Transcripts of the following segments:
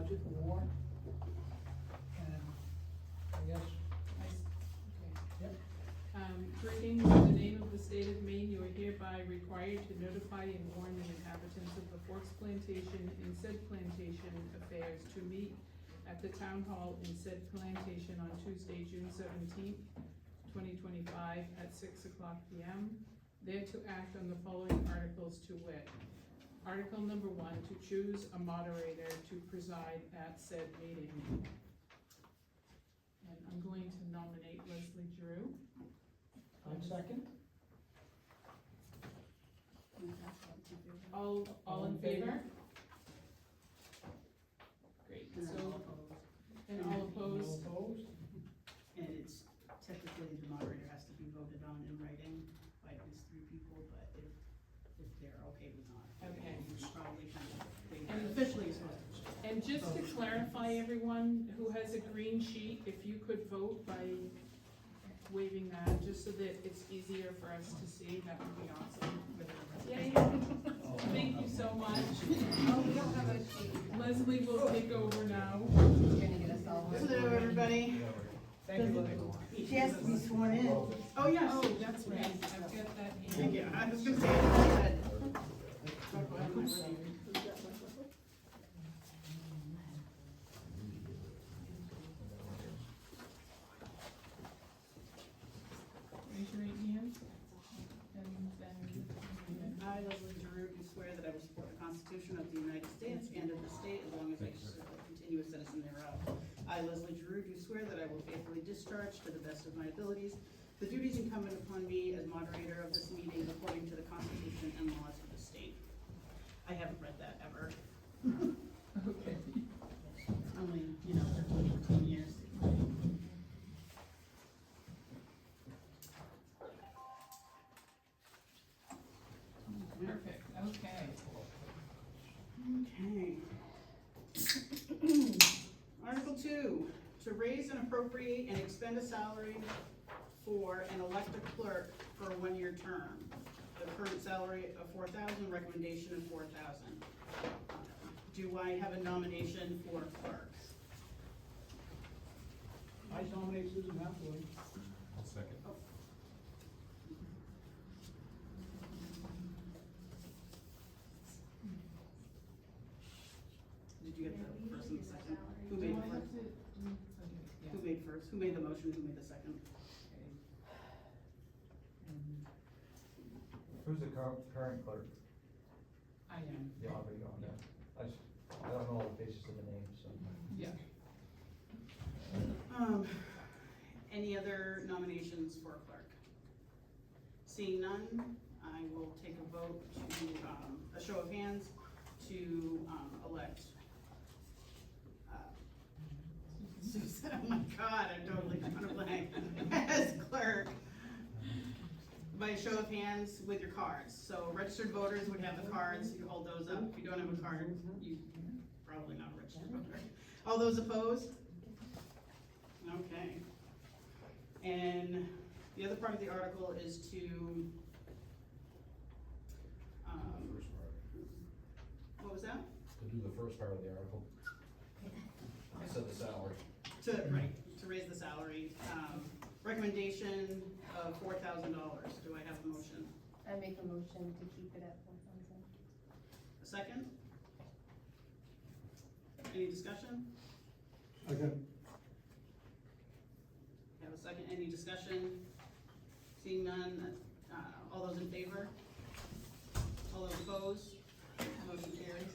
budget war. And I guess, yep, Greetings, in the name of the state of Maine, you are hereby required to notify and warn the inhabitants of the Forks Plantation and said plantation affairs to meet at the town hall in said plantation on Tuesday, June 17th, 2025 at 6:00 p.m. There to act on the following articles to wit. Article number 1, to choose a moderator to preside at said meeting. And I'm going to nominate Leslie Drew. I'm second. All in favor? Great, And then so, all opposed. and all opposed? All opposed? And it's technically the moderator has to be voted on in writing by at least 3 people, but if they're okay with not. Okay. You should probably kind of, And- officially you're supposed to. And just to clarify, everyone who has a green sheet, if you could vote by waving that, just so that it's easier for us to see, that would be awesome. Yay, thank you so much. Oh, we don't have a sheet. Leslie will take over now. You're gonna get us all. Hello, everybody. Thank you, Leslie. She has to be sworn in. Oh, yes. Oh, that's right, I've got that here. Thank you. I was gonna say, go ahead. Raise your right hand. And then, I, Leslie Giroux, do swear that I will support the Constitution of the United States and of the state as long as I continue a citizen thereof. I, Leslie Giroux, do swear that I will faithfully discharge to the best of my abilities the duties incumbent upon me as moderator of this meeting according to the Constitution and laws of the state. I haven't read that ever. okay. Only, 15 years. Perfect, okay. Okay. Article 2, to raise and appropriate and expend a salary for an elected clerk for a 1-year term. The current salary of $4,000, recommendation of $4,000. Do I have a nomination for clerk? I nominate Susan Hathaway. I'll second. Did you get the first and the second? Who made the first? Who made first? Who made the motion? Who made the second? Who's the current clerk? I am, Yeah, already on that. I don't know all the faces of the names, so. yeah. Any other nominations for clerk? Seeing none, I will take a vote to, a show of hands to, elect, Susan, oh my God, I'm totally drawing a blank, as clerk. By a show of hands with your cards. So registered voters would have the cards, you hold those up. If you don't have a card, you probably not a registered voter. All those opposed? Okay. And the other part of the article is to, First part. what was that? To do the first part of the article. Set the salary. To raise the salary. Recommendation of $4,000. Do I have a motion? I make a motion to keep it at 4,000. A second? Any discussion? Okay. Have a second, any discussion? Seeing none, all those in favor? All those opposed? Motion carries.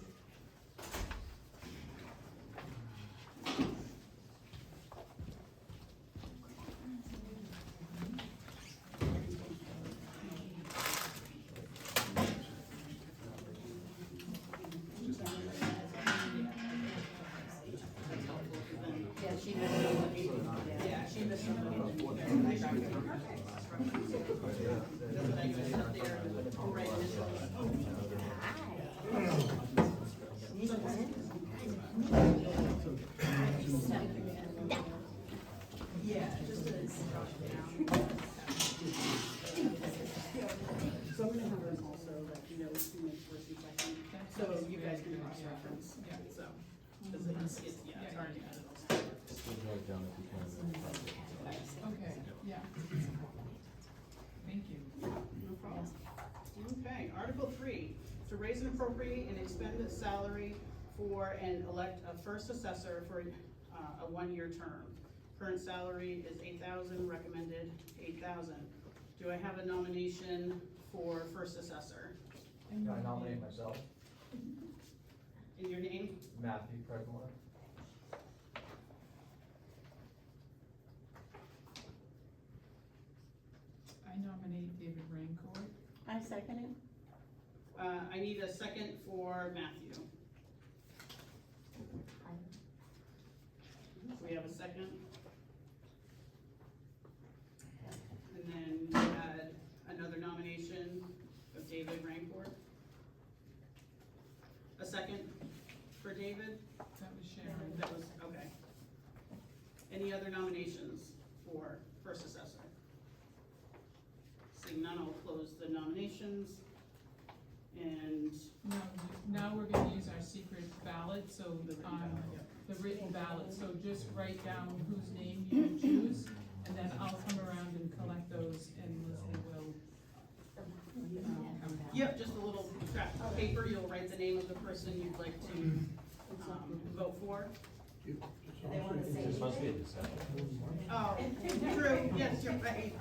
Yeah, she missed it. Yeah, she missed it. That's what I used up there, right Yeah, just a. So I'm gonna have her also, like, who makes first and second, so you guys can cross-reference, Yeah. so. Cause it's, yeah, it's hard to get it all. Still drive down if you can. Okay, yeah. Thank you. No problem. Okay, Article 3, to raise and appropriate and expend a salary for and elect a first assessor for a one-year term. Current salary is $8,000, recommended $8,000. Do I have a nomination for first assessor? Can I nominate myself? In your name? Matthew Predmore. I nominate David Rancourt. I second it. I need a second for Matthew. We have a second. And then we had another nomination of David Rancourt. A second for David? That was Sharon. That was, okay. Any other nominations for first assessor? Seeing none, I'll close the nominations. And No, now we're gonna use our secret ballot, so, the written ballot, so just write down whose name you choose, and then I'll come around and collect those, and Leslie will, come back. yep, just a little scrap of paper, you'll write the name of the person you'd like to, vote for. They wanna say It's supposed to be a anything? discussion. Oh, true, yes, you're right.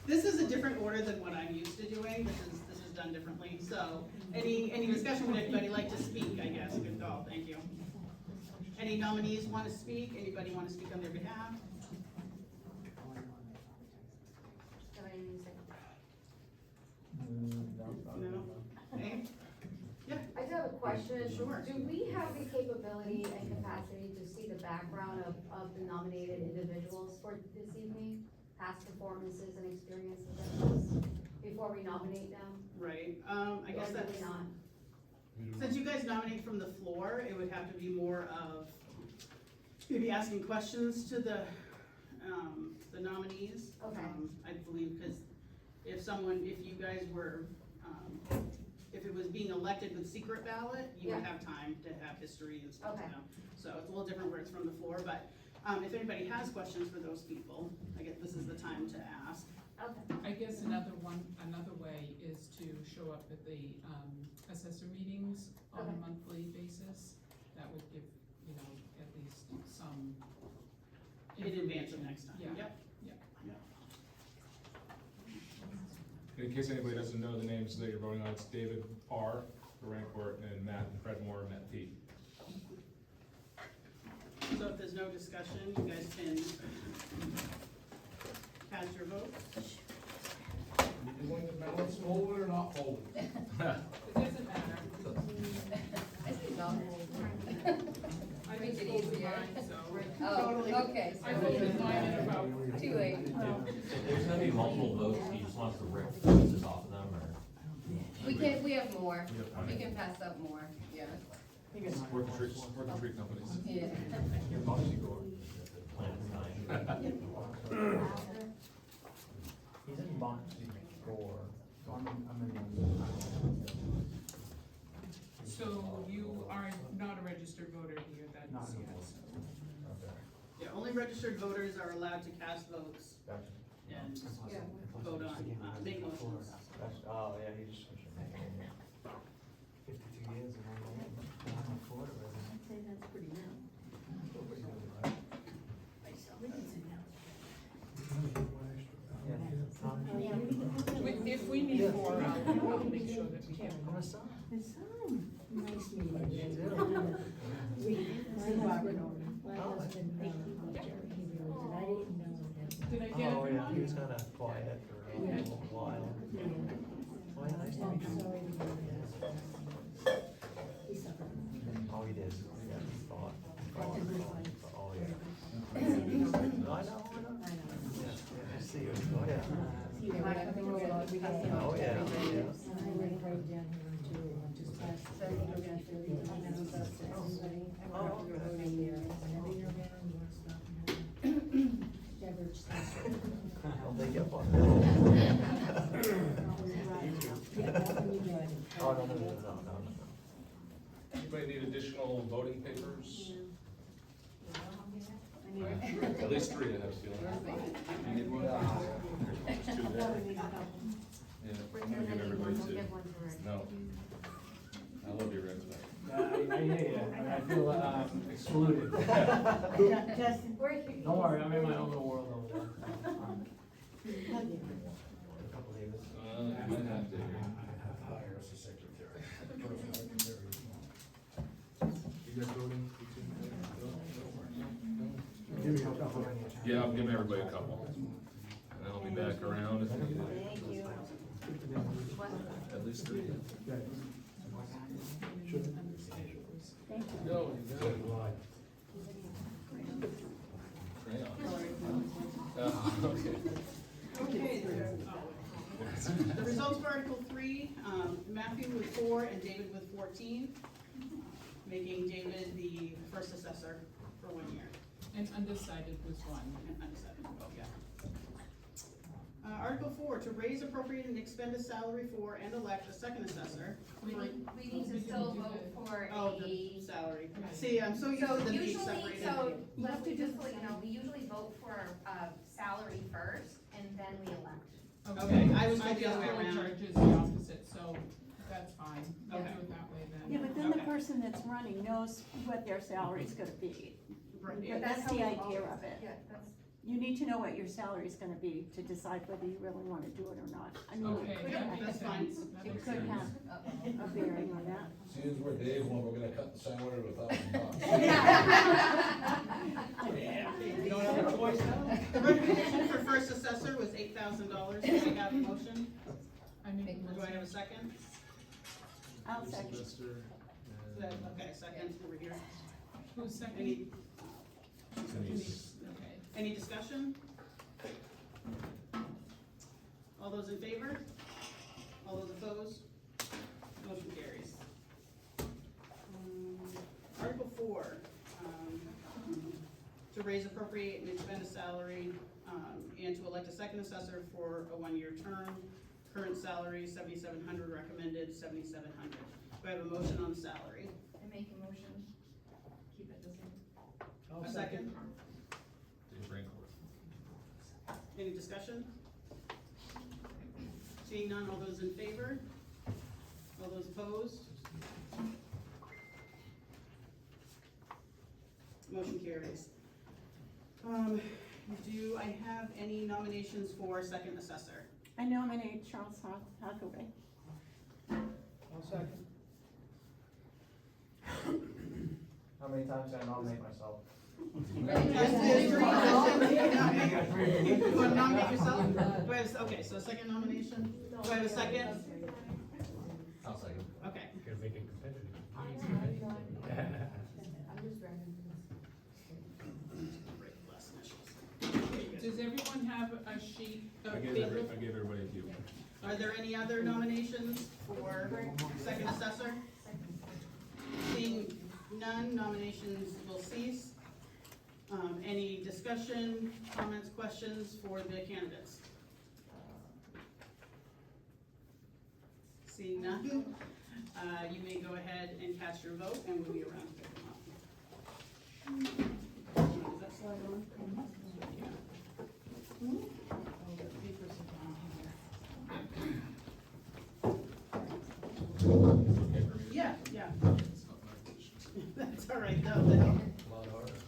This is a different order than what I'm used to doing, this is done differently, so, any discussion, would anybody like to speak, I guess, good call, thank you. Any nominees wanna speak, anybody wanna speak on their behalf? No? Okay, I do have a question. Sure. Do we have the capability and capacity to see the background of the nominated individuals for this evening? Past performances and experiences of this, before we nominate them? right, I guess Or do that's, we not? since you guys nominate from the floor, it would have to be more of maybe asking questions to the nominees. Okay. I believe, cause if you guys were, if it was being elected with secret ballot, you would Yeah. have time to have history and stuff, Okay. you know? So it's a little different where it's from the floor, but, if anybody has questions for those people, I guess this is the time to ask. Okay. I guess another way is to show up at the, assessor meetings on a Okay. monthly basis. That would give, at least some In advance of information. next time, Yeah. yep. In case anybody doesn't know the names that you're voting on, it's David R. for Rancourt and Matt Predmore, Matt P. So if there's no discussion, you guys can cast your vote. You want the balance folded or not folded? It doesn't matter. I see no. I Makes just it folded easier. mine, so. Oh, okay. I folded mine at about. Too late. If there's gonna be multiple votes, do you just want us to rip pieces off of them, or? We have more. We have time. We can pass up more, yeah. Work the tree companies. Yeah. Plan tonight? He's in box four. I'm So you are not a registered voter here, that's, Not yes. Okay, Yeah, only registered voters are allowed to cast votes gotcha. and Yeah. vote on, make motions. That's, oh, yeah, he just. 52 years and I'm Florida resident. I'd say that's pretty new. Still pretty good, right? We can say no. Yeah. Oh, yeah, we can have that. If we need more, I'll make sure that we have I'm more. a son. It's nice meeting you. You too. My husband, he was Jerry, he was, and I didn't know that. Did I get Oh, yeah, he was everyone? kinda quiet for a Yeah. little while. Yeah. Well, nice to I'm meet you. sorry to hear that. He suffered. Oh, he did. Yeah, he fought. That's a good fight. Oh, yeah. I know. I know. I know. Yeah, I see you. Oh, yeah. See, I have to roll every day. Oh, yeah, yeah. And I live right down here too, and just past, so you don't have to leave the house up to everybody. I Oh, went up to the okay. voting there, whenever you're around, you want to stop and have a beverage. I'll take you up on Always that. right. Yeah, not when you're driving. Oh, no. Anybody need additional voting papers? I need At least three, I have a feeling. You need one? There's two there. Yeah, I'm gonna give everybody two. No. I love your Reds, man. I hear you, I feel excluded. Justin, Don't worry, I'm in my own little world over there. A couple Davis. You might have to. Hire as a secretary. You guys voting? Give me a couple. Yeah, I'll give everybody a couple. And I'll be back around if needed. thank you. At least three. Thank you. No, you got it. Crayon. Okay. Okay, the results for Article 3, Matthew with 4 and David with 14, making David the first assessor for 1 year. And undecided was one. And undecided, oh, yeah. Article 4, to raise, appropriate, and expend a salary for and elect a second assessor. We need to still vote for Oh, the a. salary. See, I'm so used So to them being usually, separated. so Leslie, just to let you know, we usually vote for, salary first and then we elect. Okay, I was My told the other way fiscal around. charge is the opposite, so that's fine. I'll do Okay. it that way Yeah, then. but then the Okay. person that's running knows what their salary's gonna be. Right, But yeah. that's how the we idea always- of it. Yeah, that's. You need to know what your salary's gonna be to decide whether you really wanna do it or not. I mean, Okay, it could that have, makes that's fine. sense. That it makes could sense. have a bearing on that. See, as we're Dave, when we're gonna cut the salary to $1,000. You don't have a choice now? The recommendation for first assessor was $8,000. Do I have a motion? I make Do I have a second? I'll second. Sylvester and Okay, second, over here. Who's second? Any, Denise. Okay. any discussion? All those in favor? All those opposed? Motion carries. Article 4, to raise, appropriate, and expend a salary, and to elect a second assessor for a 1-year term. Current salary, $7,700, recommended $7,700. Do I have a motion on the salary? I make a motion, keep it the same. A second? Dave Rancourt. Any discussion? Seeing none, all those in favor? All those opposed? Motion carries. Do I have any nominations for second assessor? I nominate Charles Hathaway. One second. How many times did I nominate myself? You wanna nominate yourself? Do I have, okay, so second nomination, do I have a second? I'll second. Okay, Gotta make it competitive. less initials. Does everyone have a sheet of I paper? gave everybody a few. Are there any other nominations for second assessor? Seeing none, nominations will cease. Any discussion, comments, questions for the candidates? Seeing none, you may go ahead and cast your vote and we'll be around to pick them up. Does that slide on? Yeah. Yeah, yeah. That's all right, no,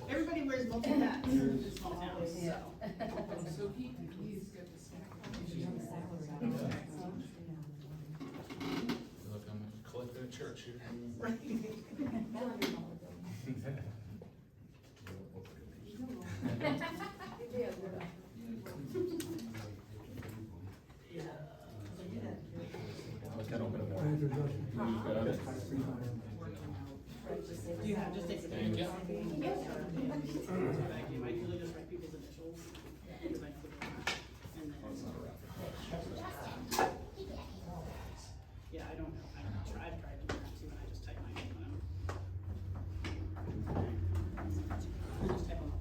everybody wears multiple hats in small towns, so. So he's got the stack. Look, I'm collecting a church here. Right. I don't know. You got it. Do you have, just take the Thank name. you. Thank you, I usually just write people's initials. Because I put them on. And then, yeah, I don't know, I've tried to do that too, and I just type my name on them. I just type them up.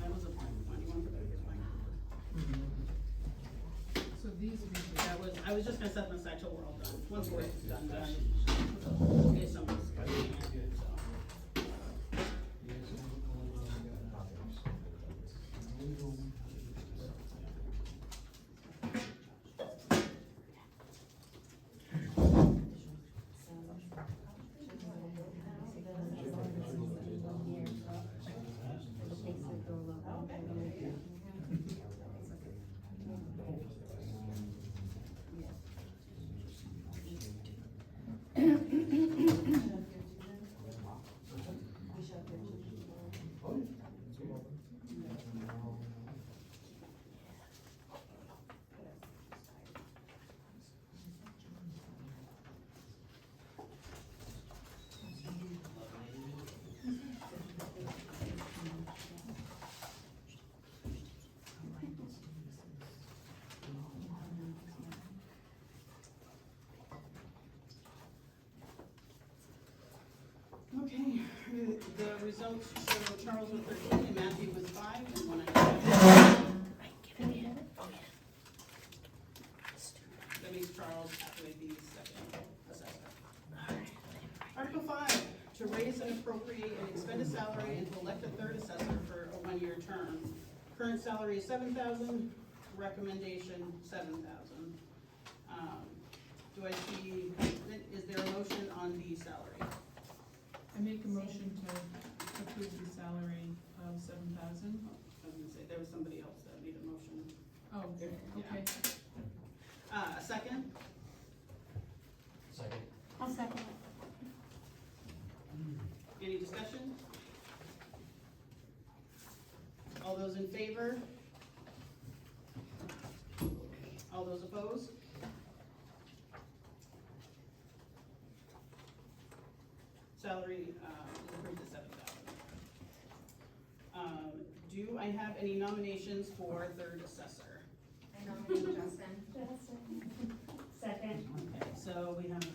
That was a fun one, you want to put that as mine? So these, That was, I was just gonna set them aside till we're all done. Once we're done, get some discussion. So. Okay, the results show Charles with 13 and Matthew with 5 and 1 identified. That means Charles would be second assessor. Article 5, to raise and appropriate and expend a salary and to elect a third assessor for a 1-year term. Current salary is $7,000, recommendation $7,000. Do I see, is there a motion on the salary? I make a motion to approve the salary of $7,000. I was gonna say, there was somebody else that made a motion. Oh, okay. A second? Second. I'll second Any discussion? All those in favor? All those opposed? Salary, is approved at $7,000. Do I have any nominations for third assessor? I nominate Justin. Second. Okay, so we have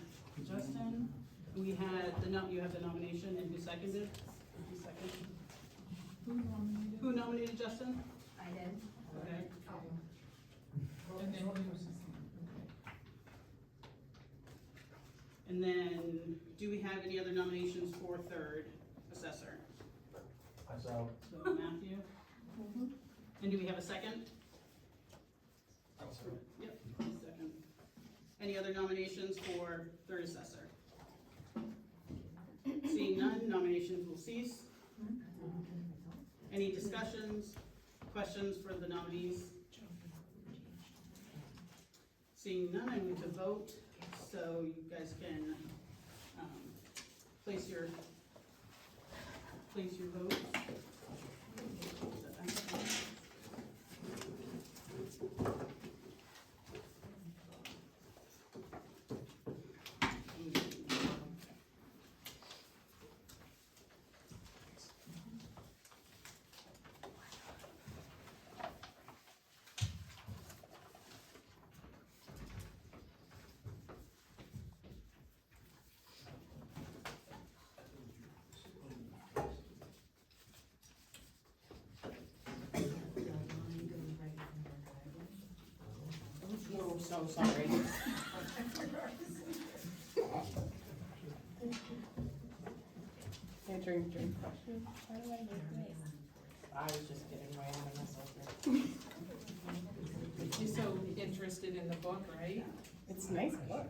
Justin, we had you have the nomination, and who seconded? Who seconded? Who nominated? Who nominated Justin? I did. Okay. And then who was And then, do we have any other nominations for third assessor? Myself. So Matthew? And do we have a second? Yep, second. Any other nominations for third assessor? Seeing none, nominations will cease. Any discussions, questions for the nominees? Seeing none, I move to vote, so you guys can, place your votes. Oh, so sorry. Drink question. Why do I look nice? I was just getting way out of myself here. You're so interested in the book, right? It's a nice book.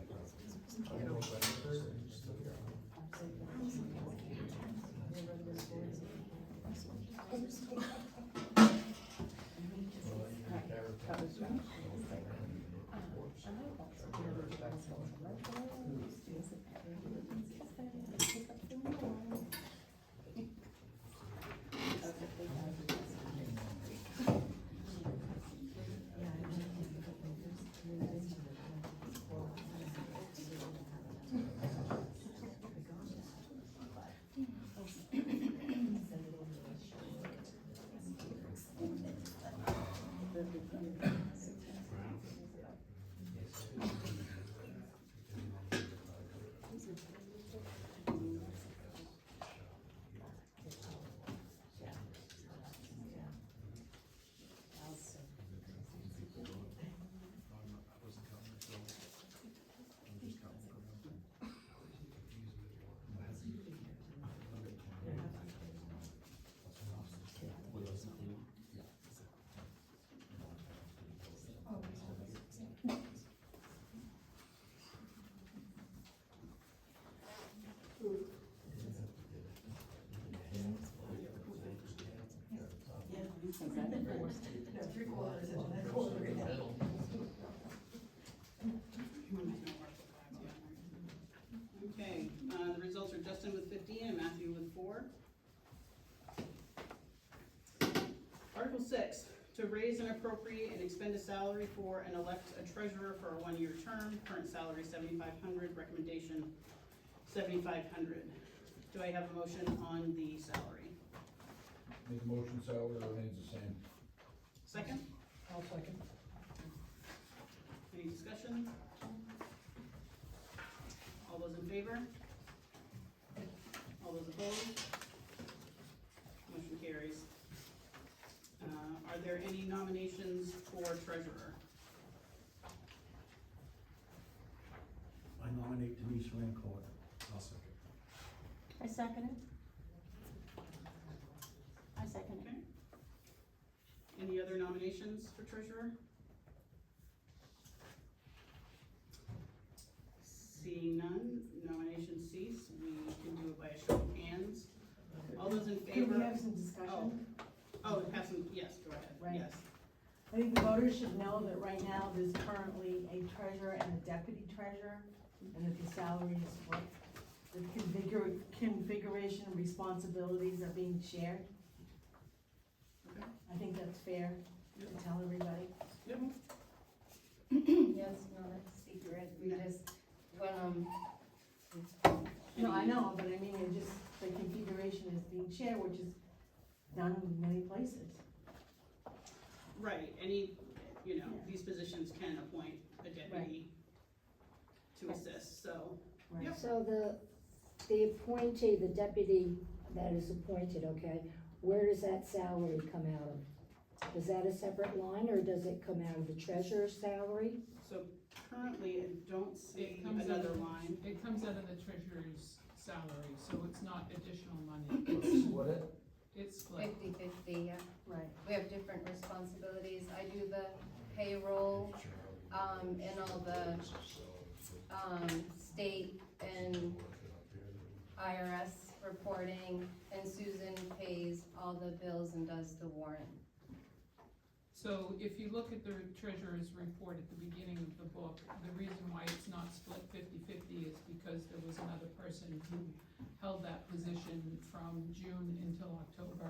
to raise and appropriate and expend a salary for and elect a treasurer for a 1-year term, current salary $7,500, recommendation $7,500. Do I have a motion on the salary? Make a motion, salary remains the same. Second? I'll second. Any discussion? All those in favor? All those opposed? Motion carries. Are there any nominations for treasurer? I nominate Denise Rancourt. I'll second. I second it. I second it. Okay. Any other nominations for treasurer? Seeing none, nominations cease. We can do it by a show of hands. All those in Can favor? we have some discussion? Oh, have some, yes, go ahead, Right. yes. I think the voters should know that right now, there's currently a treasurer and a deputy treasurer, and that the salary is split. The configuration and responsibilities are being shared. Okay. I think that's fair to tell everybody. Yep. Yes, no, that's secret, we just, when, No, I know, but I mean, it just, the configuration is being shared, which is done in many places. Right, these positions can appoint a deputy to assist, so. Right. Yep. So the appointee, the deputy that is appointed, okay, where does that salary come out of? Is that a separate line, or does it come out of the treasurer's salary? So currently, I don't see It comes out another of- line. It comes out of the treasurer's salary, so it's not additional money. Split it? It's split. 50-50, yeah. Right. We have different responsibilities. I do the payroll, and all the, state and IRS reporting, and Susan pays all the bills and does the warrant. So if you look at the treasurer's report at the beginning of the book, the reason why it's not split 50-50 is because there was another person who held that position from June until October,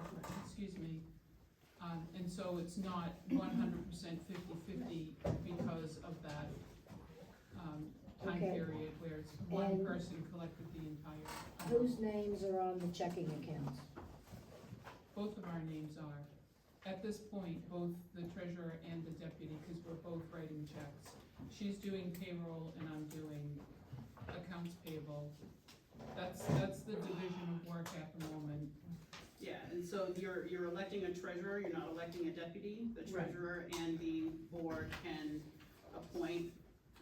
and so it's not 100% 50-50 because of that, time Okay. period where it's one And person collected the entire. Whose names are on the checking accounts? Both of our names are. At this point, both the treasurer and the deputy, because we're both writing checks. She's doing payroll and I'm doing accounts payable. That's the division of work at the moment. Yeah, and so you're electing a treasurer, you're not electing a deputy. The treasurer and the board can appoint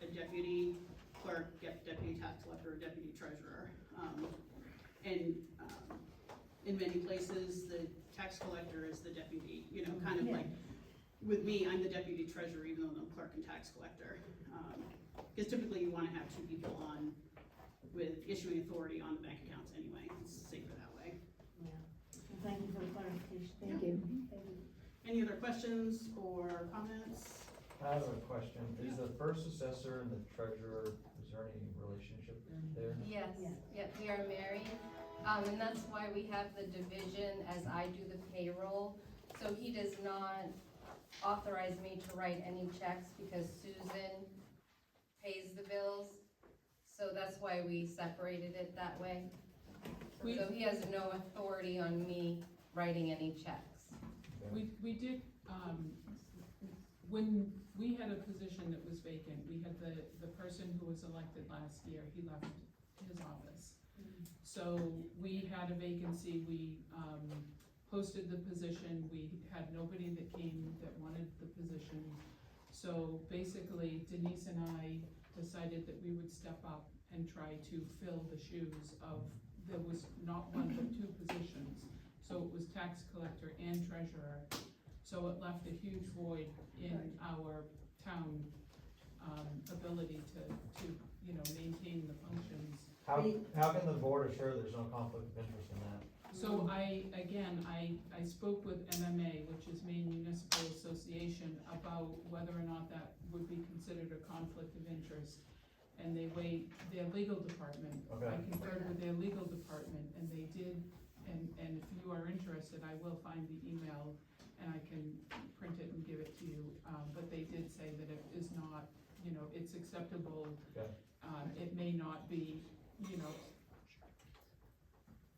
a deputy clerk, deputy tax collector, or deputy treasurer. In many places, the tax collector is the deputy, kind of Yeah. like, with me, I'm the deputy treasurer, even though I'm clerk and tax collector. Because typically you wanna have two people on with issuing authority on the bank accounts anyway, it's safer that way. Yeah. Well, thank you for the clarification. Thank you. Any other questions or comments? I have a question. Is the first assessor and the treasurer, is there any relationship there? Yes, Yeah. yep, we are married, and that's why we have the division as I do the payroll. So he does not authorize me to write any checks because Susan pays the bills. So that's why we separated it that way. So he has no authority on me writing any checks. We did, when we had a position that was vacant, we had the person who was elected last year, he left his office. So we had a vacancy, we, posted the position, we had nobody that came that wanted the position. So basically Denise and I decided that we would step up and try to fill the shoes of, there was not one but two positions. So it was tax collector and treasurer. So it left a huge void in our town, ability to, maintain the functions. How can the board assure there's no conflict of interest in that? So I spoke with MMA, which is Maine Municipal Association, about whether or not that would be considered a conflict of interest. And they weighed their legal department. Okay. I conferred with their legal department and they did, and if you are interested, I will find the email. and I can print it and give it to you, but they did say that it is not, you know, it's acceptable. Okay. It may not be, you know,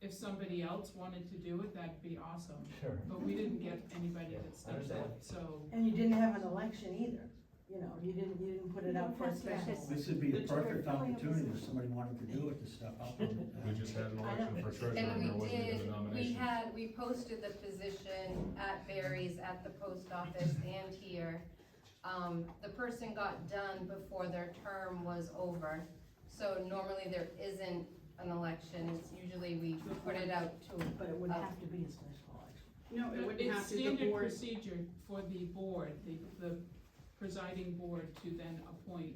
if somebody else wanted to do it, that'd be awesome, Sure. but we didn't get anybody that stepped Understand. up, so. And you didn't have an election either, you know, you didn't put it out for a special. This would be the perfect opportunity if somebody wanted to do it, to step up. We just had an election for treasurer And and there wasn't even a we nomination. we posted the position at Barry's, at the post office and here. The person got done before their term was over, so normally there isn't an election, it's usually we put it out to. But it would have to be a special election. No, it wouldn't have It's to, the standard board, procedure for the board, the presiding board to then appoint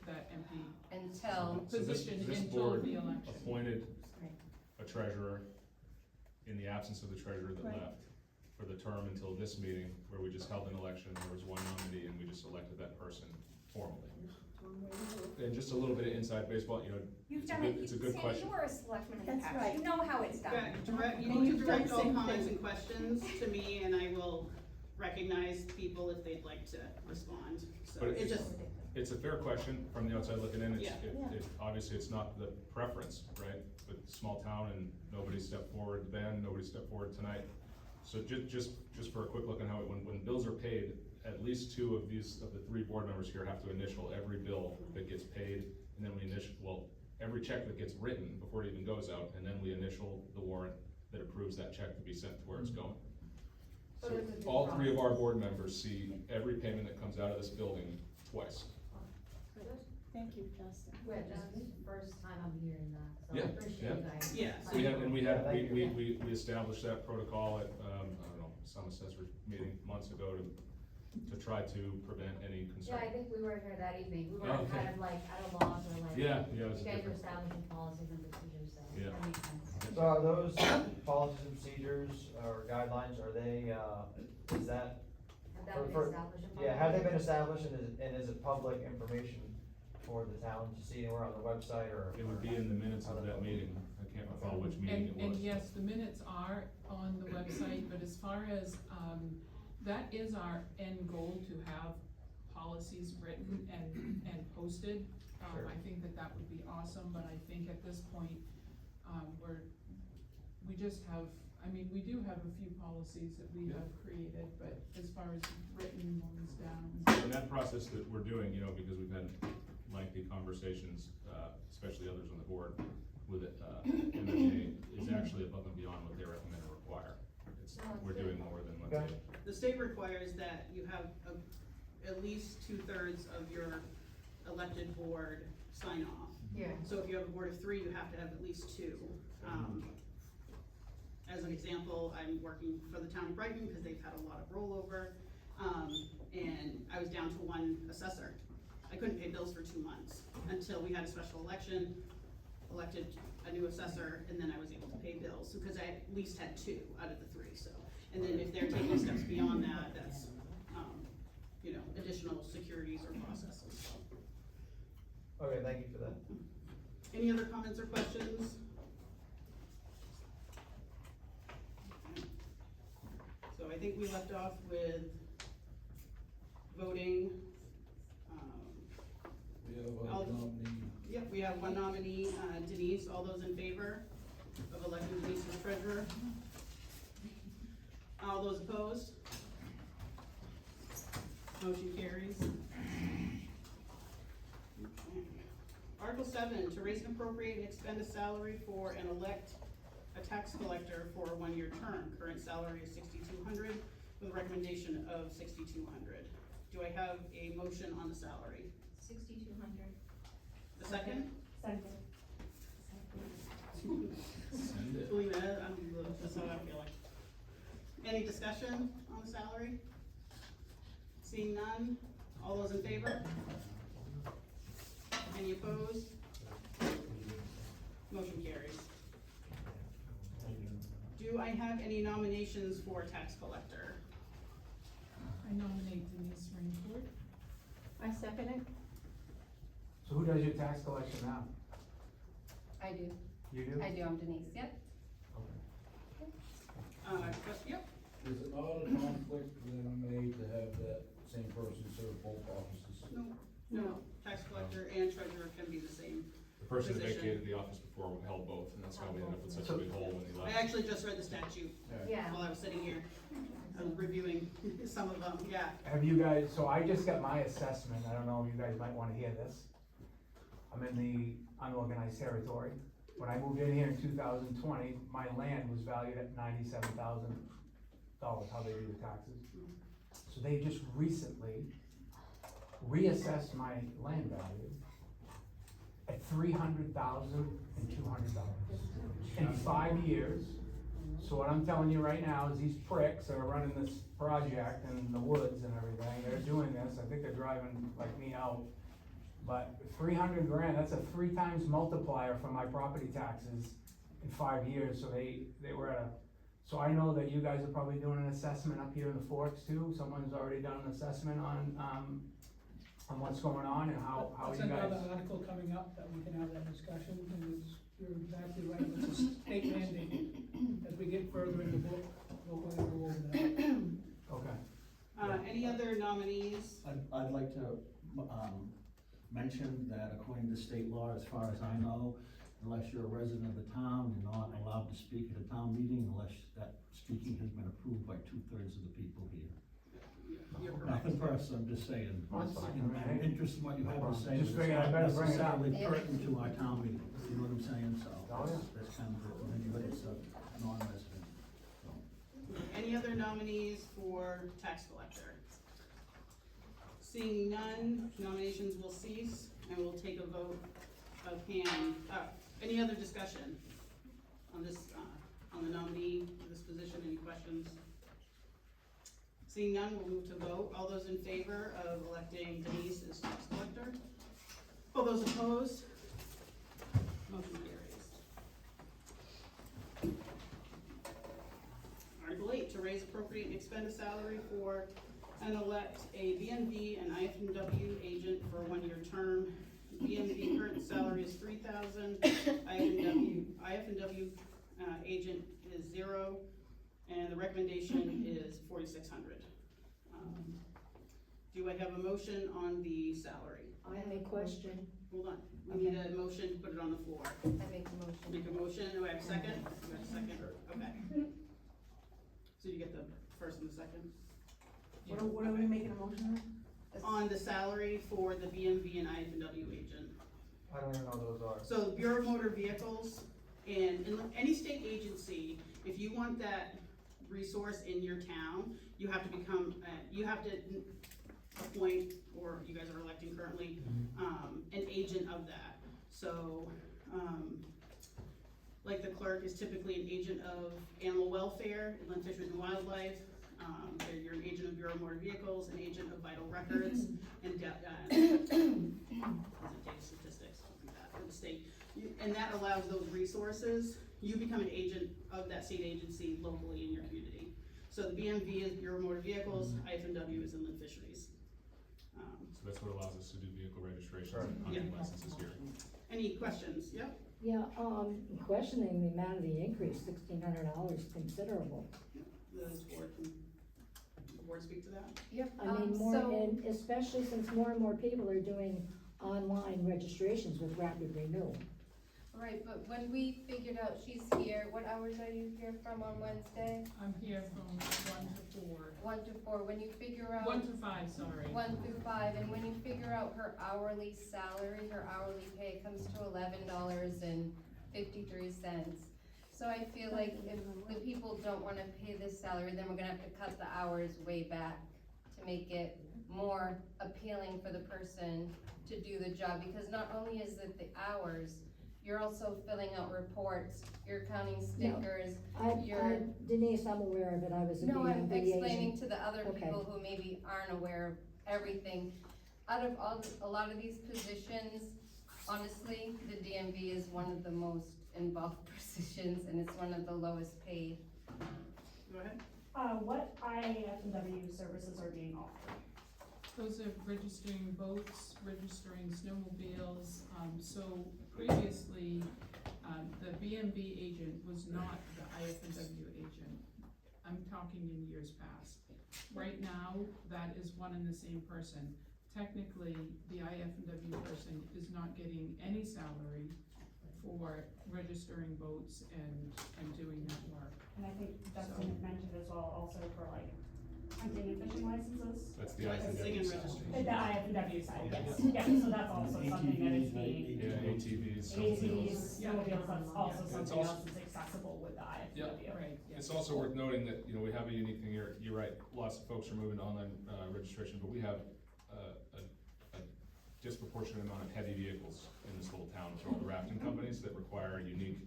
that empty Until, So this position board until the election. appointed a treasurer in the absence of the treasurer that Right. left for the term until this meeting, where we just held an election, there was one nominee, and we just elected that person formally. And just a little bit of inside baseball, you know, You've it's a done good, it, it's a good Sandy, question. you were a selectman in the That's past, right. you know how it's done. you need to direct all comments and questions to me, and I will recognize people if they'd like to respond, so But it just, It's a fair question from the outside looking in, it's, Yeah. obviously it's not the preference, right? But small town and nobody stepped forward then, nobody stepped forward tonight. So just for a quick look on how it, when bills are paid, at least two of the three board members here have to initial every bill that gets paid, and then we every check that gets written before it even goes out, and then we initial the warrant that approves that check to be sent to where it's going. So So there's a due all three of process. our board members see every payment that comes out of this building twice. Thank you, Justin. Yeah, just first time I'm hearing that, so I Yeah, appreciate yeah. you guys. Yeah. We established that protocol at, I don't know, some assessor meeting months ago to try to prevent any Yeah, I concern. think we were here that evening, we were Oh, okay. kind of like at a loss, or like. Yeah, it was You guys were different. establishing policies and procedures, so Yeah. that makes sense. So are those policies and procedures or guidelines, are they, is that, Have that For- been for- established? in yeah, have they been public? established and is it public information for the town to see anywhere on the website or? It would be in the minutes of that meeting. I can't recall which meeting it And was. yes, the minutes are on the website, but as far as, that is our end goal, to have policies written and posted. Sure. I think that would be awesome, but I think at this point, we just have, I mean, we do have a few policies that we have created, but as far as written ones down. And that process that we're doing, you know, because we've had lengthy conversations, especially others on the board, with MFA, is actually above and beyond what they recommend or require. We're doing more than what Okay. they. the state requires that you have at least 2/3 of your elected board sign off. yeah, So if you have a board of 3, you have to have at least 2. As an example, I'm working for the town of Brighton because they've had a lot of rollover, and I was down to 1 assessor. I couldn't pay bills for 2 months until we had a special election, elected a new assessor, and then I was able to pay bills, because I at least had 2 out of the 3, so. And then if they're taking steps beyond that, that's, you know, additional securities or processes, so. Okay, thank you for that. Any other comments or questions? So I think we left off with voting. We have I'll- a nominee. Yep, we have 1 nominee, Denise. All those in favor of electing Denise as treasurer? All those opposed? Motion carries. Okay. Article 7, to raise and appropriate and expend a salary for and elect a tax collector for a 1-year term. Current salary is $6,200 with a recommendation of $6,200. Do I have a motion on the salary? 6,200. A second? Second. Send it. Believe it, that's how I feel like. Any discussion on the salary? Seeing none, all those in favor? Any opposed? Motion carries. Do I have any nominations for tax collector? I nominate Denise Rainford. I second it. So who does your tax collection now? I do, You do? I'm Denise, yep. Yep, Is it not a conflict with MMA to have that same person serve both offices? No, tax collector and treasurer can be the same. The person that Position. vacated the office before held both, and that's how we ended up with such a big hole when he I left. actually just read the statute Yeah. while I was sitting here. I was reviewing some of them, yeah. Have you guys, so I just got my assessment, I don't know if you guys might wanna hear this. I'm in the unorganized territory. When I moved in here in 2020, my land was valued at $97,000, how they do the taxes. So they just recently reassessed my land value at $300,200 in 5 years. So what I'm telling you right now is these pricks that are running this project in the woods and everything, they're doing this, I think they're driving like me out. But 300 grand, that's a 3 times multiplier for my property taxes in 5 years, so they were at a, so I know that you guys are probably doing an assessment up here in the Forks too, someone's already done an assessment on what's going on and how That's you guys. another article coming up that we can have that discussion, and it's, you're exactly right, it's a state mandate. As we get further in the book, we'll go over that. Okay. Any other nominees? I'd like to, mention that according to state law, as far as I know, unless you're a resident of the town, you're not allowed to speak at a town meeting unless that speaking has been approved by 2/3 of the people here. You're correct. Nothing personal, I'm just saying. That's fine. I'm interested in what you have to say. Just but it's figured I'd not better bring it up. necessarily pertinent to our town meeting, you know what I'm saying, so. Oh, yeah. That's kind of, anybody that's a non-resident, so. Any other nominees for tax collector? Seeing none, nominations will cease, and we'll take a vote of hand. Any other discussion on this, on the nominee for this position? Any questions? Seeing none, we'll move to vote. All those in favor of electing Denise as tax collector? All those opposed? Motion carries. Article 8, to raise, appropriate, and expend a salary for and elect a BMV and IFMW agent for a 1-year term. BMV current salary is $3,000, IFMW agent is 0, and the recommendation is $4,600. Do I have a motion on the salary? I have a question. Hold on, we need a motion to put it on the floor. I make the motion. Make a motion, do I have a second? Do I have a second? Okay. So you get the first and the second? What are we making a motion On the salary for the BMV and IFMW agent. I don't even know what those are. So Bureau of Motor Vehicles and in any state agency, if you want that resource in your town, you have to become, you have to appoint, or you guys are electing currently, an agent of that. So, like the clerk is typically an agent of animal welfare, inland fisheries and wildlife. You're an agent of Bureau of Motor Vehicles, an agent of vital records, and data statistics, something like that, for the state. And that allows those resources. You become an agent of that state agency locally in your community. So the BMV is Bureau of Motor Vehicles, IFMW is inland fisheries. So that's what allows us to do vehicle registrations Right. and hunting Yeah. licenses here. Any questions? Yep. Yeah, questioning the amount of the increase, $1,600, considerable. The board speak to that? Yep, I mean, more, and especially since more and more people are doing online registrations with rapid renewal. right, but when we figured out she's here, what hours are you here from on Wednesday? I'm here from 1 to 4. 1 to 4, when you figure out. 1 to 5, sorry. 1 through 5, and when you figure out her hourly salary, her hourly pay comes to $11.53. So I feel like if the people don't wanna pay this salary, then we're gonna have to cut the hours way back to make it more appealing for the person to do the job, because not only is it the hours, you're also filling out reports, you're counting stickers, you're. Denise, I'm aware of it, I was a No, I'm BMV agent. explaining to the other Okay. people who maybe aren't aware of everything. Out of a lot of these positions, honestly, the DMV is one of the most involved positions, and it's one of the lowest paid. Go ahead. What IFMW services are being offered? Those are registering boats, registering snowmobiles. So previously, the BMV agent was not the IFMW agent. I'm talking in years past. Right now, that is one and the same person. Technically, the IF&W person is not getting any salary for registering boats and doing that work. And I think Dustin had mentioned as well also for like hunting and fishing licenses. That's the Licensing and registration. The IF&W side, yes, yeah, so that's also something that is being, Yeah, ATVs. ATVs, Yeah. snowmobiles, that's also It's something also- else that's accessible with the IF&W. Right, yeah. It's also worth noting that, you know, we have a unique thing here, you're right, lots of folks are moving to online, registration, but we have, a disproportionate amount of heavy vehicles in this little town for all the rafting companies that require unique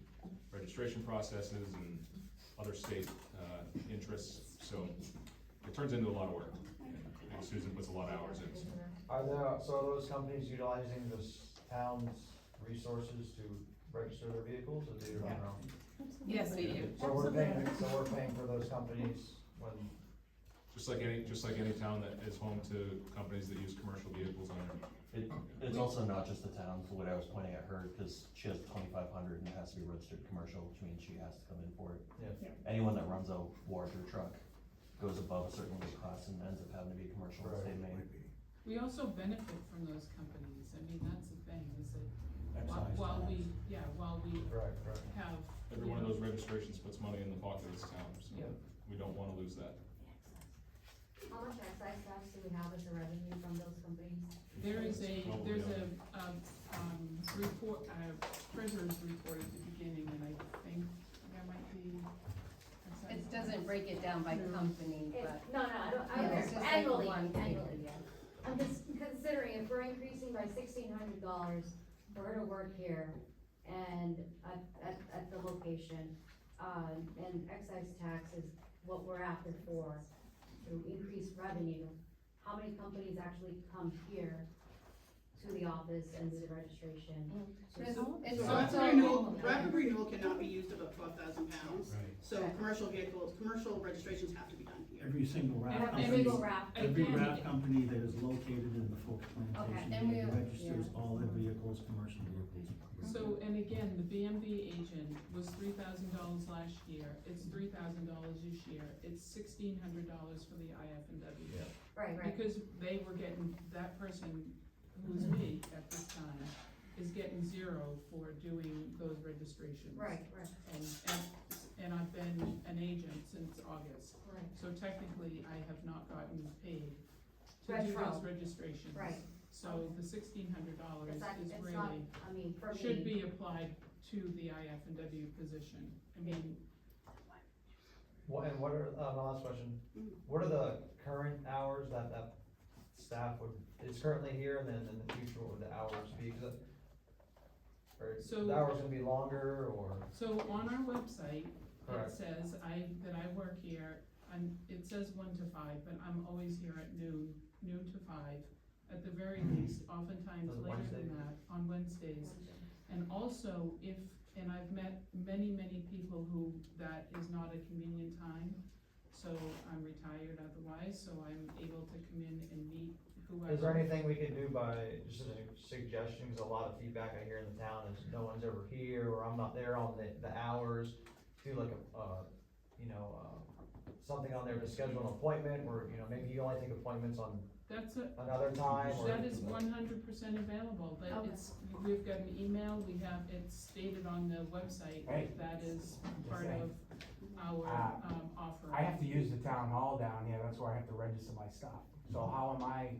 registration processes and other state, interests, so it turns into a lot of work. And Susan puts a lot of hours in, so. Are those companies utilizing this town's resources to register their vehicles, or do they run their own? Yes, they do. So we're paying for those companies when, Just like any town that is home to companies that use commercial vehicles on their. It's also not just the town, the way I was pointing at her, cause she has 2,500 and it has to be registered commercial, which means she has to come in for it. yeah. Anyone that runs a larger truck goes above a certain weight class and ends up having to be commercial in the state of Maine. We also benefit from those companies. I mean, that's the thing, is that Excise while tax. we Right, right. have. Every one of those registrations puts money in the pocket of this town, so Yeah. we don't wanna lose that. How much excise tax do we have as a revenue from those companies? There's a Well, report, treasurer's report at the beginning, and I think there might be. It doesn't break it down by company, It- but. No, I don't, Yeah, it's just like annually, one thing. annually, yeah. I'm just considering if we're increasing by $1,600 for her to work here and at the location, and excise tax is what we're after for, to increase revenue, how many companies actually come here to the office and do the registration? It's So also. rapid renewal cannot be used above 12,000 pounds. Right. So commercial vehicles, commercial registrations have to be done here. Every single raft Every company, single raft. every Again, raft company that is located in the Forks Plantation and we- area registers all their vehicles, commercial vehicles. So, and again, the BMV agent was $3,000 last year, it's $3,000 this year, it's $1,600 for the IF&W. Right, right. Because they were getting, that person, who's me at this time, is getting zero for doing those registrations. Right, right, And I've been an agent since August, right, so technically I have not gotten paid to do Retro. those registrations. right. So the $1,600 It's not, is it's really, not, I mean, for me. should be applied to the IF&W position. I mean, And what are, my last question, what are the current hours that staff is currently here, and then in the future, what would the hours be? 'Cause So- the hours gonna be longer, or? so on our website, it Correct. says that I work here, it says 1 to 5, but I'm always here at noon to 5. At the very least, oftentimes On later Wednesday? than that, on Wednesdays. And also, and I've met many people who that is not a convenient time, so I'm retired otherwise, so I'm able to come in and meet whoever. Is there anything we can do by, just a suggestion, 'cause a lot of feedback I hear in the town is no one's ever here, or I'm not there on the hours, do like something on there to schedule an appointment, or, maybe you only take appointments on That's another time, or? that is 100% available, but Okay. we've got an email, it's stated on the website, Right. that is part of our, offer. I have to use the town hall down here, that's where I have to register my stuff. So how am I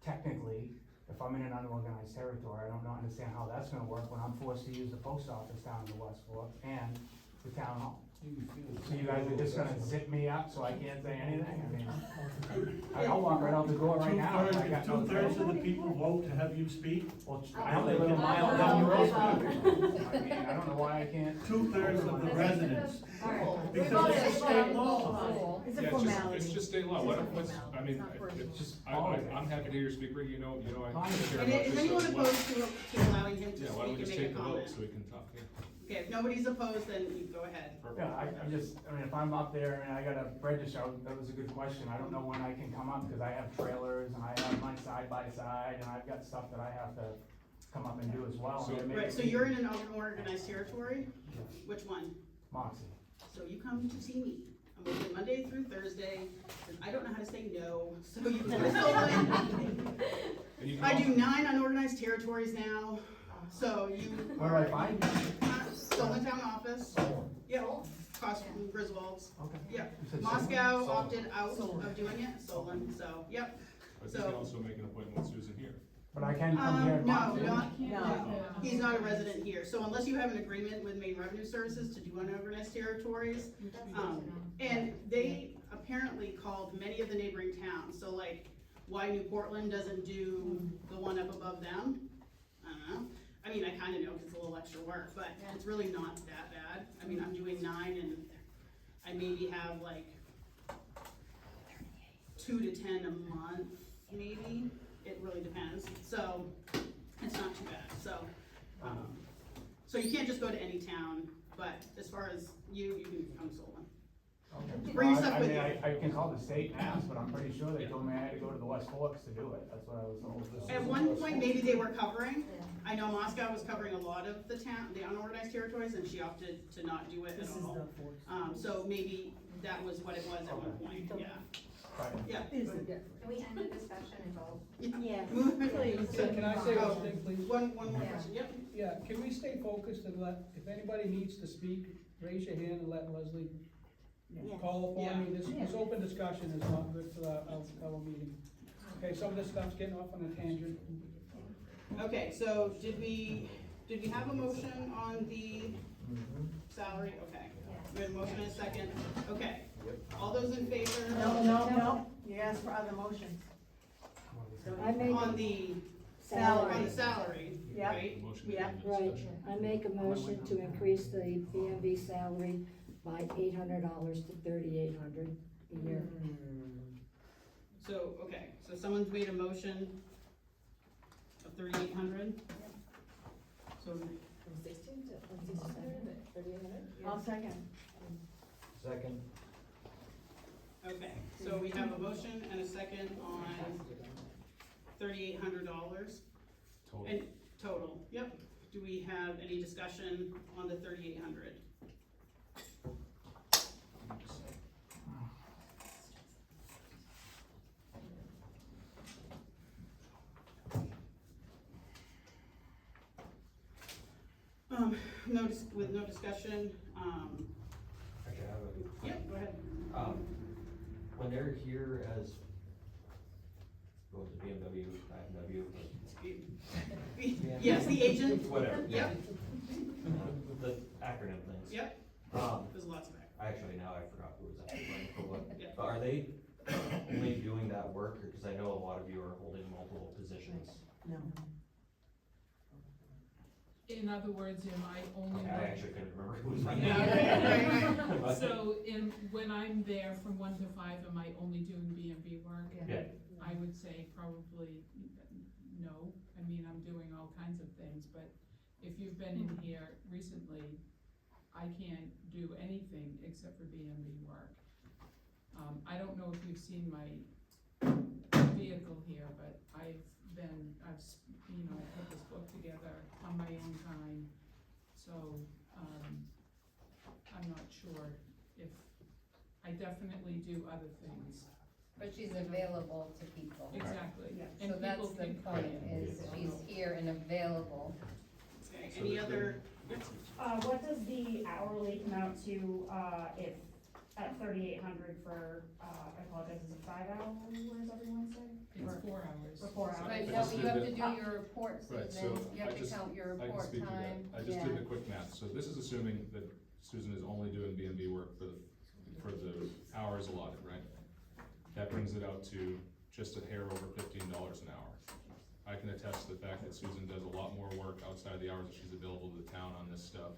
technically, if I'm in an unorganized territory, I don't understand how that's gonna work when I'm forced to use the post office down in the West Fork and the town hall. So you guys are just gonna zip me up so I can't say anything? I mean, I'll walk right out the door right now. if I got no Two-thirds choice. of the people vote to have you speak. Well, I only live a mile down the road. I mean, I don't know why I can't. Two-thirds of the residents. Alright. Because it's a state law. It's a Yeah, formality. it's just state law, what's, I mean, It's not it's just, all of it. I'm happy to hear you speak, Rick, I care And about is this, anyone so what- opposed to allowing him to Yeah, why don't we speak just and make take a the vote comment? so we can talk, yeah. Okay, if nobody's opposed, then you go ahead. Yeah, I mean, if I'm up there and I gotta register, that was a good question, I don't know when I can come up, cause I have trailers and I have my side-by-side, and I've got stuff that I have to come up and do as well. So- and it may Right, so be- you're in an unorganized territory? Yes. Which one? Moxie. So you come to see me. I'm open Monday through Thursday, and I don't know how to say no, so you can go to Solon. And you can I do also- 9 unorganized territories now, so you. Where do I find you? Solon Town Office, Solon. yep, across from Griswold's, Okay. yep. You said Solon? Moscow Solon. opted out of doing it, Solon, so, yep. But you can also make an appointment with Susan here. But I can come here and No, talk to you? not, No. he's not a resident here, so unless you have an agreement with Maine Revenue Services to do unorganized territories, and they apparently called many of the neighboring towns, so like, why New Portland doesn't do the one up above them? I don't know. I mean, I kinda know, 'cause it's a little extra work, but it's really not that bad. I mean, I'm doing 9 and I maybe have like 2 to 10 a month, maybe. It really depends, so it's not too bad, so. So you can't just go to any town, but as far as you can come to Solon. Okay. Bring your Well, stuff I with mean, you. I can call the state and ask, but I'm pretty sure they told me I had to go to the West Forks to do it, that's what I was told. At one point, maybe they were covering. I know Moscow was covering a lot of the town, the unorganized territories, and she opted to not do it at all. So maybe that was what it was at one point, yeah. Right. Yeah. Can we end the discussion and go? Yeah. Please. So can I say one thing, please? One more Yeah. question, yep. Yeah, can we stay focused and if anybody needs to speak, raise your hand and let Leslie call upon me. This open discussion is not good for our meeting. Okay, some of this stuff's getting off on a tangent. Okay, so did we have a motion on the salary? Okay. We had a motion and a second. Okay. All those in favor? No, you asked for other motions. I make On a the salary. salary, Yep. right? Motion Yeah. and Right, discussion. I make a motion to increase the BMV salary by $800 to $3,800 a year. So, okay, so someone's made a motion of 3,800? So, I'll second. Second. okay, so we have a motion and a second on $3,800 Total. and total, yep. Do we have any discussion on the 3,800? With no discussion, Actually, I have a. yep, go ahead. When they're here as, what was it, BMW, IMW, Yes, the agent? whatever, yeah. Yep, The acronym things. yep, there's lots of that. Actually, now I forgot who was actually running for what. Yeah. But are they only doing that work, because I know a lot of you are holding multiple positions? No. In other words, am I only? Okay, I actually couldn't remember who was running. Yeah, right. So when I'm there from 1 to 5, am I only doing BMV work? Yeah. I would say probably no. I mean, I'm doing all kinds of things, but if you've been in here recently, I can't do anything except for BMV work. I don't know if you've seen my vehicle here, but I've put this book together on my own time, so, I'm not sure if, I definitely do other things. But she's available to people. Exactly. So And that's people the can point, is she's here and available. Okay, any other? What does the hourly come out to, if, at 3,800 for, I apologize, is it 5 hours every Wednesday? It's 4 hours. For 4 hours? But I no, just you did have the- to do your report, Right, Susan, so you have to count your I can report speak to that. time. I just did the quick math, so this is assuming that Susan is only doing BMV work for the hours allotted, right? That brings it out to just a hair over $15 an hour. I can attest to the fact that Susan does a lot more work outside the hours that she's available to the town on this stuff.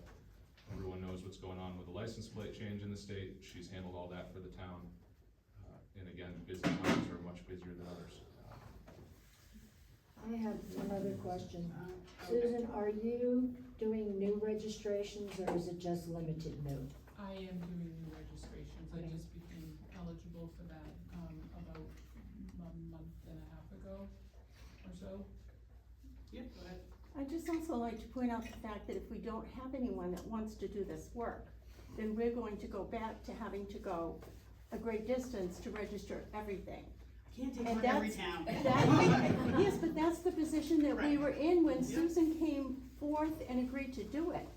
Everyone knows what's going on with the license plate change in the state, she's handled all that for the town. And again, busy times are much busier than others. I have another question. Okay. Susan, are you doing new registrations or is it just limited new? I am doing new registrations. I just became eligible for that, about a month and a half ago or so. Yep, go ahead. I'd just also like to point out the fact that if we don't have anyone that wants to do this work, then we're going to go back to having to go a great distance to register everything. Can't take And one every that's- town. Yes, but that's the position that we Right. were in when Yeah. Susan came forth and agreed to do it.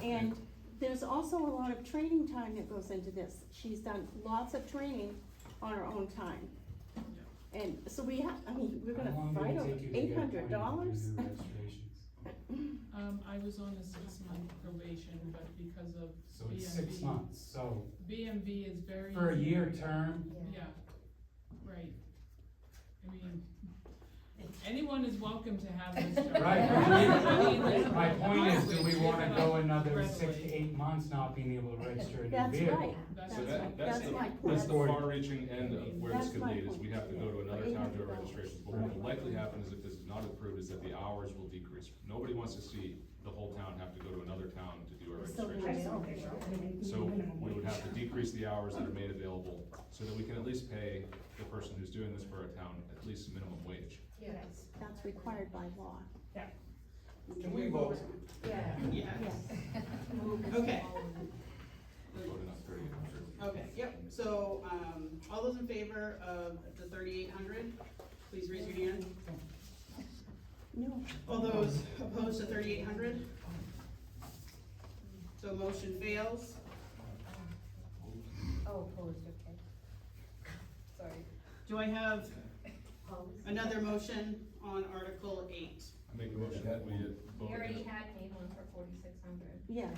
And there's also a lot of training time that goes into this. She's done lots of training on her own time. And so we have, I mean, we're gonna fight over $800. I was on a 6-month probation, but because of So it's 6 BMV. months, so BMV is very. for a year term, Yeah, right. I mean, anyone is welcome to have this job. right, Everybody in this my point is, do we room wanna is go another readily. 6 to 8 months not being able to register a new That's vehicle? right, That's So right. that's That's the, my that's the point. far-reaching end of where this That's could my lead, is point. we have to go to another town to do our $800. registrations. But what will likely happen is if this is not approved, is that the hours will decrease. Nobody wants to see the whole town have to go to another town to do our registration. So we would have to decrease the hours that are made available, so that we can at least pay the person who's doing this for our town at least minimum wage. Yes. That's required by law. Can we vote? Yeah. Yeah. Yes. Okay. Voted on 3,800. Okay, yep, so, all those in favor of the 3,800, please raise your hand. No. All those opposed to 3,800? So motion fails. Oh, opposed, okay. Sorry. Do I have Opposed? another motion on Article 8? I make a motion that we We vote already against. had made one for 4,600. Yes.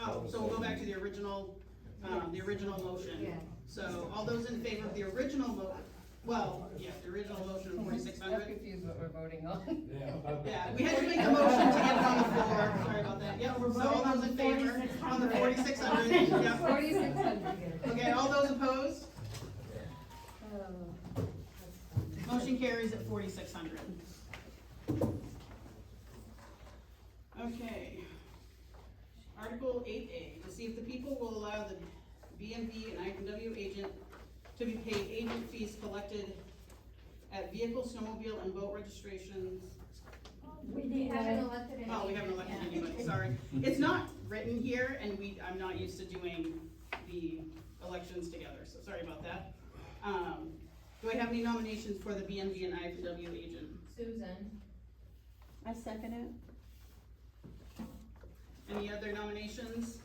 Oh, so we'll go back to the original motion. Yeah. So all those in favor of the original the original motion of I'm 4,600? confused what we're voting on. Yeah, we had to make a motion to get it on the floor, sorry about that, yeah, so all those in favor on the 4,600, yeah. 4,600. Okay, all those opposed? Oh, that's fun. Motion carries at 4,600. Okay. Article 8A, to see if the people will allow the BMV and IFNW agent to be paid agent fees collected at vehicle, snowmobile, and boat registrations. We haven't elected any. Oh, we haven't elected anybody, sorry. It's not written here, and I'm not used to doing the elections together, so sorry about that. Do I have any nominations for the BMV and IFNW agent? Susan. I second it. Any other nominations?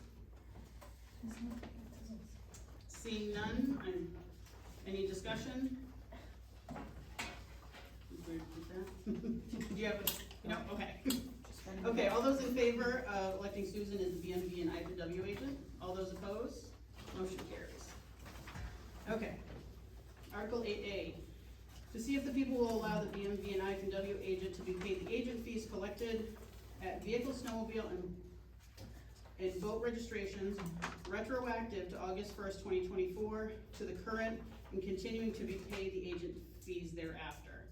Seeing none, any discussion? Do you have a, no, okay. Okay, all those in favor of electing Susan as the BMV and IFNW agent? All those opposed? Motion carries. Okay. Article 8A, to see if the people will allow the BMV and IFNW agent to be paid the agent fees collected at vehicle, snowmobile, and boat registrations retroactive to August 1st, 2024, to the current and continuing to be paid the agent fees thereafter.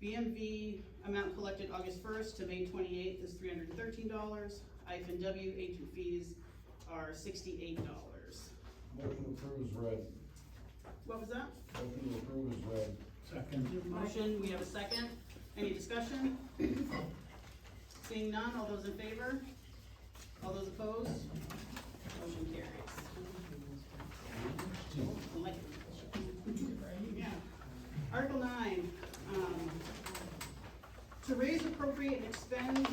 BMV amount collected August 1st to May 28th is $313. IFNW agent fees are $68. Motion to approve is read. What was that? Motion to approve is read. Second. Motion, we have a second. Any discussion? Seeing none, all those in favor? All those opposed? Motion carries. Yeah. Article 9, to raise, appropriate, and expend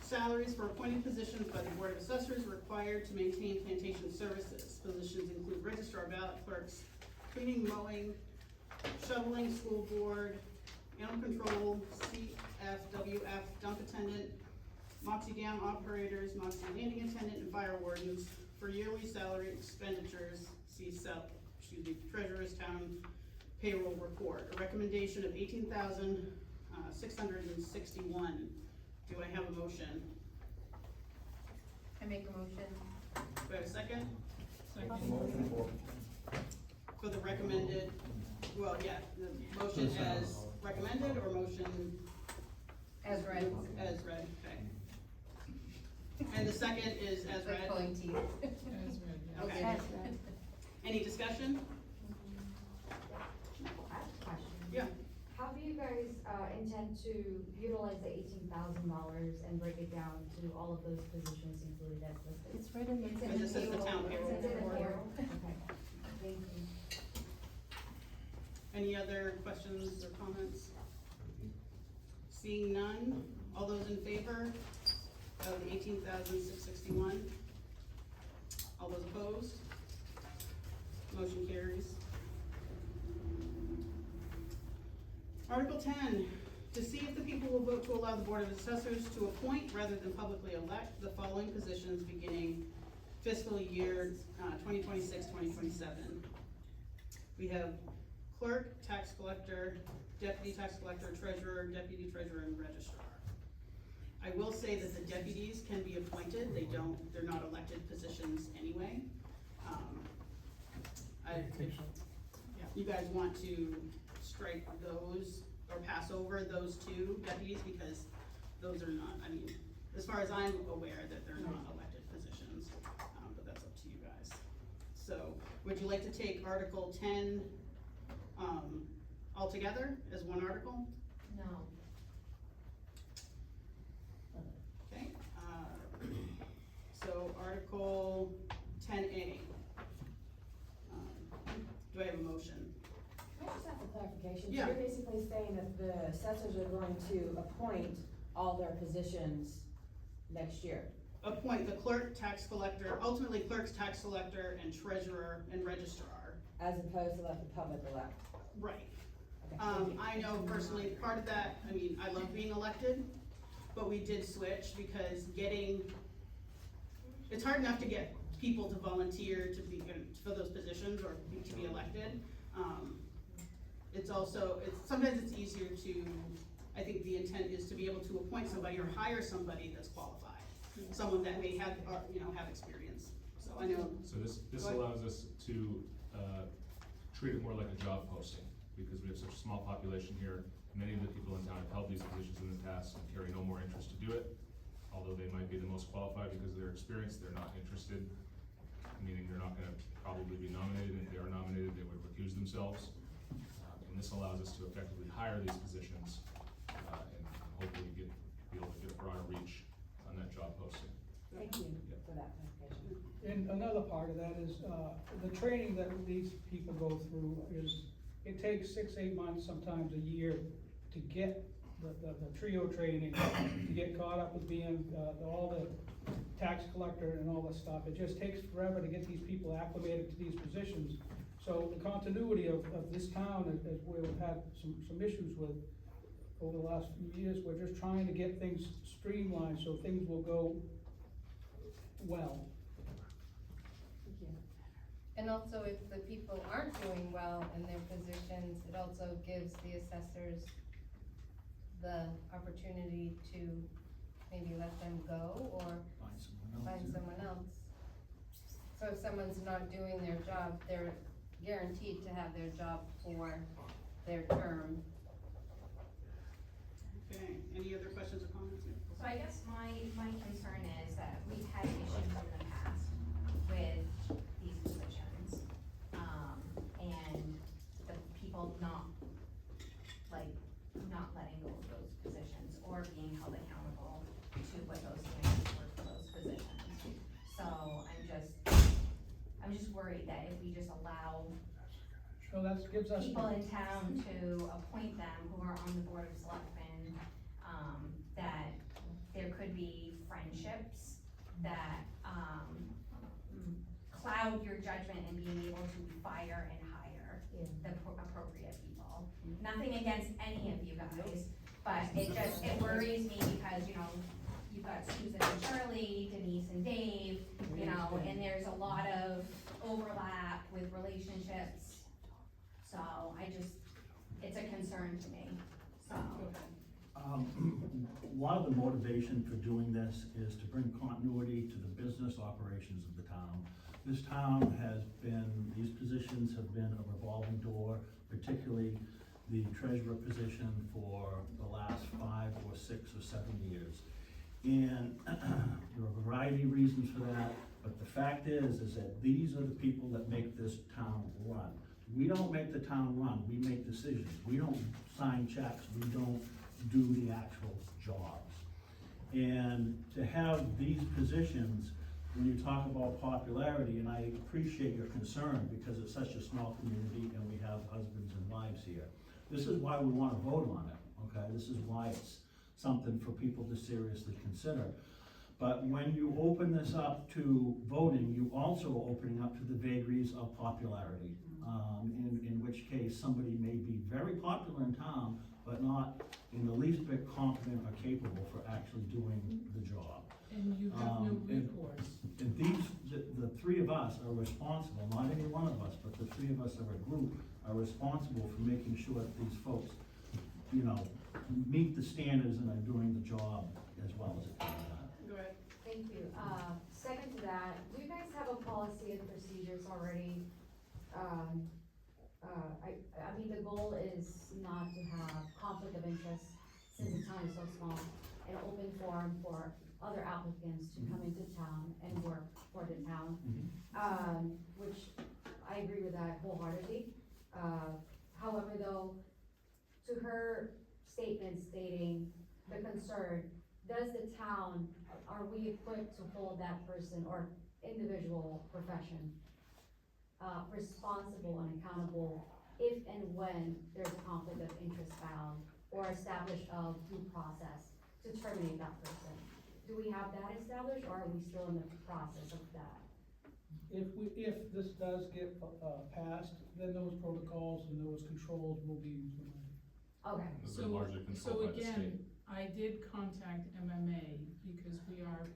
salaries for appointed positions by the Board of Assessors required to maintain plantation services. Positions include registrar, ballot clerks, cleaning, mowing, shoveling, school board, animal control, CFWF, dump attendant, Moxie Dam operators, Moxie landing attendant, and fire wardens for yearly salary expenditures, see treasurer's town payroll report. A recommendation of $18,661. Do I have a motion? I make a motion. Do I have a second? Motion for. For the recommended, well, yeah, the motion as recommended or motion As read. as read, okay. And the second is as Like read? pulling teeth. As read, yeah. Okay. As read. Any discussion? I have a question. Yeah. How do you guys, intend intent to utilize the $18,000 and break it down to all of those positions included as listed? It's right in the. It just says the town payroll. It's in the payroll, okay, thank you. Any other questions or comments? Seeing none, all those in favor of the $18,661? All those opposed? Motion carries. Article 10, to see if the people will vote to allow the Board of Assessors to appoint rather than publicly elect the following positions beginning fiscal year 2026-2027. We have clerk, tax collector, deputy tax collector, treasurer, deputy treasurer, and registrar. I will say that the deputies can be appointed, they're not elected positions anyway. You guys want to strike those or pass over those two deputies because those are not, I mean, as far as I'm aware that they're not elected positions, but that's up to you guys. So, would you like to take Article 10, altogether as one article? No. Okay, so Article 10A. Do I have a motion? Can I just have a clarification? Yeah. So you're basically saying that the assessors are going to appoint all their positions next year? Appoint the clerk, tax collector, ultimately clerk's tax collector, and treasurer and registrar. As opposed to let the public elect? Right. Okay, thank you. I know personally, part of that, I mean, I love being elected, but we did switch because it's hard enough to get people to volunteer to be, for those positions or to be elected. Sometimes it's easier to, I think the intent is to be able to appoint somebody or hire somebody that's qualified. Someone that may have, have experience, so I know. So this Go ahead. allows us to, treat it more like a job posting, because we have such a small population here. Many of the people in town have held these positions in the past and carry no more interest to do it. Although they might be the most qualified because of their experience, they're not interested, meaning they're not gonna probably be nominated, and if they are nominated, they would recuse themselves. And this allows us to effectively hire these positions, and hopefully be able to get a broader reach on that job posting. Thank you for that clarification. And another part of that is, the training that these people go through is, it takes 6-8 months, sometimes a year, to get the trio training, to get caught up with being, all the tax collector and all this stuff. It just takes forever to get these people acclimated to these positions. So the continuity of this town is where we've had some issues with over the last few years. We're just trying to get things streamlined so things will go well. Thank you. And also, if the people aren't doing well in their positions, it also gives the assessors the opportunity to maybe let them go or find someone else. So if someone's not doing their job, they're guaranteed to have their job for their term. Okay, any other questions or comments? So I guess my concern is that we've had issues in the past with these positions, and the people not letting go of those positions or being held accountable to what those standards were for those positions. So I'm just worried that if we just allow So that gives us. people in town to appoint them who are on the Board of Selectmen, that there could be friendships that, cloud your judgment in being able to fire and hire the appropriate people. Nothing against any of you guys, but it worries me because, you've got Susan and Shirley, Denise and Dave, and there's a lot of overlap with relationships. So it's a concern to me, so. A lot of the motivation for doing this is to bring continuity to the business operations of the town. This town has been, these positions have been a revolving door, particularly the treasurer position for the last 5 or 6 or 7 years. And there are a variety of reasons for that, but the fact is that these are the people that make this town run. We don't make the town run, we make decisions. We don't sign checks, we don't do the actual jobs. And to have these positions, when you talk about popularity, and I appreciate your concern because it's such a small community and we have husbands and wives here. This is why we wanna vote on it, okay? This is why it's something for people to seriously consider. But when you open this up to voting, you also are opening up to the vagaries of popularity. In which case, somebody may be very popular in town, but not in the least bit competent or capable for actually doing the job. And you have no recourse. And the three of us are responsible, not any one of us, but the three of us of a group are responsible for making sure that these folks, you know, meet the standards and are doing the job as well as it can be done. Go ahead. Thank you. Second to that, do you guys have a policy and procedures already? I mean, the goal is not to have conflict of interest, since the town is so small, an open forum for other applicants to come into town and work for the town. Which I agree with that wholeheartedly. However, though, to her statement stating the concern, does the town, are we equipped to hold that person or individual profession responsible and accountable if and when there's a conflict of interest found or established of due process to terminate that person? Do we have that established, or are we still in the process of that? If this does get, passed, then those protocols and those controls will be implemented. Okay. They're largely controlled by the state. Again, I did contact MMA because we are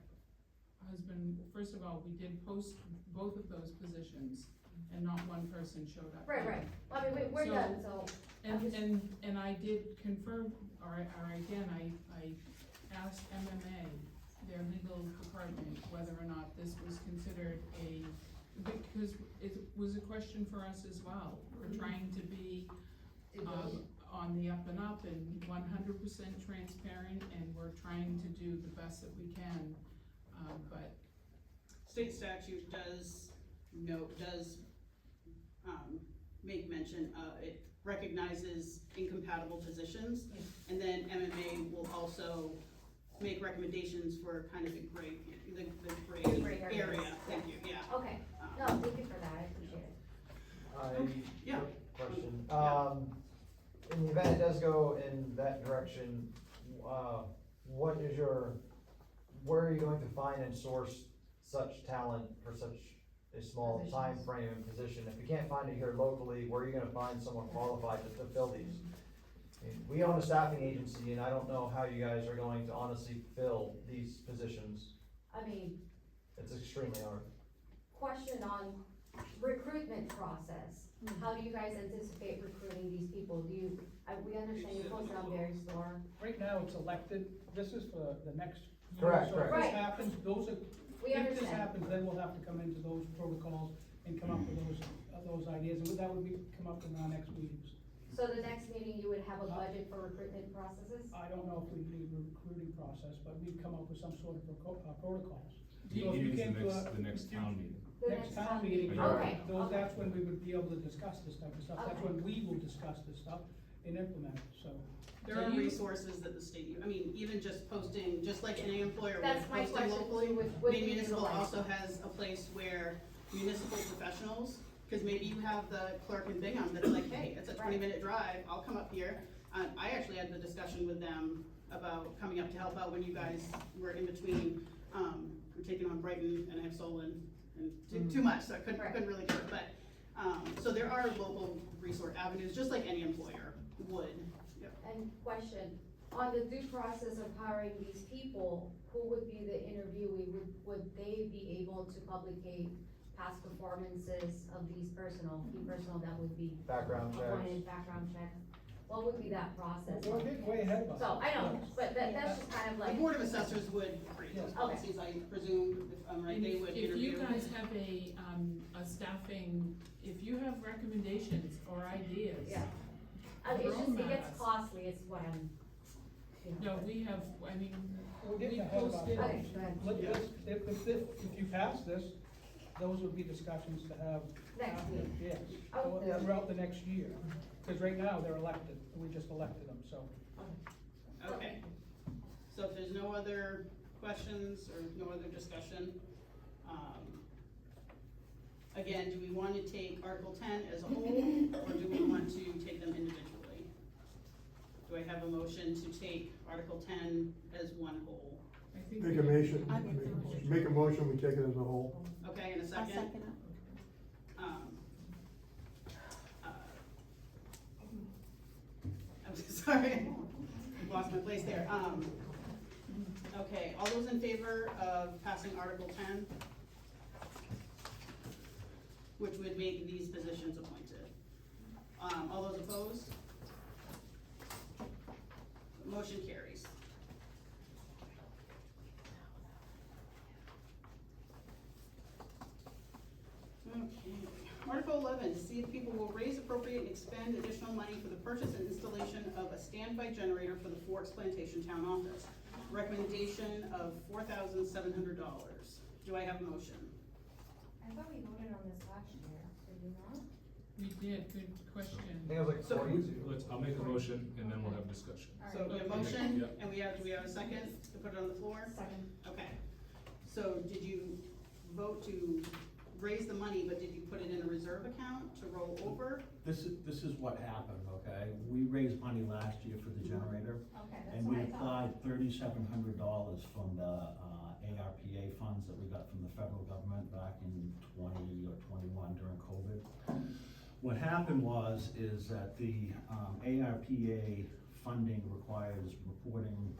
first of all, we did post both of those positions and not one person showed up. Right. I mean, we're done, so. And I did confirm, or again, I asked MMA, their legal department, whether or not this was considered because it was a question for us as well. We're trying to be, on the up and up and 100% transparent, and we're trying to do the best that we can, but. State statute does make mention, it recognizes incompatible positions. And then MMA will also make recommendations for kind of the gray area, thank you, yeah. Okay, no, thank you for that, I appreciate it. Yeah. Question, in the event it does go in that direction, where are you going to find and source such talent for such a small time frame and position? If you can't find it here locally, where are you gonna find someone qualified to fill these? I mean, we own a staffing agency, and I don't know how you guys are going to honestly fill these positions. I mean, It's extremely hard. question on recruitment process. How do you guys anticipate recruiting these people? We understand you posted on Barry Store. Right now, it's elected, this is for the next year. Correct, So if correct. this happens, We if this understand. happens, then we'll have to come into those protocols and come up with those ideas, and that would come up in our next meetings. So the next meeting, you would have a budget for recruitment processes? I don't know if we need a recruiting process, but we'd come up with some sort of protocols. He So if you means came to the next town meeting. The Next town meeting, Okay, that's when we would be able to discuss this type of stuff, that's when we will discuss this stuff and implement it, so. There are resources that the state, I mean, even just posting, just like any employer That's would, my posting question, locally. would Maine we Municipal utilize also has a place where municipal professionals, cause maybe you have the clerk in Bingham that's like, hey, it's a 20-minute drive, I'll come up here. I actually had the discussion with them about coming up to help out when you guys were in between, we're taking on Brighton and I have Solon, and too much, so I couldn't really do it, but, so there are local resource avenues, just like any employer would. And question, on the due process of hiring these people, who would be the interviewee? Would they be able to publicate past performances of these key personnel that would be Background checks. appointed, background checks? What would be that process? We're getting way ahead of us. So, I know, but that's just kind of The like. Board of Assessors would create those policies, I presume, if I'm right, they would interview. If you guys have a staffing, if you have recommendations or ideas. Yeah. It gets costly, it's what I'm. No, we have, I mean, We're we getting ahead of posted. ourselves. Okay, go ahead. If you pass this, those would be discussions to have. Next after, week. Yes, Oh. throughout the next year, because right now they're elected, we just elected them, so. Okay. So if there's no other questions or no other discussion, again, do we want to take Article 10 as a whole, or do we want to take them individually? Do I have a motion to take Article 10 as one whole? I think Make a motion, make a motion, we take it as a whole. Okay, and a I'll second? second it. I'm sorry, lost my place there. Okay, all those in favor of passing Article 10? Which would make these positions appointed. All those opposed? Motion carries. Okay, Article 11, to see if people will raise, appropriate, and expend additional money for the purchase and installation of a standby generator for the Forks Plantation Town Office. Recommendation of $4,700. Do I have a motion? I thought we voted on this last year, did we not? We did, good question. I think it was like So- 42. I'll make a motion and then we'll have discussion. So we have a Okay. motion, Yep. and do we have a second to put it on the floor? Second. Okay. So did you vote to raise the money, but did you put it in a reserve account to roll over? This is what happened, okay? We raised money last year for the generator, Okay, that's and what we I thought. applied $3,700 from the ARPA funds that we got from the federal government back in 20 or 21 during COVID. What happened is that the ARPA funding requires reporting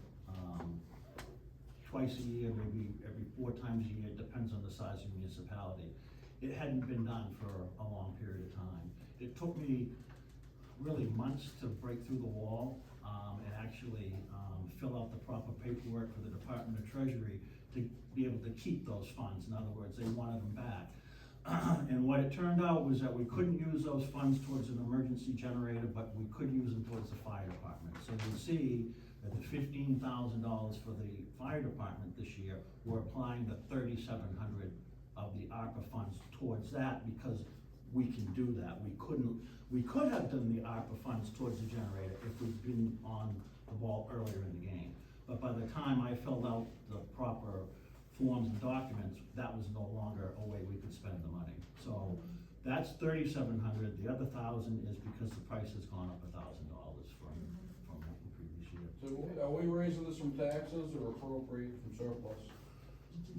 twice a year, maybe every 4 times a year, depends on the size of the municipality. It hadn't been done for a long period of time. It took me really months to break through the wall and actually fill out the proper paperwork for the Department of Treasury to be able to keep those funds. In other words, they wanted them back. And what it turned out was that we couldn't use those funds towards an emergency generator, but we could use them towards the fire department. So you'll see that the $15,000 for the fire department this year, we're applying the $3,700 of the ARPA funds towards that because we can do that. We could have done the ARPA funds towards the generator if we'd been on the ball earlier in the game. But by the time I filled out the proper forms and documents, that was no longer a way we could spend the money. So that's $3,700. The other $1,000 is because the price has gone up $1,000 from the previous year. So are we raising this from taxes or appropriate from surplus?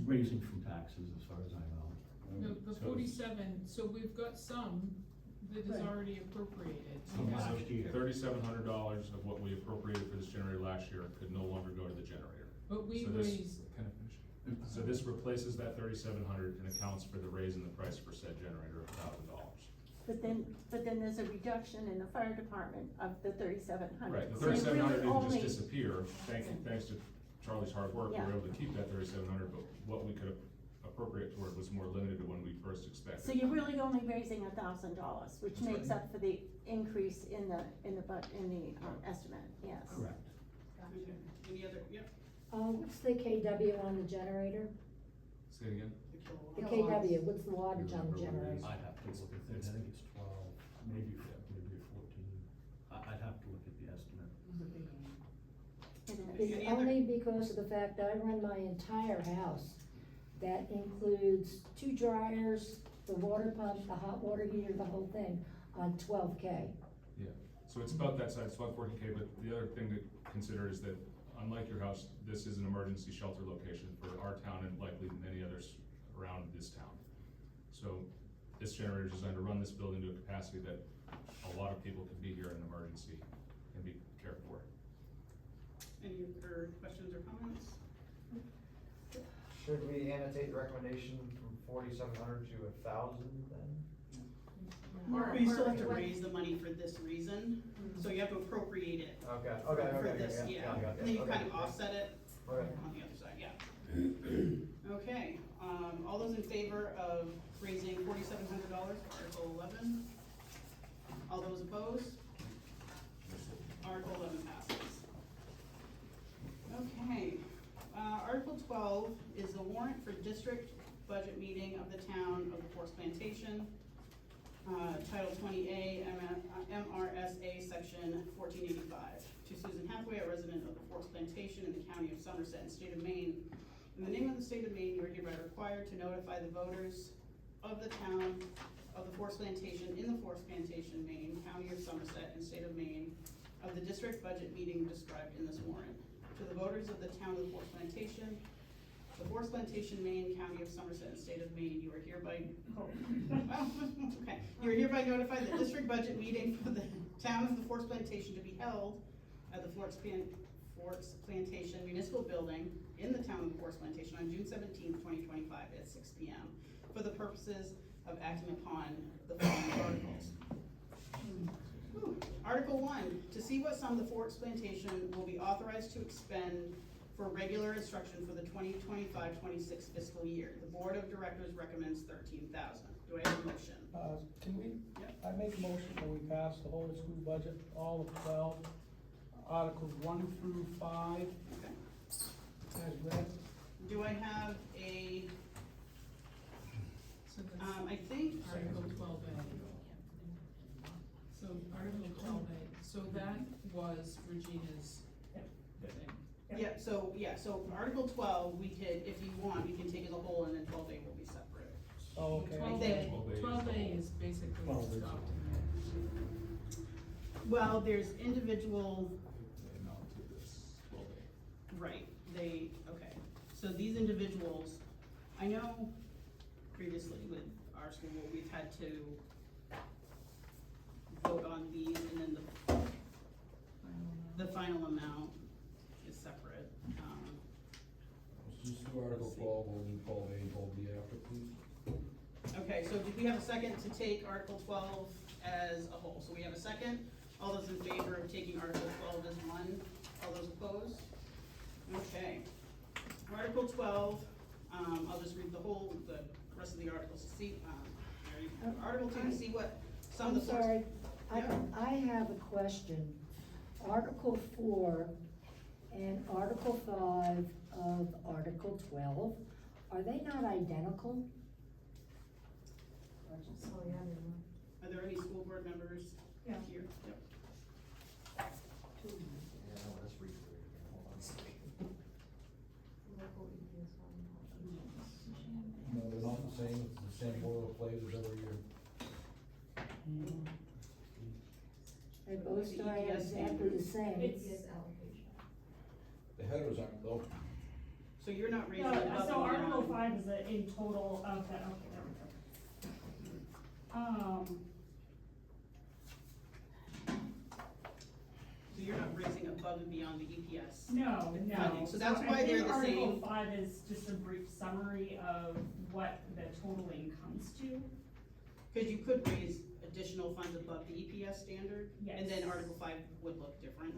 Raising from taxes, as far as I know. The 47, so we've got some that is already appropriated. From last year. $3,700 of what we appropriated for this generator last year could no longer go to the generator. But we So this- raised, Can I finish? So this replaces that $3,700 and accounts for the raise in the price for said generator of $1,000. But then there's a reduction in the fire department of the 3,700. Right, the So you really 3,700 didn't only- just disappear, thanks to Charlie's hard work, we were Yeah. able to keep that 3,700, but what we could appropriate toward was more limited to when we first expected. So you're really only raising $1,000, which That's makes right. up for the increase in the estimate, yes. Correct. Okay. Any other, yep, What's the KW on the generator? Say it again? the The kilowatt. KW, what's the wattage on the generator? I'd have to look at it, I think it's 12, maybe 14. I'd have to look at the estimate. It is. It's only because of the fact I run my entire house. That includes 2 dryers, the water pump, the hot water heater, the whole thing, on 12K. Yeah, so it's about that size, it's about 14K, but the other thing to consider is that unlike your house, this is an emergency shelter location for our town and likely many others around this town. So this generator is designed to run this building to a capacity that a lot of people can be here in an emergency and be cared for. Any other questions or comments? Should we annotate the recommendation from 4,700 to 1,000 then? Or you still have to raise the money for this reason, so you have to appropriate it. Okay, For okay, this, yeah, got and then you okay, kind of offset it Okay. on the other side, yeah. Okay, all those in favor of raising $4,700 for Article 11? All those opposed? Article 11 passes. Okay, Article 12 is the warrant for district budget meeting of the town of the Forks Plantation. Title 20A, MRSA, Section 1485. to Susan Hathaway, a resident of the Forks Plantation in the county of Somerset and state of Maine. In the name of the state of Maine, you are hereby required to notify the voters of the town of the Forks Plantation in the Forks Plantation, Maine, county of Somerset and state of Maine, of the district budget meeting described in this warrant. To the voters of the town of the Forks Plantation, the Forks Plantation, Maine, county of Somerset and state of Maine, you are hereby, okay. You are hereby notified the district budget meeting for the town of the Forks Plantation to be held at the Forks Plantation Municipal Building in the town of the Forks Plantation on June 17th, 2025 at 6 p.m. for the purposes of acting upon the following articles. Article 1, to see what sum the Forks Plantation will be authorized to expend for regular instruction for the 2025-26 fiscal year. The Board of Directors recommends $13,000. Do I have a motion? Can we, Yep. I make a motion that we pass the whole school budget, all of 12, Articles 1 through 5, Okay. as read. Do I have a, So that's I think, Article 12A. So Article 12A, so that was Regina's thing. yeah, so Article 12, we could, if you want, we can take as a whole, and then 12A will be separate. Oh, okay. 12A is basically stopped in there. Well, there's individual, They amount to this 12A. right, okay. So these individuals, I know previously with our school, we've had to vote on these, and then the final amount is separate. Let's just do Article 12, we'll do 12A and 12B after, please. Okay, so did we have a second to take Article 12 as a whole? So we have a second. All those in favor of taking Article 12 as one? All those opposed? Okay. Article 12, I'll just read the rest of the articles to see, Article 2, to see what some of I'm the. Forks- sorry, Yeah. I have a question. Article 4 and Article 5 of Article 12, are they not identical? Are there any school board members Yeah. here? Yep. Yeah, no, let's read through it again, hold on a second. No, they're not the same, it's the same boilerplate as every year. They both start exactly the same. The headers aren't though. So you're not raising No, it above so and Article beyond. 5 is the in total of the, okay, there we go. So you're not raising above and beyond the EPS? No, no. funding. So that's I why they're think the Article same. 5 is just a brief summary of what the totaling comes to. Because you could raise additional funds above the EPS standard. And then Yes. Article 5 would look different,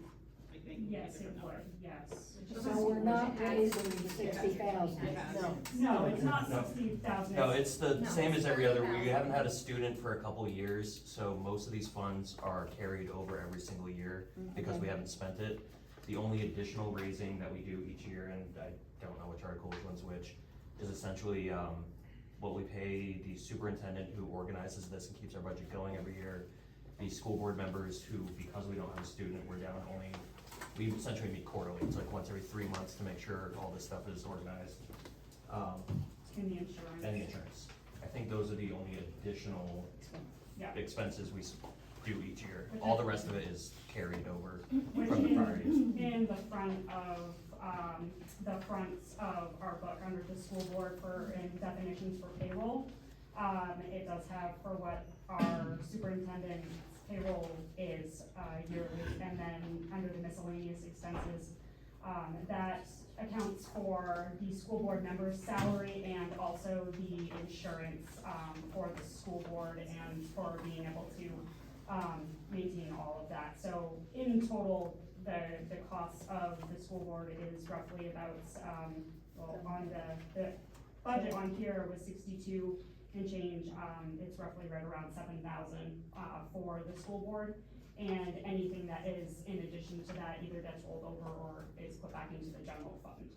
I think. with a Yes, it different number. would, yes. So we're not raising the 60,000? No, it's not No. 60,000. No, it's the No, same as it's every other, we 30,000. haven't had a student for a couple of years, so most of these funds are carried over every single year because we haven't spent it. The only additional raising that we do each year, and I don't know which article which one's which, is essentially, what we pay the superintendent who organizes this and keeps our budget going every year. The school board members who, because we don't have a student, we're down only, we essentially meet quarterly, it's like once every 3 months to make sure all this stuff is organized. And the insurance. And the insurance. I think those are the only additional Yeah. expenses we do each year. Which All is- the rest of it is carried over Which from the prior years. in the front of our book under the school board for, in definitions for payroll, it does have for what our superintendent's payroll is, yearly, and then under the miscellaneous expenses, that accounts for the school board member's salary and also the insurance, for the school board and for being able to, maintain all of that. So in total, the cost of the school board is roughly about, on the budget on here was 62 and change, it's roughly right around 7,000, for the school board. And anything that is in addition to that either gets rolled over or is put back into the general fund.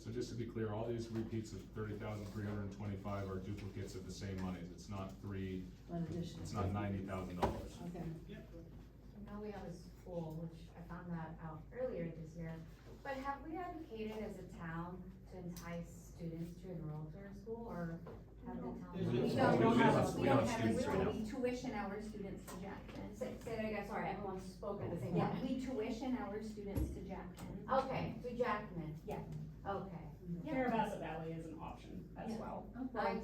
So just to be clear, all these repeats of 30,325 are duplicates of the same monies, it's not One addition. it's not $90,000. Okay. Yep. Now we have a school, which I found that out earlier this year. But have we advocated as a town to entice students to enroll to our school, or have the town? There's We don't have We don't have, students right now. we tuition our students to Jackson. Say that again, sorry, everyone's spoken at the same Yeah, time. we tuition our students to Jackson. Okay, To Jackman. Yeah. Okay. Carabassa Valley is an option as Yeah. well.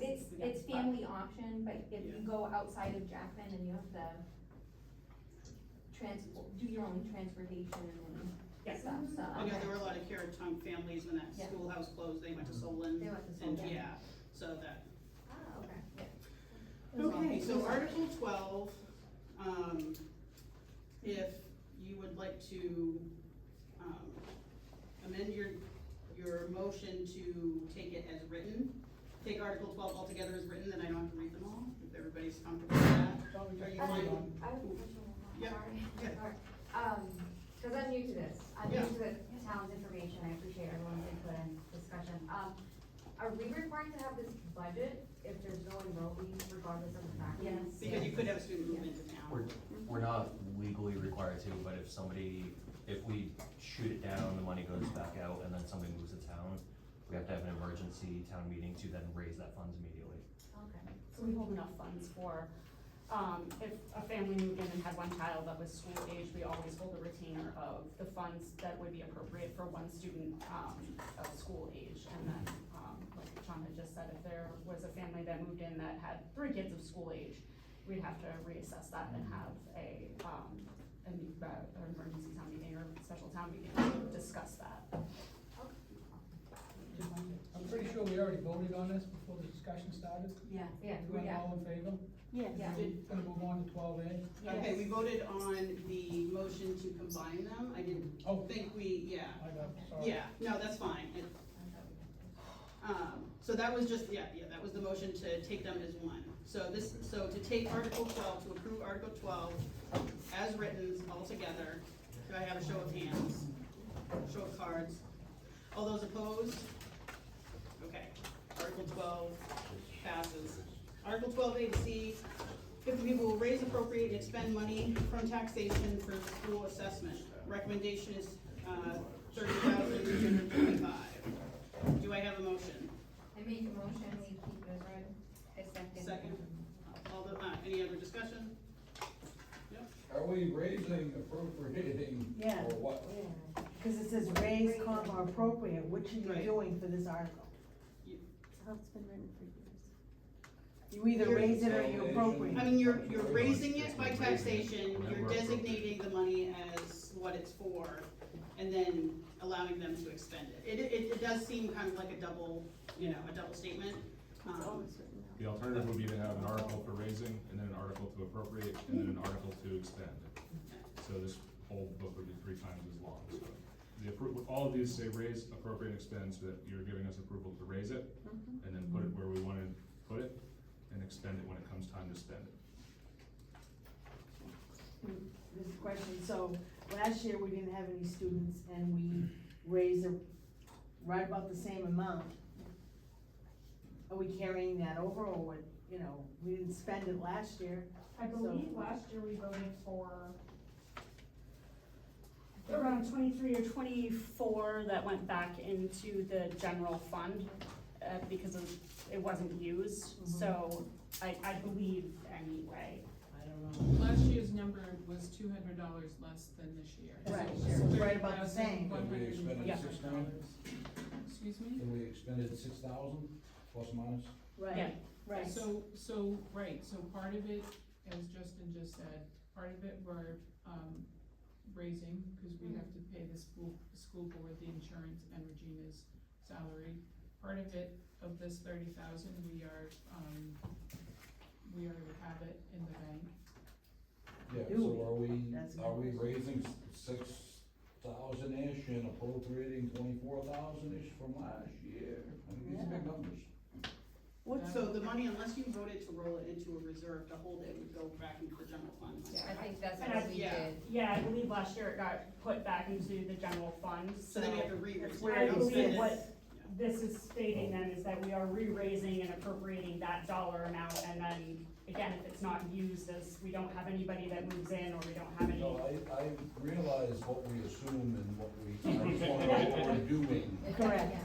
It's family option, but if you go outside of Jackman and you have to do your own transportation and Yes. stuff, so. I know there were a lot of Carrollton families when that Yeah. schoolhouse closed, they went to Solon. They went to And, Solon. yeah, so that. Ah, okay, yeah. Okay, so Article 12, if you would like to, amend your motion to take it as written, take Article 12 altogether as written, then I don't have to read them all, if everybody's comfortable with that. Are you I fine? have a question, Yeah. sorry. Yeah. Sorry. Cause I'm new to this, I'm new Yeah. to the town's information, I appreciate everyone's input and discussion. Are we required to have this budget if there's no enrollees regardless of the fact? Yes. Because you could have a student move into town. We're not legally required to, but if we shoot it down, the money goes back out, and then somebody moves to town, we have to have an emergency town meeting to then raise that funds immediately. Okay. So we hold enough funds for, if a family moved in and had one child that was school age, we always hold a retainer of the funds that would be appropriate for one student, of school age. And then, like Sean had just said, if there was a family that moved in that had 3 kids of school age, we'd have to reassess that and have an emergency town meeting or special town meeting to discuss that. I'm pretty sure we already voted on this before the discussion started. Yeah, We went all in favor? Yes. Yeah. Gonna move on to 12A? Okay, we voted on the motion to combine them, I didn't Oh. think we, yeah. I got, sorry. Yeah, no, that's fine. So that was just, yeah, that was the motion to take them as one. So to take Article 12, to approve Article 12 as written all together, do I have a show of hands? Show of cards? All those opposed? Okay, Article 12 passes. Article 12A to C, if the people will raise, appropriate, and expend money from taxation for school assessment. Recommendation is, $30,225. Do I have a motion? I make a motion, we keep it as read. I second. Second. All the, any other discussion? Are we raising, appropriating, Yeah. or what? Cause it says raise, comma, appropriate, which are you Right. doing for this article? That's how it's been written for years. You either raise it or you appropriate. I mean, you're raising it by taxation, you're designating the money as what it's for, and then allowing them to expend it. It does seem kind of like a double, a double statement. It's always written out. The alternative would be to have an article for raising, and then an article to appropriate, and then an article to expend. So this whole book would be 3 times as long, so. All of these say raise, appropriate, expend, so that you're giving us approval to raise it, and then put it where we wanna put it, and expend it when it comes time to spend it. This is a question, so last year we didn't have any students and we raised right about the same amount. Are we carrying that over or what, we didn't spend it last year? I believe last year we voted for around 23 or 24 that went back into the general fund, because it wasn't used, so I believe anyway. I don't know. Last year's number was $200 less than this year. Right, So so it's right about the same. Can we expend Yeah. it 6,000? Excuse me? Can we expend it 6,000, plus or minus? Right, right. So part of it, as Justin just said, part of it we're, raising, cause we have to pay the school board, the insurance, and Regina's salary. Part of it, of this 30,000, we are have it in the bank. Yeah, Do so That's are we good. raising 6,000-ish and appropriating 24,000-ish from last year? I mean, these are big numbers. So the money, unless you voted to roll it into a reserve to hold it, would go back into the general fund. I think that's And what we yeah. did. Yeah, I believe last year it got put back into the general fund, So then you have to re-raise. That's where I it believe exists. what this is stating then is is that we are re-raising and appropriating that dollar amount, and then, again, if it's not used, as we don't have anybody that moves in, or we don't have any. No, I realize what we assume and what we, I just wanna know what we're doing, Correct.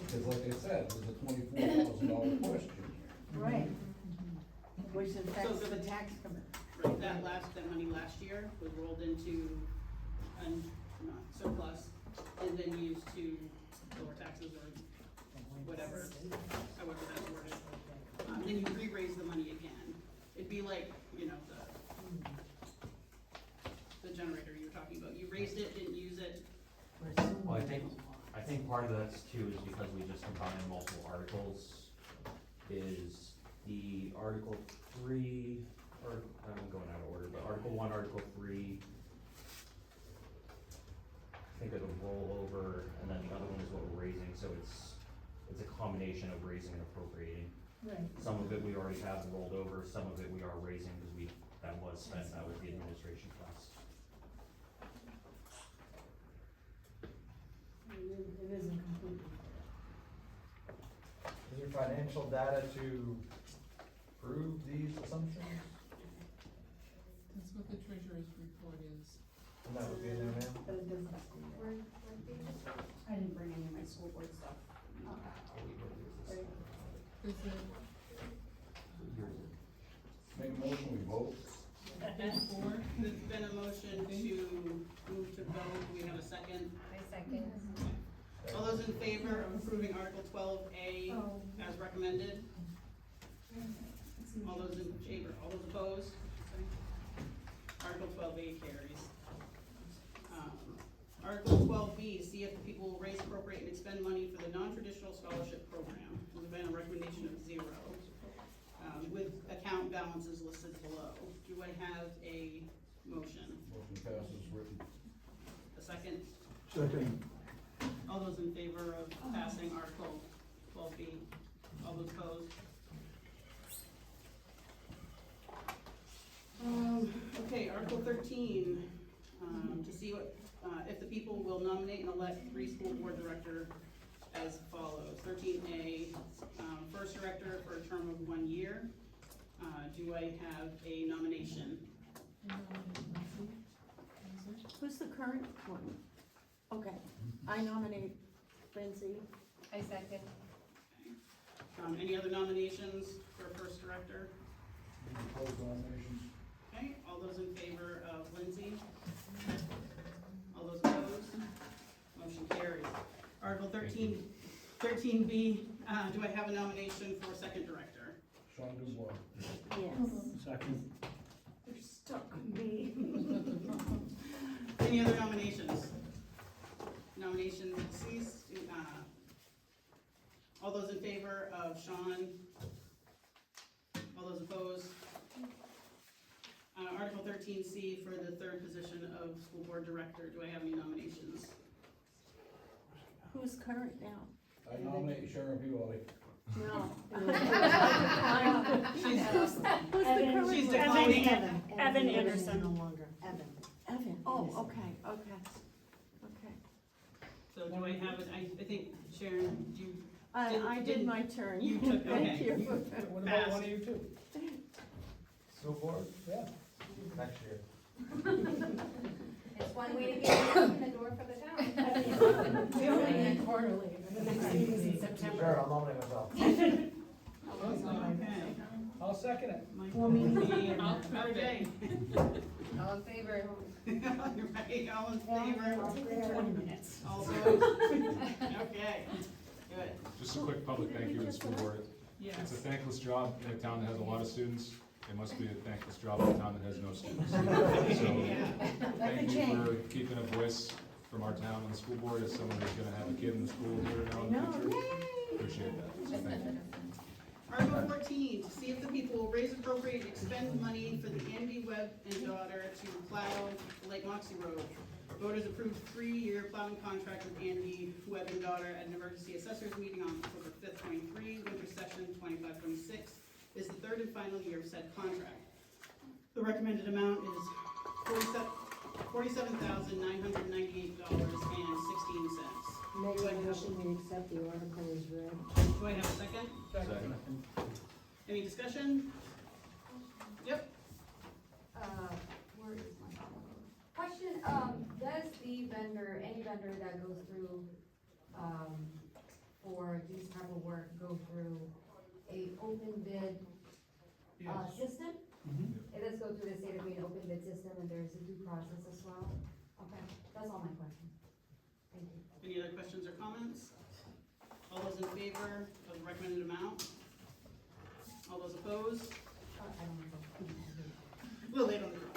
because like I said, there's a $24,000 question here. Right. Which So affects the- the tax commitment. Right, that money last year was rolled into not surplus, and then used to lower taxes or whatever, however that's worded. Then you re-raise the money again. It'd be like, you know, the generator you were talking about. You raised it, didn't use it. Well, I think part of that too is because we just combined multiple articles, is the Article 3, or, I'm going out of order, but Article 1, Article 3, I think it'll roll over, and then the other one is what we're raising, so it's a combination of raising and appropriating. Right. Some of it we already have rolled over, some of it we are raising, because that was spent, that was the administration cost. It isn't complete. Is there financial data to prove these assumptions? That's what the treasurer's report is. And that would be in there, ma'am? But it doesn't state it. I didn't bring any of my school board stuff. Is it Make a motion, we vote. page 4? There's been a motion to move to vote. Do we have a second? I second. All those in favor of approving Article 12A as recommended? All those in favor, all those opposed? Article 12A carries. Article 12B, see if the people will raise, appropriate, and expend money for the non-traditional scholarship program. There's been a recommendation of 0, with account balances listed below. Do I have a motion? Motion passes written. A second? Second. All those in favor of passing Article 12B? All those opposed? Okay, Article 13, to see what, if the people will nominate and elect 3 school board director as follows. 13A, first director for a term of 1 year. Do I have a nomination? Who's the current one? Okay, I nominate Lindsay. I second. Any other nominations for first director? Any opposed nominations? Okay, all those in favor of Lindsay? All those opposed? Motion carries. Article 13B, do I have a nomination for second director? Sean Dubois. Yes. Second. They're stuck with me. Any other nominations? Nominations ceased. All those in favor of Sean? All those opposed? Article 13C for the third position of school board director, do I have any nominations? Who's current now? I nominate Sharon Peabody. No. She's, Who's the current? she's one? declining. Evan Anderson. No longer, Evan. Evan, oh, okay, okay, okay. So do I have it, I think Sharon, do you? I did my turn. You took, Thank okay. you. What about one of you two? School board, Yeah. next year. It's one way to get in the door for the town. We only meet quarterly, and the next meeting's in September. Sure, I'll nominate myself. Okay. I'll second it. Well, meeting. Okay. All in favor? Right, all in favor? 20 minutes. All opposed? Okay, good. Just a quick public thank you to the school board. Yes. It's a thankless job in a town that has a lot of students. It must be a thankless job in a town that has no students. So, thank you for keeping a voice from our town on the school board as someone who's gonna have a kid in the school here now in the future. Appreciate that, so thank you. Article 14, to see if the people will raise, appropriate, and expend money for the Andy Webb and daughter to plow Lake Moxie Road. Voters approved 3-year plowing contract with Andy Webb and daughter at an emergency assessors meeting on October 5th, 23, winter session 25-26 is the third and final year of said contract. The recommended amount is $47,998.16. Make a motion, we accept the article as read. Do I have a second? Second. Any discussion? Yep. Where is my question, does the vendor, any vendor that goes through, for these type of work, go through a open bid, system? It does go through the state of Maine open bid system, and there's a due process as well? Okay, that's all my questions. Thank you. Any other questions or comments? All those in favor of the recommended amount? All those opposed? I don't know. We'll wait on the draw.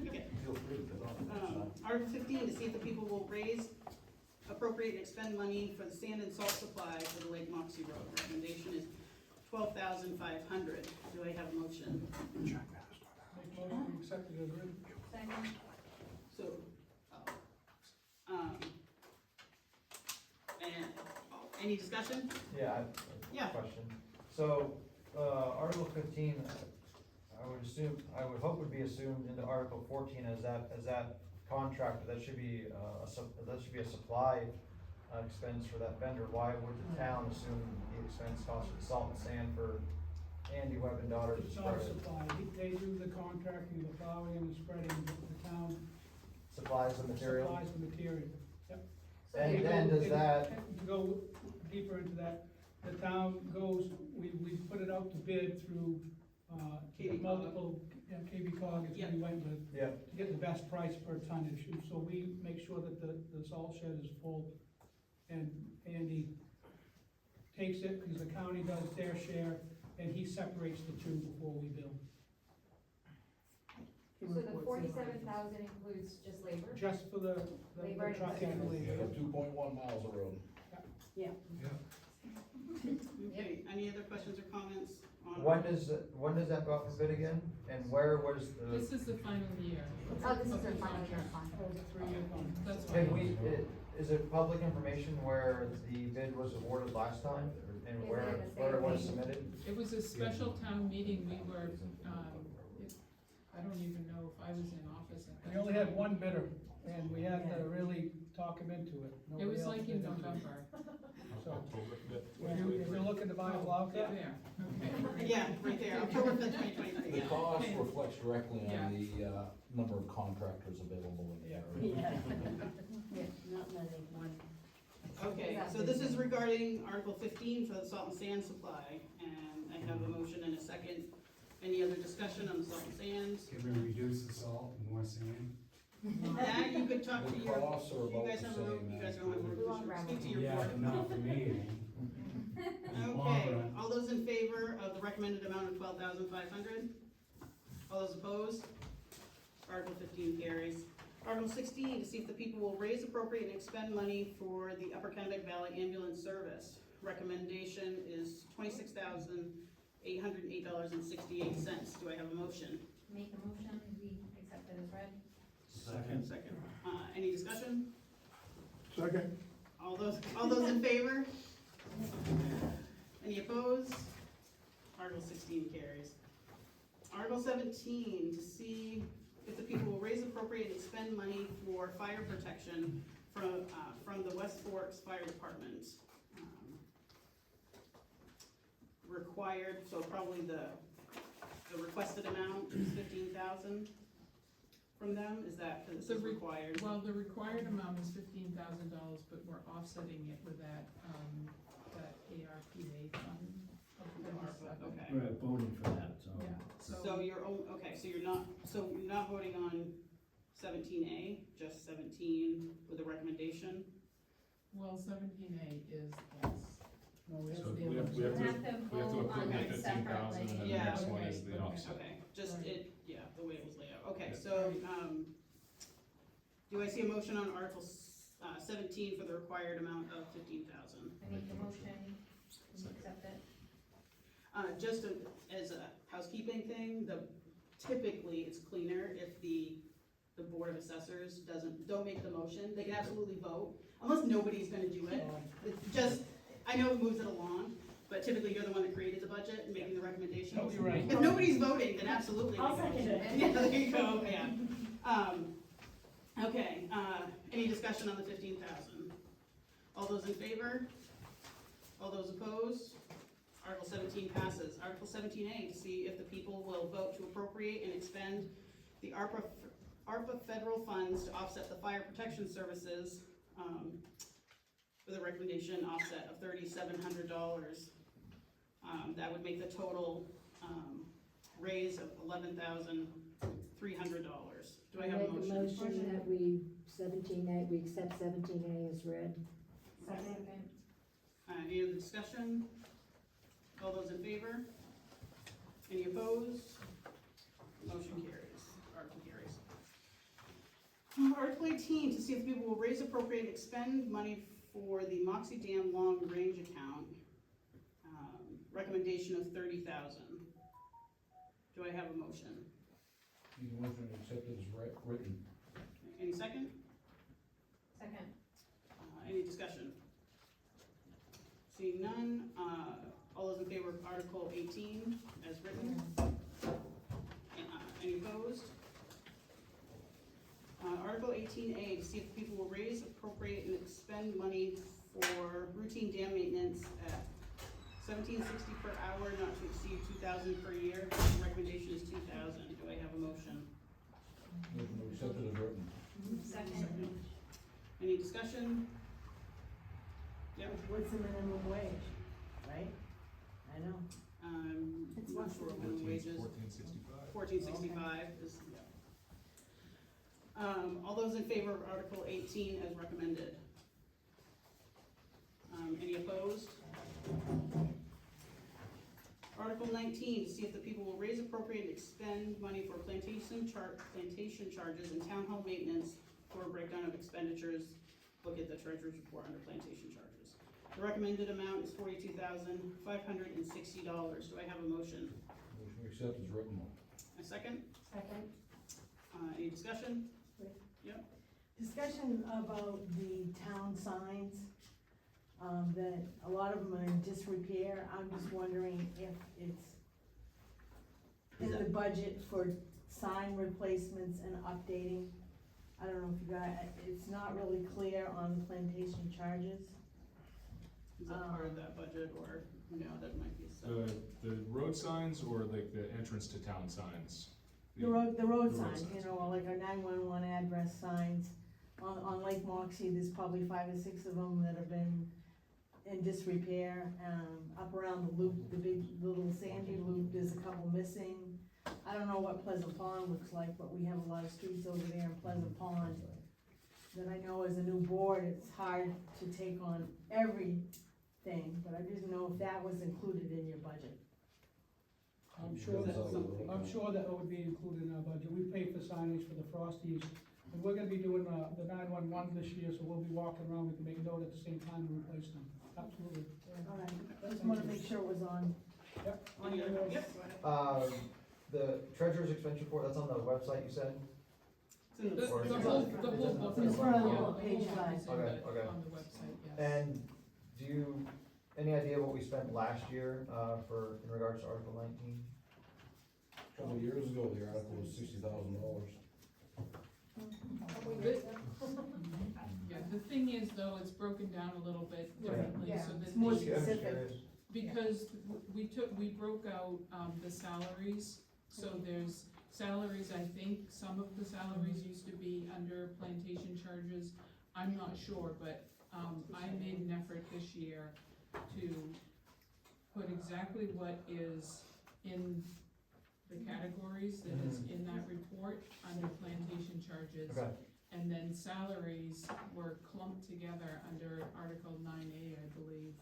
Okay. Feel free to put on. Article 15, to see if the people will raise, appropriate, and expend money for the sand and salt supply for the Lake Moxie Road. Recommendation is $12,500. Do I have a motion? Make motion, we accept it as written. Second. So, and, any discussion? Yeah, Yeah. question. So, Article 15, I would hope would be assumed into Article 14 as that contract, that should be, a supply expense for that vendor. Why would the town assume the expense cost of the salt and sand for Andy Webb and Daughters to It's spread not a it? supply, they do the contracting, the plowing and the spreading, but the town Supplies the material? supplies the material. Yep. And then does that, To go deeper into that, the town goes, we put it out to bid through, KV multiple, KB cog is we went with, yeah, to get the best price per tonnage, and so we make sure that the salt shed is full, and Andy takes it, because the county does their share, and he separates the two before we bill. So the 47,000 includes just labor? Just for the Labor and trucking and materials. You labor. have 2.1 miles of road. Yeah. Okay, any other questions or comments on? when does that go out for bid again? And where was the, This is the final year. Oh, this is their final year contract. Oh, it's a 3-year contract. That's why. can we, is it public information where the bid was awarded last time? And Is where, it in the where it was state? submitted? It was a special town meeting, we were, I don't even know if I was in office at that We only had time. one bidder, and we had to really talk him into it. It Nobody was else like in bid into it. November. So, October, if you're looking to buy a plow Yeah, truck, there, okay. Yeah, right there, October 5th, 2023, The yeah. cost Okay. reflects directly Yeah. on the, number of contractors available in the area. Not many, one. Okay, so this is regarding Article 15 for the salt and sand supply, and I have a motion and a second. Any other discussion on the salt and sands? Can we reduce the salt and more sand? That you could talk to The your, costs are you about guys the have a road, same. you guys don't have a We road, want gravel. speak to your Yeah, board. but not for me. Okay, all those in favor of the recommended amount of $12,500? All those opposed? Article 15 carries. Article 16, to see if the people will raise, appropriate, and expend money for the Upper Kennebec Valley Ambulance Service. Recommendation is $26,808.68. Do I have a motion? Make a motion, we accept it as read. Second. Any discussion? Second. All those in favor? Any opposed? Article 16 carries. Article 17, to see if the people will raise, appropriate, and expend money for fire protection from the West Forks Fire Department. Required, so probably the requested amount is 15,000 from them, is that, because this is required? Well, the required amount is $15,000, but we're offsetting it with that ARPA fund. of Okay. We're voting for that, so. Yeah, So you're, okay, so you're not voting on 17A, just 17 with a recommendation? Well, 17A is less. no, we So have, we have to We have to approve vote on the it 15,000 and then the Yeah, next one okay, is the okay. offset. Okay, just Right. it, yeah, the way it was laid out. Okay, Yeah. so, do I see a motion on Article 17 for the required amount of 15,000? I make a motion, we accept it. Just as a housekeeping thing, typically it's cleaner if the Board of Assessors don't make the motion. They can absolutely vote, unless nobody's gonna do it. It's just, I know it moves it along, but typically you're the one that created the budget and making the recommendations. Oh, you're right. If nobody's voting, then absolutely. I'll make a second motion. it. Yeah, there you go, yeah. Okay, any discussion on the 15,000? All those in favor? All those opposed? Article 17 passes. Article 17A, to see if the people will vote to appropriate and expend the ARPA federal funds to offset the fire protection services, with a recommendation offset of $3,700. That would make the total, raise of $11,300. Do I have a motion? Make a motion that we accept 17A as read. Second. Any other discussion? All those in favor? Any opposed? Motion carries. Article carries. Article 18, to see if the people will raise, appropriate, and expend money for the Moxie Dam Long Range Account. Recommendation of $30,000. Do I have a motion? Need a motion to accept it as written. Any second? Second. Any discussion? Seeing none, all those in favor of Article 18 as written? Any opposed? Article 18A, to see if the people will raise, appropriate, and expend money for routine dam maintenance at $17.60 per hour, not to exceed $2,000 per year. The recommendation is $2,000. Do I have a motion? Motion to accept it as written. Second. Any discussion? Yep. What's the minimum wage, right? I know. It's It's not less sure than what the wages. $14.65 is, yeah. All those in favor of Article 18 as recommended? Any opposed? Article 19, to see if the people will raise, appropriate, and expend money for plantation charges and town hall maintenance for a breakdown of expenditures. Look at the treasurer's report under plantation charges. The recommended amount is $42,560. Do I have a motion? Motion to accept as written. A second? Second. Any discussion? Discussion about the town signs, that a lot of them are in disrepair. I'm just wondering if it's in the budget for sign replacements and updating. I don't know if you got, it's not really clear on the plantation charges. Is that part of that budget, or, no, that might be so. The road signs or like the entrance to town signs? The road road signs, signs. you know, like our 911 address signs. On Lake Moxie, there's probably 5 or 6 of them that have been in disrepair. Up around the loop, the big little sandy loop, there's a couple missing. I don't know what Pleasant Pond looks like, but we have a lot of streets over there in Pleasant Pond that I know as a new board, it's hard to take on everything, but I didn't know if that was included in your budget. I'm sure that would be included in our budget. We pay for signage for the Frosties. And we're gonna be doing, the 911 this year, so we'll be walking around, we can make note at the same time and replace them. Absolutely. All right, I just wanna make sure it was on. Yep. On your list. Yep, go ahead. The treasurer's expense report, that's on the website, you said? It's in the Or is it- whole book, It's on the yeah, page the whole book five. is in Okay, the- okay. on the website, yes. And do you, any idea what we spent last year, in regards to Article 19? A couple of years ago, the article was $60,000. Yeah, the thing is though, it's broken down a little bit differently, Yeah. so that It's more the- Yeah, I'm just specific. curious. because we broke out, the salaries, so there's salaries, I think some of the salaries used to be under plantation charges. I'm not sure, but, I made an effort this year to put exactly what is in the categories that is in that report under plantation charges. Okay. And then salaries were clumped together under Article 9A, I believe,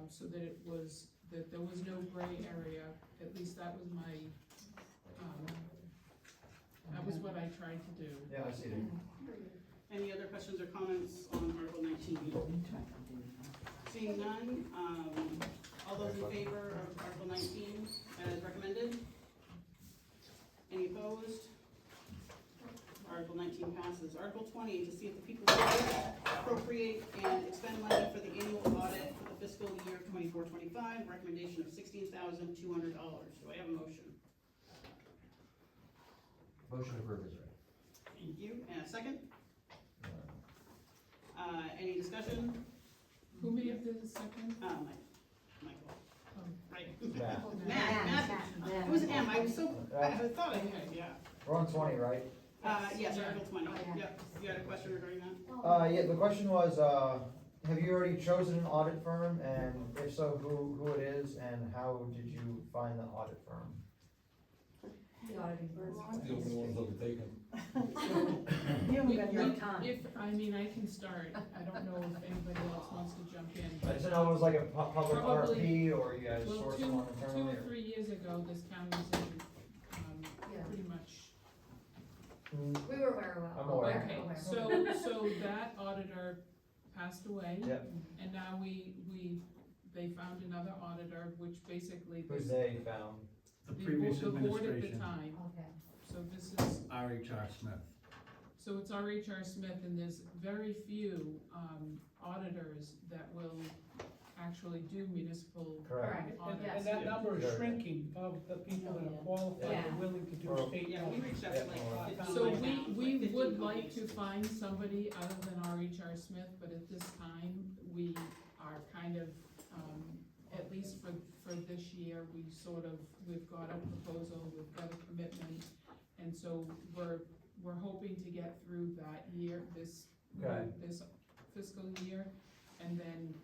so that it was, that there was no gray area, at least that was my, that was what I tried to do. Yeah, I see it. Any other questions or comments on Article 19? Seeing none, all those in favor of Article 19 as recommended? Any opposed? Article 19 passes. Article 20, to see if the people will appropriate and expend money for the annual audit for the fiscal year 24-25, recommendation of $16,200. Do I have a motion? Motion approved is read. Thank you. And a second? Any discussion? Who made the second? Michael, Oh. right? Matt. It was M, I was so, I thought I had, yeah. We're on 20, right? Yes, Article 20, yep. You had a question regarding that? Yeah, the question was, have you already chosen an audit firm, and if so, who it is, and how did you find the audit firm? The auditing firm. The only ones that have taken. You haven't got enough time. If, I mean, I can start, I don't know if anybody else wants to jump in. I just didn't know if it was like a public Probably- RFP, or you guys Well, sourced two someone internally, or or? 3 years ago, this town was in, Yeah. pretty much. We were aware of. I'm aware. Okay, so that auditor passed away. Yep. And now they found another auditor, which basically. Who's they found? The previous The board at the administration, time, Okay. so this is, R.H.R. Smith. so it's R.H.R. Smith, and there's very few, auditors that will actually do municipal. Correct. audits. And that number is Sure. shrinking of the people that are qualified Yeah. and willing to do Well, state. Yeah, we reached out to like 15. So like that, we like 15 would like companies. to find somebody other than R.H.R. Smith, but at this time, we are kind of, at least for this year, we've got a proposal, we've got a commitment, and so we're hoping to get through that year, this fiscal year, and then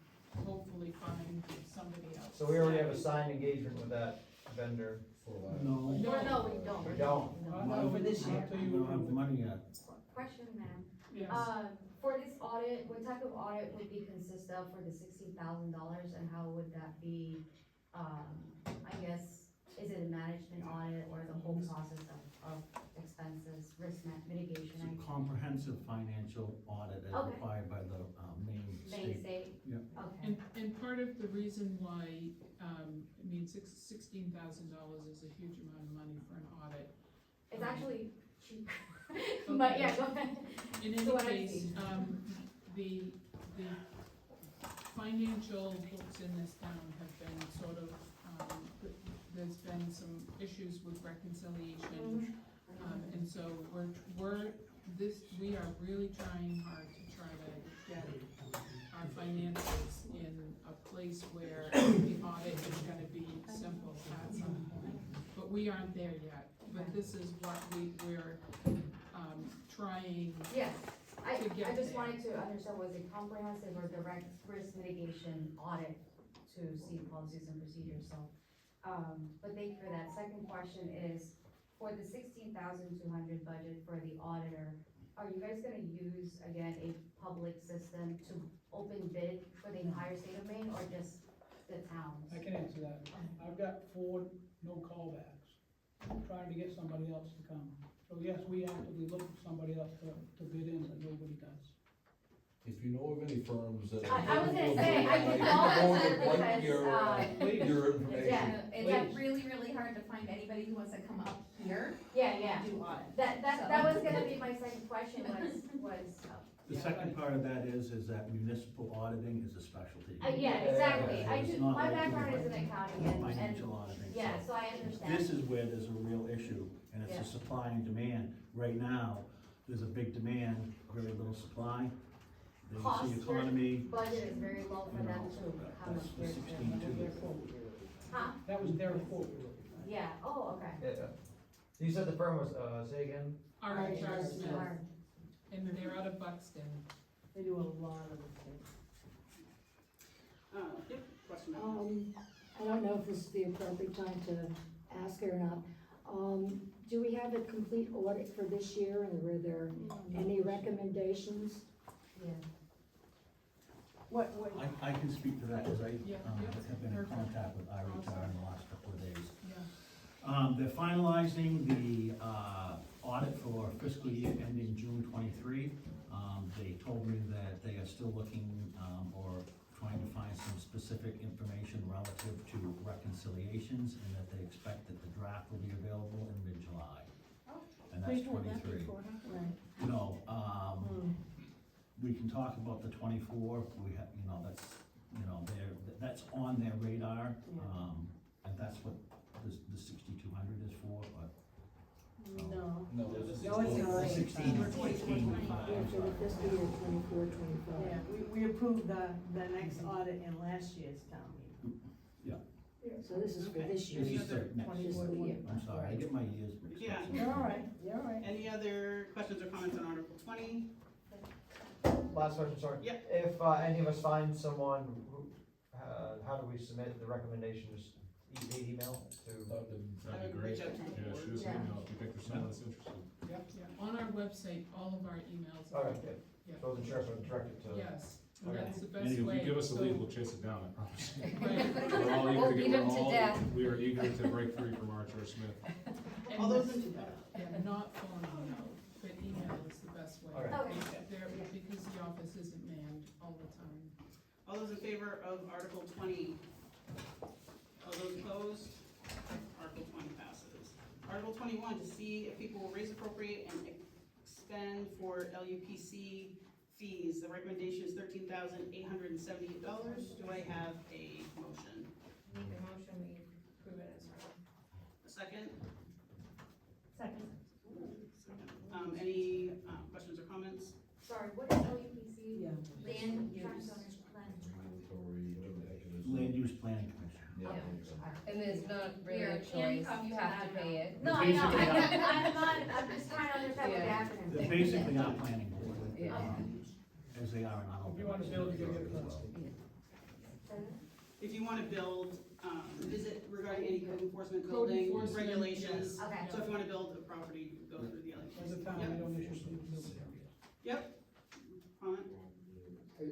hopefully find somebody else. So we already have a signed engagement with that vendor. For that. No, No, we don't. We don't. Not for this year. Until we you don't have approve the it. money yet. Question, ma'am. Yes. For this audit, what type of audit would be consist of for the $16,000, and how would that be, I guess, is it a management audit or the whole process of expenses, risk mitigation? It's a comprehensive financial audit as Okay. required by the Maine Main state. state? Yeah. Okay. And part of the reason why, I mean, $16,000 is a huge amount of money for an audit. It's actually cheap. But yeah, go ahead. In So what I any case, see. the financial books in this town have been sort of, there's been some issues with reconciliation. And so we are really trying hard to try to get our finances in a place where the audit is gonna be simple at some point. But we aren't there yet, but this is what we're, trying. Yes, I To get just there. wanted to understand, was it comprehensive or direct risk mitigation audit to see policies and procedures, so. But thank you for that. Second question is, for the $16,200 budget for the auditor, are you guys gonna use, again, a public system to open bid for the entire state of Maine, or just the towns? I can answer that. I've got 4 no callbacks. I'm trying to get somebody else to come. So yes, we actively look for somebody else to bid in, but nobody does. If you know of any firms that. I was gonna say, I can call I'm going them to like because, your information. yeah, It's like really hard to find anybody who wants to come up here yeah. and do audit. That was gonna be my second question, was, The second part of that is that municipal auditing is a specialty. yeah, exactly. It's I do, not my like background doing is in accounting and, Financial auditing. yeah, so I understand. This is where there's a real issue, and it's Yeah. a supply and demand. Right now, there's a big demand, very little supply. Then you Cost see for economy, budget is very low for you them know, to come up that's the here. 16.2. Huh? That was their quote. Yeah, oh, okay. Yeah. You said the firm was, say again? R.H.R. Smith, Alright. and they're out of Buxton. They do a lot of things. Yep, question. I don't know if this is the appropriate time to ask it or not. Do we have a complete audit for this year, and were there any recommendations? Yeah. What, I can speak to that, as I Yeah, have been in perfect. contact with RHR in the last couple of days. Yeah. They're finalizing the audit for fiscal year ending June 23. They told me that they are still looking or trying to find some specific information relative to reconciliations, and that they expect that the draft will be available in mid-July. And that's We've heard that 23. before, haven't we? right. You know, we can talk about the 24, we have, you know, that's on their radar. And that's what the 6,200 is for, but. No. No, this is No, it's not. 16, Or 24, 25. Yeah, for the fiscal year 24-25. Yeah, we approved the next audit in last year's town meeting. So this is for this year. This is the next fiscal year. I'm sorry, I get my years mixed up. Yeah. You're all right, you're all right. Any other questions or comments on Article 20? Last question, sorry. Yep. If, any of us find someone who, how do we submit the recommendation, just email to? That'd be great. Reach out to the Yeah, board. shoot us an email if you think there's someone that's interested. Yeah, on our website, all of our emails. All are right, there. yeah. So I wasn't sure if I would direct it to. Yes, Okay. that's the And best if way. you give us a So- lead, we'll chase it down, I promise. Right. We're all We'll eager to beat get, him to death. we are eager to break free from Archer Smith. And All those this- in, Yeah, not phone email, but email is the best way. All right. Okay. Because the office isn't manned all the time. all those in favor of Article 20? All those opposed? Article 20 passes. Article 21, to see if people will raise, appropriate, and expend for LUPC fees. The recommendation is $13,878. Do I have a motion? Make a motion, we approve it as well. A second? Second. Any questions or comments? Sorry, what is LUPC? Yeah. Land Trust Plan. Land Use Planning Commission. And there's not really We a are choice, handcuffed you to have that to pay it. No, I know, Basically, I'm just trying to understand what the acronym They're is. basically our planning board, Yeah. as they are in our. If you want to build, you gotta get a permit. If you want to build, is it regarding any code enforcement, Code building enforcement, regulations? yes. Okay. So if you want to build a property, you go through the As a LUPC. town, we Yep. don't issue building permits. Yep. Comment?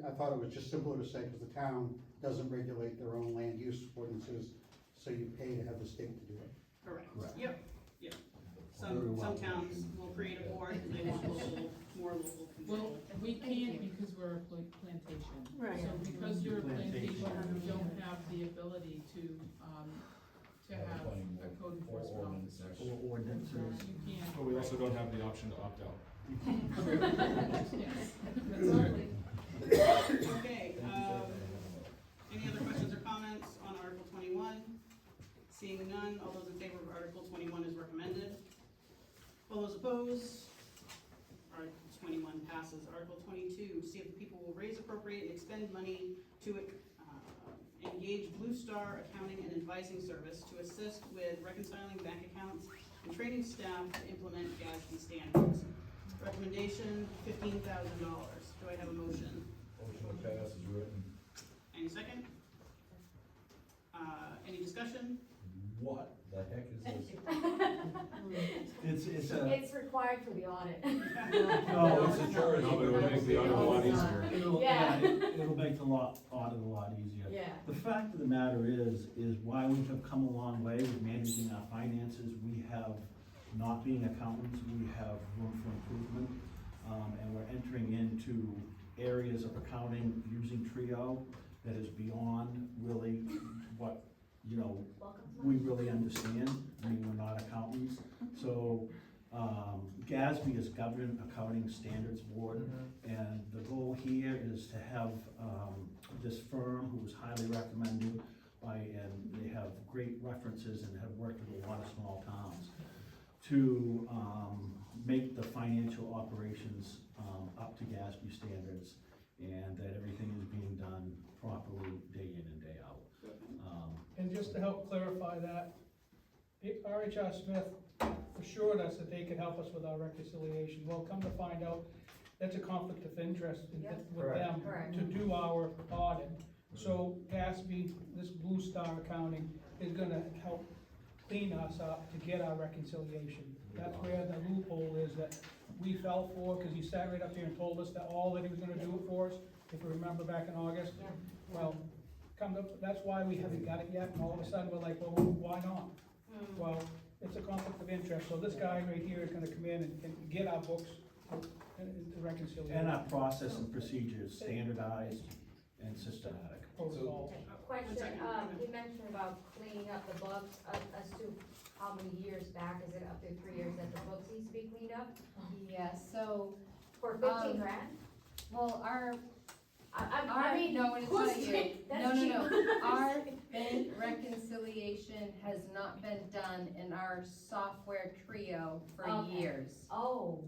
I thought it was just simpler to say, because the town doesn't regulate their own land use ordinances, so you pay to have the state to do it. Correct. Correct. Yep, yep. Very Some well. towns will create a board, and they want more local Well, control. we can't because we're a plantation. Right. So because you're a plantation, Plantation. you don't have the ability to have a code enforcement officer. Or ordinances. You can't. But we also don't have the option to opt out. Yes, that's right. Okay, any other questions or comments on Article 21? Seeing none, all those in favor of Article 21 is recommended. All those opposed? Article 21 passes. Article 22, see if the people will raise, appropriate, and expend money to engage Blue Star Accounting and Advising Service to assist with reconciling bank accounts and training staff to implement GASB standards. Recommendation, $15,000. Do I have a motion? Motion to pass is written. Any second? Any discussion? What the heck is this? It's a, It's required for the audit. no, it's a No, but it would make the audit a lot easier. Yeah. It'll make the audit a lot easier. Yeah. The fact of the matter is while we have come a long way with managing our finances, we have, not being accountants, we have room for improvement. And we're entering into areas of accounting using Trio that is beyond really what, we really understand. I mean, we're not accountants. So, GASB is Government Accounting Standards Board. And the goal here is to have, this firm who is highly recommended and they have great references and have worked with a lot of small towns, to, make the financial operations, up to GASB standards, and that everything is being done properly day in and day out. And just to help clarify that, RHR Smith assured us that they could help us with our reconciliation. Well, come to find out, that's a conflict of interest with them Correct. to do our audit. So GASB, this Blue Star Accounting, is gonna help clean us up to get our reconciliation. That's where the loophole is that we fell for, because he sat right up here and told us that he was gonna do it for us, if you remember back in August. Yeah. Well, that's why we haven't got it yet, and all of a sudden, we're like, well, why not? Well, it's a conflict of interest, so this guy right here is gonna come in and get our books and reconciliation. And our process and procedures standardized and systematic. Protocol. Question, you mentioned about cleaning up the books, as to how many years back, is it up to 3 years that the books needs to be cleaned up? Yeah, so, For 15 grand? well, I mean, No, it's who's not you. cheap? That's No, no, no. cheap. Our bank reconciliation has not been done in our software Trio for Okay. years. Oh,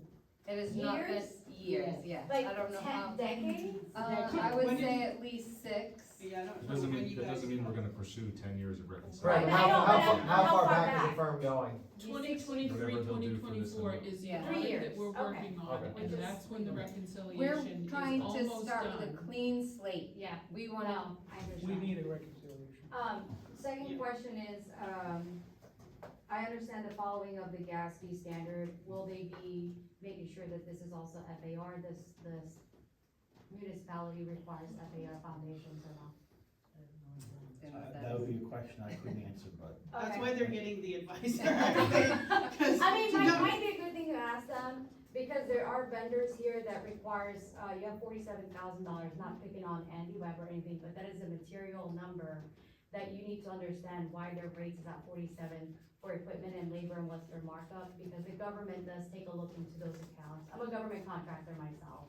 It has not been Years? years, yes. like I don't know how. 10 decades? I would say at least 6. Yeah, I don't That know doesn't when mean, you that guys. doesn't mean we're gonna pursue 10 years of Right, reconciliation. but I know, but how how far far back is back? the firm going? 2023, Whatever they'll do for this 2024 amount. is the Yeah. 3 audit years. that we're Okay. working on, Okay. and Which is- that's when the We're reconciliation is trying to almost start with a done. clean slate. Yeah, We wanna, no, I We understand. need a reconciliation. Second question is, I understand the following of the gas fee standard, will they be making sure that this is also FAR, this municipality requires FAR foundations or not? That would be a question I couldn't answer, but. That's Okay. why they're getting the advice. I mean, might be a good thing to ask them, because there are vendors here that requires, you have $47,000, not picking on Andy Webb or anything, but that is a material number that you need to understand why their rates is at 47 for equipment and labor and what's their markup, because the government does take a look into those accounts. I'm a government contractor myself,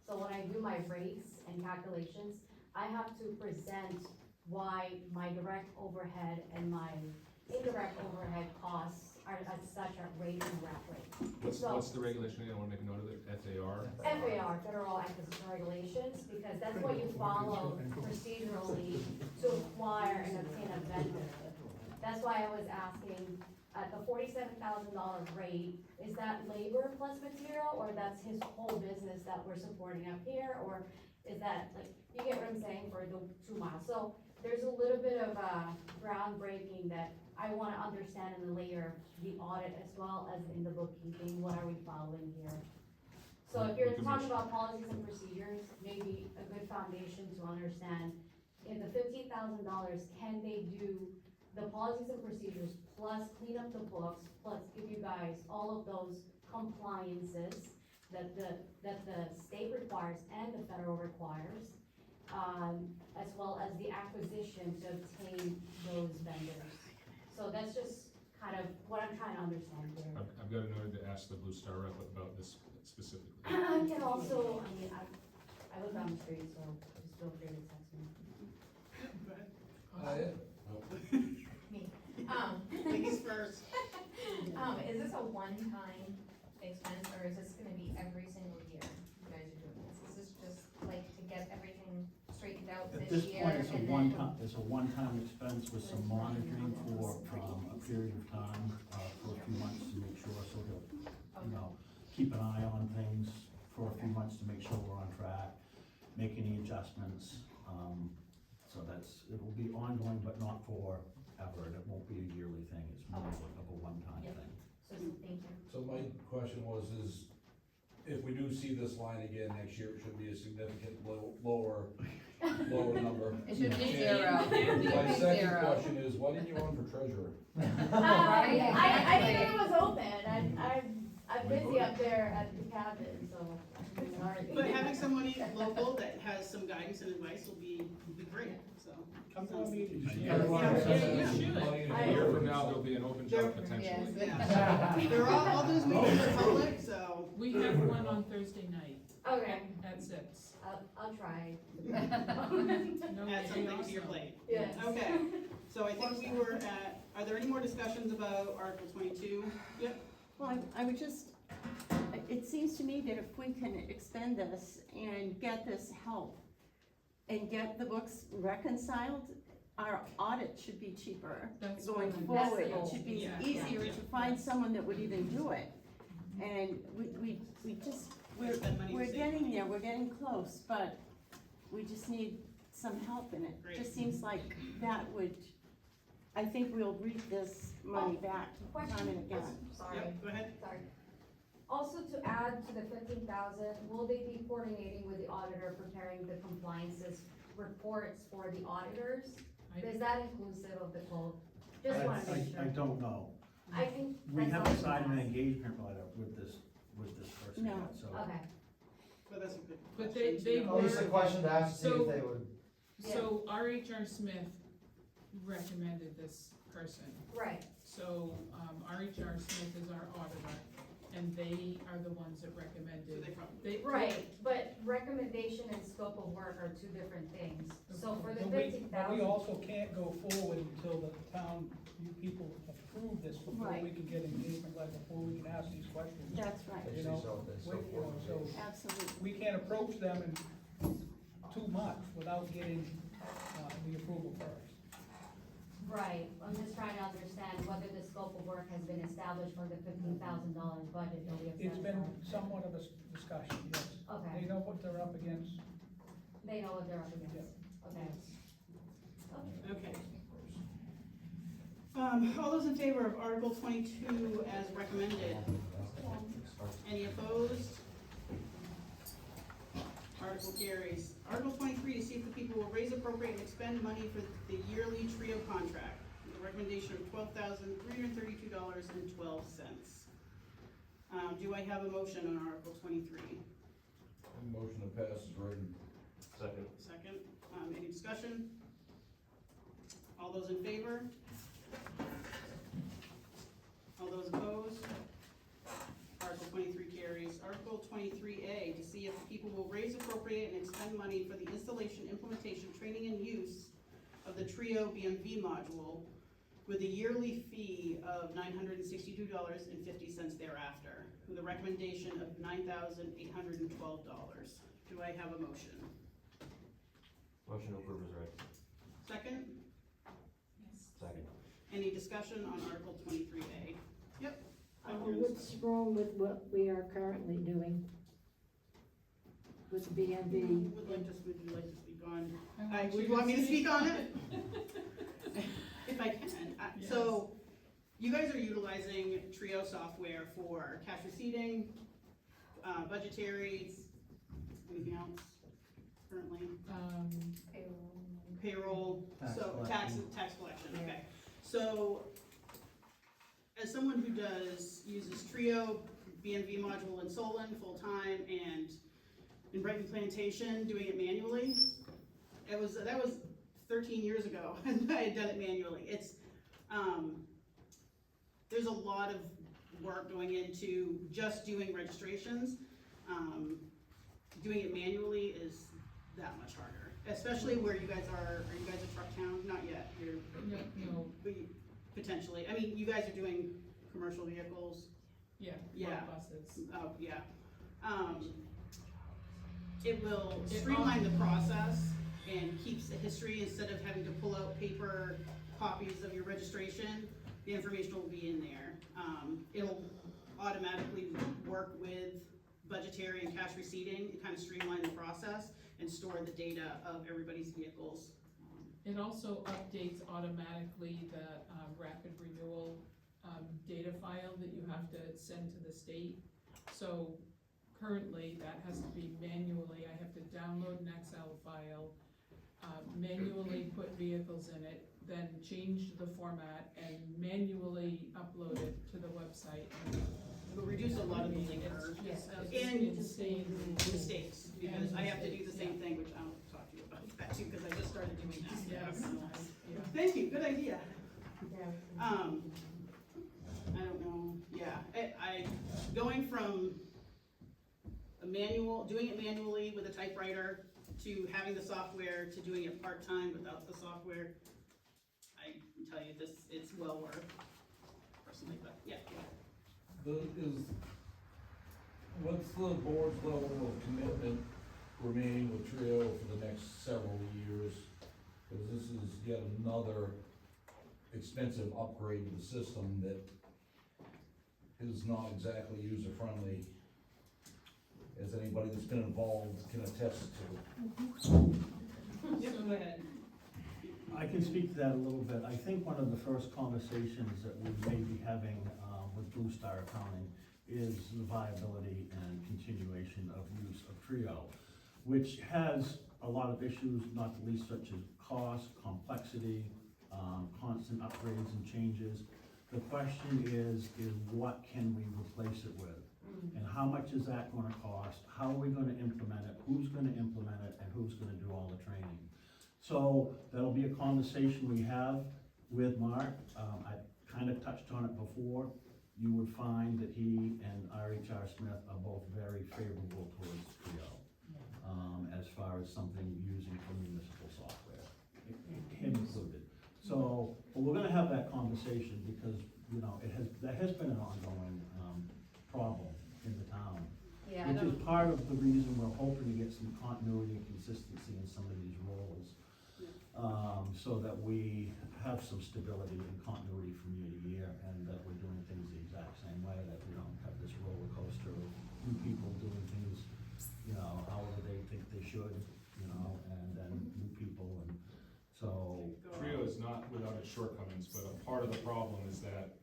so when I do my rates and calculations, I have to present why my direct overhead and my indirect overhead costs are at such a rate and rack rate. What's the regulation? I wanna make a note of it, FAR? FAR, Federal Acquisition Regulations, because that's what you follow procedurally to acquire and obtain a vendor. That's why I was asking, at the $47,000 rate, is that labor plus material, or that's his whole business that we're supporting up here, or is that, like, you get what I'm saying, for the 2 miles? So there's a little bit of groundbreaking that I wanna understand in the layer, the audit as well as in the bookkeeping, what are we following here? So if you're We can talking make about policies and procedures, maybe a good foundation to understand, in the $15,000, can they do the policies and procedures, plus clean up the books, plus give you guys all of those compliances that the state requires and the federal requires, as well as the acquisition to obtain those vendors. So that's just kind of what I'm trying to understand here. I've got a note to ask the Blue Star rep about this specifically. I can also, I live down the street, so just feel free to text me. Me. Ladies first. Is this a one-time expense, or is this gonna be every single year you guys are doing this? Is this just like to get everything straightened out At this this year? point, it's a and then- one-time expense with some monitoring for, a period of time, for a few months to make sure, so he'll, you know, keep an eye on things for a few months to make sure we're on track, make any adjustments, so it will be ongoing, but not forever, and it won't be a yearly thing, it's more of a one-time Yep. thing. So, thank you. So my question was, is if we do see this line again next year, it should be a significant lower number. it should be And 0. My second question is, why didn't you run for treasurer? I figured it was open, I'm busy up there at the cabin, so I'm sorry. But having somebody local that has some guidance and advice will be great, so. Come to our meetings. Yeah, you should. A year from now, there'll be an open job potentially. Yeah. They're all those meetings are public, so. We have one on Thursday night Okay, at 6. I'll try. No, Add it'd be something to your awesome. plate. Yes. Okay, so I think we were at, are there any more discussions about Article 22? Yep. Well, I would just, it seems to me that if we can expend this and get this help and get the books reconciled, our audit should be cheaper That's going what I'm- That's forward. the goal. It should be Yeah. easier to find someone that would even do it. And we just, Spend money to we're save getting money. there, we're getting close, but we just need some help in it. Great. Just seems like that would, I think we'll reap this money back time and again. Sorry. Yep, go ahead. Sorry. Also, to add to the 15,000, will they be coordinating with the auditor preparing the compliances reports for the auditors? Is that inclusive of the code? Just wanna make sure. I don't know. I think. We that's haven't all signed an I can engagement letter with this person No. yet, so. ask. Okay. But that's a good But question. they At least a question to ask to see So- if they would, So R.H.R. Smith recommended this person. Right. So, R.H.R. Smith is our auditor. and they are the ones that So recommended. they probably. They, Right, but recommendation and scope of work are two different things. So for the But we- fifty But we thousand, also can't go forward until the town, you people approve this before we Right. can get engagement letter, before we can ask these questions. That's right, You know, so absolutely. we can't approach them in too much without getting, the approval first. right, I'm just trying to understand whether the scope of work has been established for the $15,000 budget that we have It's set been aside. somewhat of a discussion, yes. Okay. They know what they're up against. They know what they're up against, okay. Okay. All those in favor of Article 22 as recommended? Any opposed? Article carries. Article 23, to see if the people will raise, appropriate, and expend money for the yearly trio contract, with a recommendation of $12,332.12. Do I have a motion on Article 23? Motion to pass is written. Second. Second. Any discussion? All those in favor? All those opposed? Article 23 carries. Article 23A, to see if the people will raise, appropriate, and expend money for the installation, implementation, training, and use of the Trio BMV module with a yearly fee of $962.50 thereafter, with a recommendation of $9,812. Do I have a motion? Motion to approve is read. Second? Second. Any discussion on Article 23A? Yep. What's wrong with what we are currently doing with the BMV? Would you like to speak on? I want Would you you want me to speak on it. it? If I can. So, you guys are utilizing Trio software for cash receipting, budgetary, anything else currently? Payroll, so tax collection, okay. So, as someone who uses Trio, BMV module in Solon full-time and in Brighton Plantation, doing it manually, that was 13 years ago, and I had done it manually. It's, there's a lot of work going into just doing registrations. Doing it manually is that much harder, especially where you guys are you guys a truck town? Not yet, you're, No, but potentially, I mean, you guys are doing commercial vehicles. yeah, Yeah. buses. Oh, yeah. It will streamline the process and keeps the history instead of having to pull out paper copies of your registration. The information will be in there. It'll automatically work with budgetary and cash receipting and kind of streamline the process and store the data of everybody's vehicles. It also updates automatically the rapid renewal data file that you have to send to the state. So currently, that has to be manually, I have to download an Excel file, manually put vehicles in it, then change the format and manually upload it to the website. It'll reduce a lot of the labor and mistakes, because I have to do the same thing, which I'll talk to you about that too, because I just started doing that. Yes. Thank you, good idea. I don't know, yeah, I going from doing it manually with a typewriter to having the software to doing it part-time without the software, I can tell you this, it's well worth personally, but yeah. What's the board's level of commitment remaining with Trio for the next several years? Because this is yet another expensive upgrade to the system that is not exactly user-friendly, as anybody that's been involved can attest to. Yep, go ahead. I can speak to that a little bit. I think one of the first conversations that we may be having with Blue Star Accounting is the viability and continuation of use of Trio, which has a lot of issues, not the least such as cost, complexity, constant upgrades and changes. The question is what can we replace it with? And how much is that gonna cost? How are we gonna implement it? Who's gonna implement it? And who's gonna do all the training? So that'll be a conversation we have with Mark. I kind of touched on it before. you would find that he and RHR Smith are both very favorable towards Trio, as far as something using for municipal software, him included. So, but we're gonna have that conversation because, you know, that has been an ongoing, problem in the town. Yeah, I Which is don't, part of the reason we're hoping to get some continuity and consistency in some of these roles. So that we have some stability and continuity from year to year, and that we're doing things the exact same way, that we don't have this roller coaster of new people doing things, you know, however they think they should, you know, and then new people, and so. Trio is not without its shortcomings, but a part of the problem is that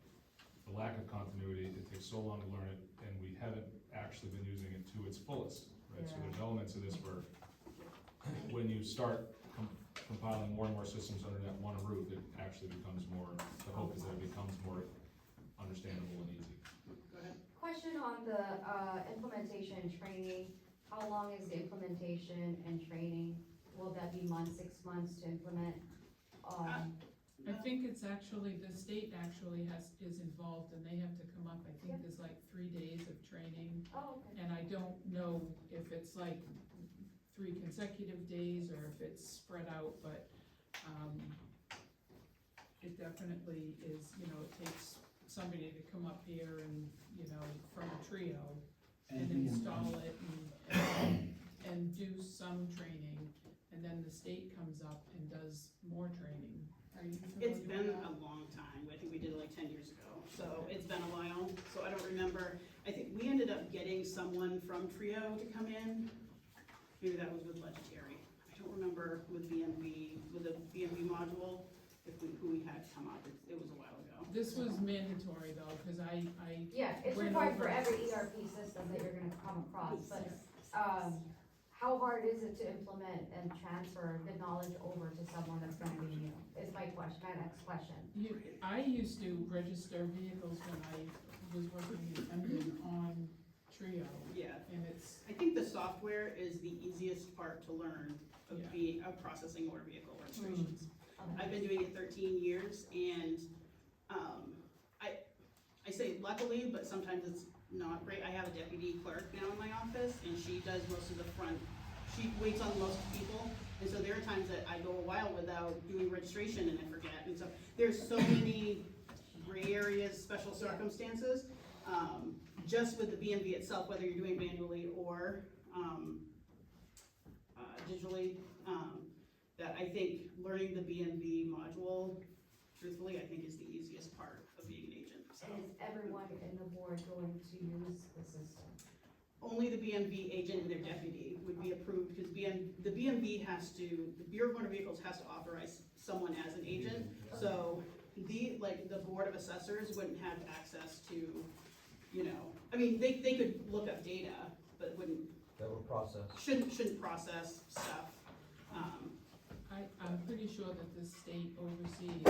the lack of continuity, it takes so long to learn it, and we haven't actually been using it to its fullest, right? So there's elements of this where, when you start compiling more and more systems under that one roof, it actually becomes more, the hope is that it becomes more understandable and easy. Go ahead. Question on the, implementation and training, how long is the implementation and training? Will that be months, 6 months to implement? I think it's actually, the state actually is involved and they have to come up, I think there's like 3 days of training. Oh, okay. And I don't know if it's like 3 consecutive days or if it's spread out, but, it definitely is, you know, it takes somebody to come up here and, you know, from a Trio and install it and do some training, and then the state comes up and does more training. Are you It's familiar been with that? a long time, I think we did it like 10 years ago, so it's been a while, so I don't remember. I think we ended up getting someone from Trio to come in, maybe that was with budgetary. I don't remember with BMV, with the BMV module, who we had come up, it was a while ago. This was mandatory though, cause I Yeah, it's went required over for it. every ERP system that you're gonna come across, but, how hard is it to implement and transfer the knowledge over to someone that's gonna be new, is my next question. I used to register vehicles when I was working in Emden on Trio, Yeah, and it's, I think the software is the easiest part to learn of Yeah. of processing motor vehicle registrations. Okay. I've been doing it 13 years, and, I say luckily, but sometimes it's not great. I have a deputy clerk now in my office, and she does most of the front, she waits on most people, and so there are times that I go a while without doing registration and I forget, and so there's so many gray areas, special circumstances, just with the BMV itself, whether you're doing manually or, digitally, that I think learning the BMV module, truthfully, I think is the easiest part of being an agent, so. And is everyone in the board going to use the system? Only the BMV agent and their deputy would be approved, because the BMV has to, the Bureau of Motor Vehicles has to authorize someone as an agent. So the Board of Assessors wouldn't have access to, you know, I mean, they could look up data, but wouldn't, That would process. shouldn't process stuff. I'm pretty sure that the state oversees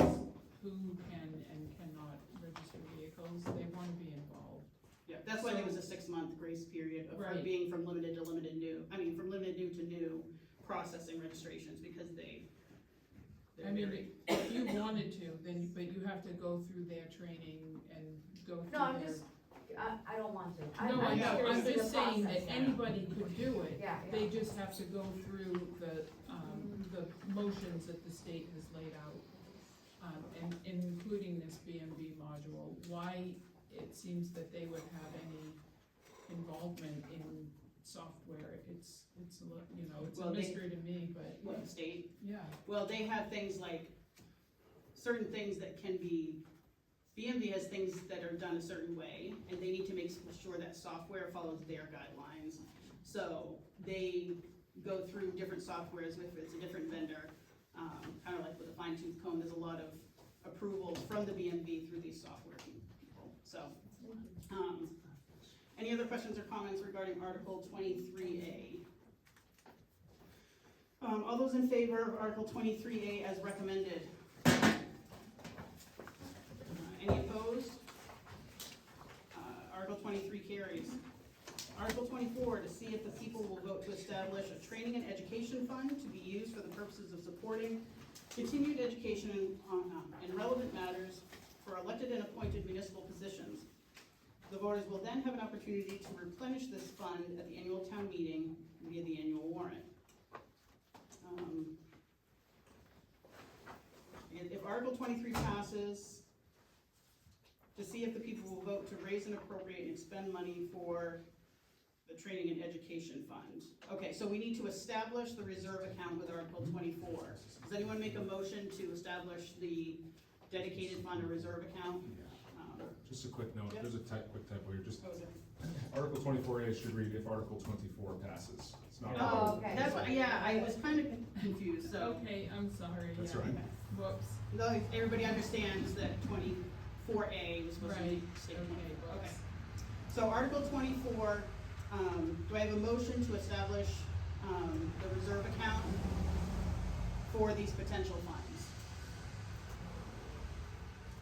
who can and cannot register vehicles, they wanna be involved. Yeah, that's why there was a 6-month grace period of her Right. being from limited to limited new, from limited new to new processing registrations, because they're I mean, very. if you wanted to, then, but you have to go through their training and go through No, I'm their. just, I don't want to. No, I'm I know, curious I'm of the just saying that process. anybody could do it. Yeah, They yeah. just have to go through the motions that the state has laid out, and including this BMV module. Why it seems that they would have any involvement in software, it's a Well, they- mystery to me, but, What, the state? yeah. Well, they have things like, certain things that can be, BMV has things that are done a certain way, and they need to make sure that software follows their guidelines. So they go through different softwares if it's a different vendor, kind of like with a fine tooth comb, there's a lot of approvals from the BMV through these software people, so. Any other questions or comments regarding Article 23A? All those in favor of Article 23A as recommended? Any opposed? Article 23 carries. Article 24, to see if the people will vote to establish a training and education fund to be used for the purposes of supporting continued education in relevant matters for elected and appointed municipal positions, The voters will then have an opportunity to replenish this fund at the annual town meeting via the annual warrant. If Article 23 passes, to see if the people will vote to raise and appropriate and expend money for the training and education fund. Okay, so we need to establish the reserve account with Article 24. Does anyone make a motion to establish the dedicated fund or reserve account? Just a quick note, Yep. there's a quick typo here, just, What was it? Article 24A should read if Article 24 passes. It's not. Oh, okay. That's what, yeah, I was kind of confused, so. Okay, I'm sorry, That's yeah. right. Whoops. No, everybody understands that 24A was supposed to be Right, stated. okay, Okay. whoops. So Article 24, do I have a motion to establish, the reserve account for these potential funds?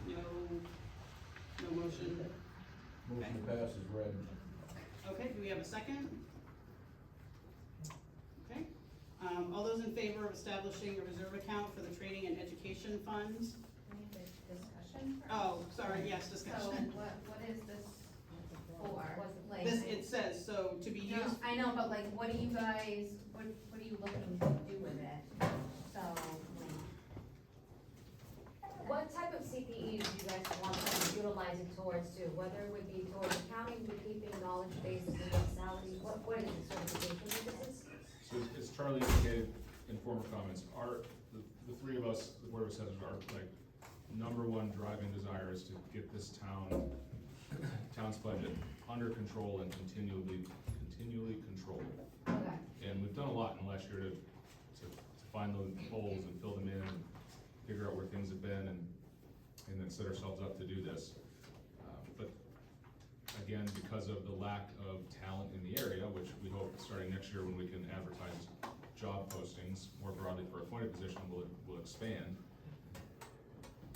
No motion. Motion to pass is read. Okay, do we have a second? Okay, all those in favor of establishing a reserve account for the training and education funds? We need a discussion first. Oh, sorry, yes, So discussion. what is this for? Like, This, it says, so to be No, used, I know, but like, what are you guys, what are you looking to do with it? So, like, What type of CPEs do you guys want them to utilize it towards too? Whether it would be towards accounting, bookkeeping, knowledge bases, and salaries, what is it, certification purposes? So as Charlie indicated in former comments, the three of us, the Board of Assessors, our like number one driving desire is to get this town's budget under control and continually controlled. Okay. And we've done a lot in the last year to find those holes and fill them in, and figure out where things have been, and then set ourselves up to do this. But again, because of the lack of talent in the area, which we hope starting next year when we can advertise job postings more broadly for appointed position will expand.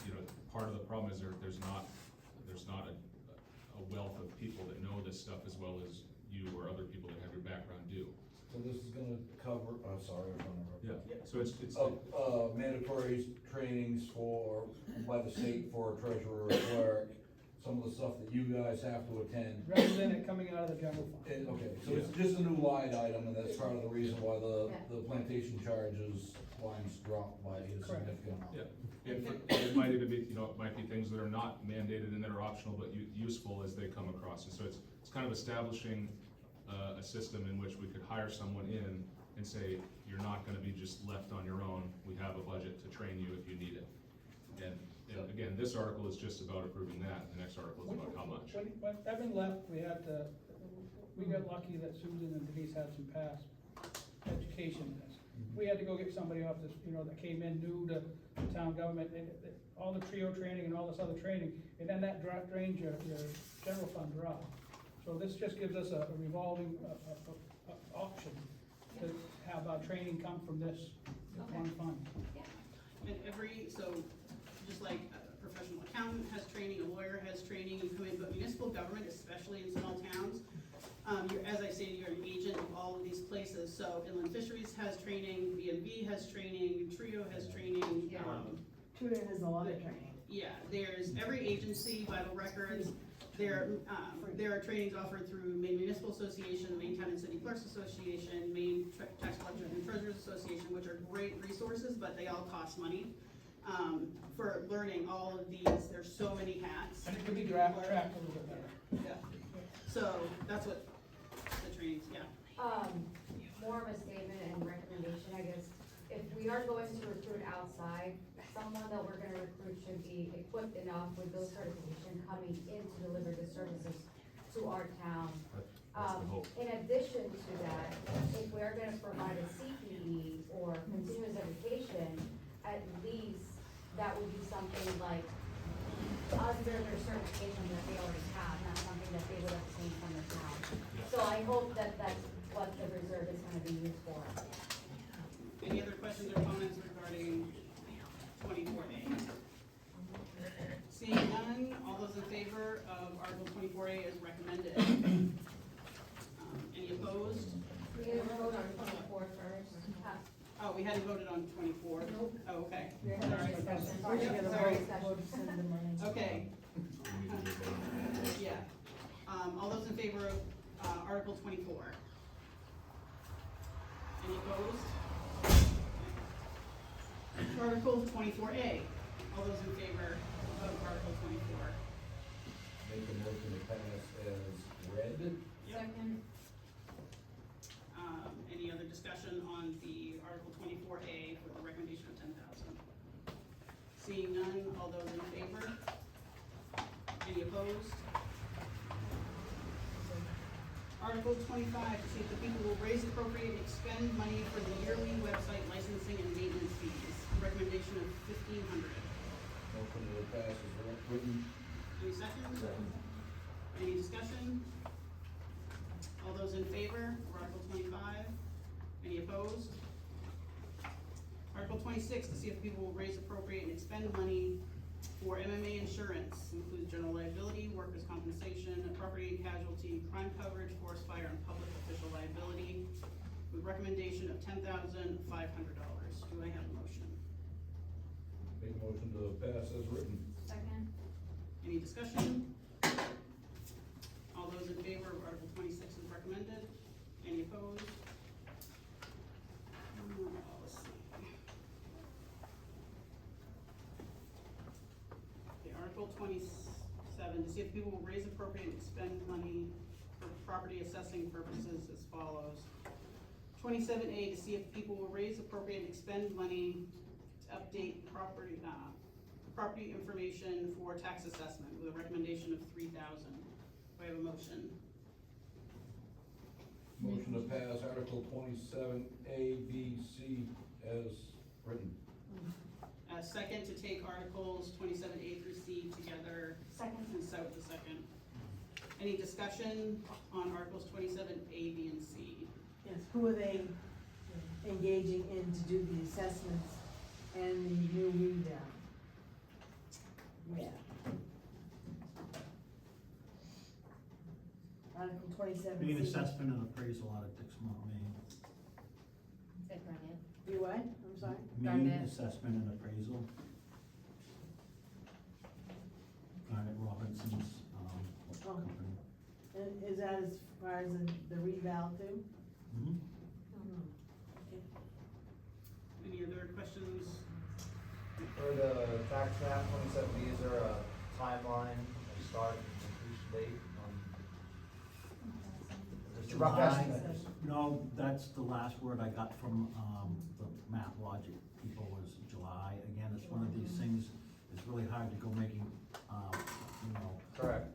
You know, part of the problem is there's not a wealth of people that know this stuff as well as you or other people that have your background do. So this is gonna cover, sorry, I was gonna interrupt. Yeah, so it's. Mandatory trainings by the state for treasurer or clerk, some of the stuff that you guys have to attend. Rather than it coming out of the general fund. Okay, so it's just a new line item, and that's part of the reason why the plantation charges lines dropped by a significant amount. Yeah, it might even be, it might be things that are not mandated and that are optional, but useful as they come across. And so it's kind of establishing a system in which we could hire someone in and say, you're not gonna be just left on your own, we have a budget to train you if you need it. And again, this article is just about approving that, the next article is about how much. When Evan left, we got lucky that Susan and Denise had some past education in this. We had to go get somebody off this, that came in new to town government, and all the TRIO training and all this other training, and then that drains your general fund dry. So this just gives us a revolving, option to have our training come from this one fund. And so just like a professional accountant has training, a lawyer has training, you come in, but municipal government, especially in small towns, as I say, you're an agent of all of these places, so Inland Fisheries has training, BNB has training, TRIO has training. Tutor has a lot of training. Yeah, there's every agency, vital records, there are trainings offered through Maine Municipal Association, the Maine Town and City Clerks Association, Maine Tax Collectors and Treasurers Association, which are great resources, but they all cost money. For learning all of these, there's so many hats. And it can be tracked a little bit better. Yeah, so that's what the trainings, yeah. More of a statement and recommendation, I guess. If we are going to recruit outside, someone that we're gonna recruit should be equipped enough with those certifications coming in to deliver the services to our town. That's the hope. In addition to that, if we are gonna provide a CPE or continuous education, at least that would be something like under their certification that they already have, not something that they would obtain from the town. So I hope that that's what the reserve is gonna be used for. Any other questions or comments regarding 24A? Seeing none, all those in favor of Article 24A as recommended? Any opposed? We need to vote on 24 first. Oh, we hadn't voted on 24? Nope. Oh, okay. We're Sorry. gonna Sorry. vote to send the money. Okay, yeah. Article 24. Any opposed? Article 24A. All those in favor of Article 24? Make a motion to pass as read. Second. Any other discussion on the Article 24A with the recommendation of 10,000? Seeing none, all those in favor? Any opposed? Article 25, to see if the people will raise, appropriate, and expend money for the yearly website licensing and maintenance fees. Recommendation of 1,500. Motion to pass as written. Any seconds? Second. Any discussion? All those in favor of Article 25? Any opposed? Article 26, to see if people will raise, appropriate, and expend money for MMA insurance, includes general liability, workers' compensation, property and casualty, crime coverage, forest fire, and public official liability, with recommendation of $10,500. Do I have a motion? Make a motion to pass as written. Second. Any discussion? All those in favor of Article 26 is recommended. Any opposed? Let's see. Okay, Article 27, to see if people will raise, appropriate, and expend money for property assessing purposes as follows. 27A, to see if people will raise, appropriate, and expend money to update property information for tax assessment with a recommendation of 3,000. Do I have a motion? Motion to pass Article 27A, B, C as written. Second, to take Articles 27A through C together. Second. And so with the second. Any discussion on Articles 27A, B, and C? Yes, who are they engaging in to do the assessments and the new read-down? Yeah. Article 27. Being assessment and appraisal out of Dixmont, Maine. Say Brennan. You what? I'm sorry? Maine Garnet. assessment and appraisal. Garnet Robinson's, Oh. company. And is that as far as the reval too? Mhm. Any other questions? For the tax map 27B, is there a timeline, a start and completion date on? Just a rough July. estimate. No, that's the last word I got from, the map logic people was July. Again, it's one of these things, it's really hard to go making, Correct.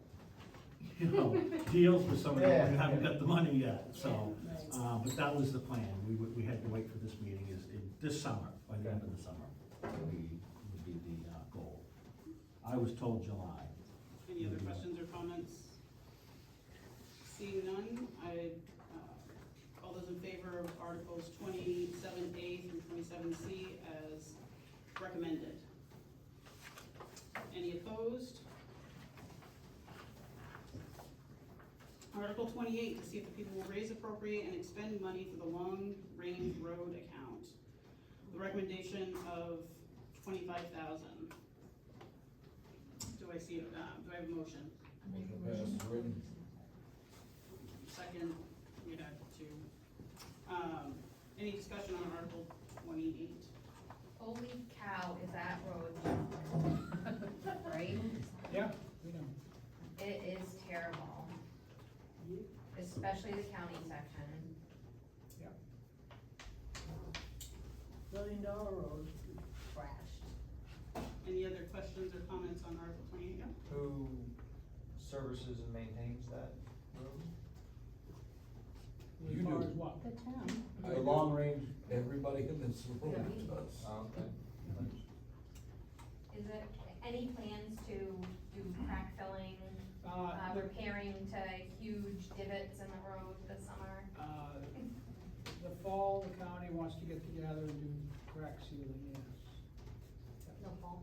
deals with somebody Yeah. who haven't got the money yet, so. But that was the plan. We had to wait for this meeting this summer, by the end of the summer, would be the, goal. I was told July. Any other questions or comments? Seeing none, all those in favor of Articles 27A through 27C as recommended? Any opposed? Article 28, to see if the people will raise, appropriate, and expend money for the Long Range Road account. The recommendation of 25,000. Do I see, do I have a motion? Motion to pass as written. Second, you had two. Any discussion on Article 28? Holy cow, is that road right? Yeah, we know. It is terrible. Especially the county section. $1 billion road. Trashed. Any other questions or comments on Article 28? Yeah. Who services and maintains that road? As You far do. as what? The town. I The do. long range. Everybody in this room does. Okay. Is it any plans to do crack filling, The repairing to huge divots in the road this summer? the fall, the county wants to get together and do crack sealing, yes. No fault.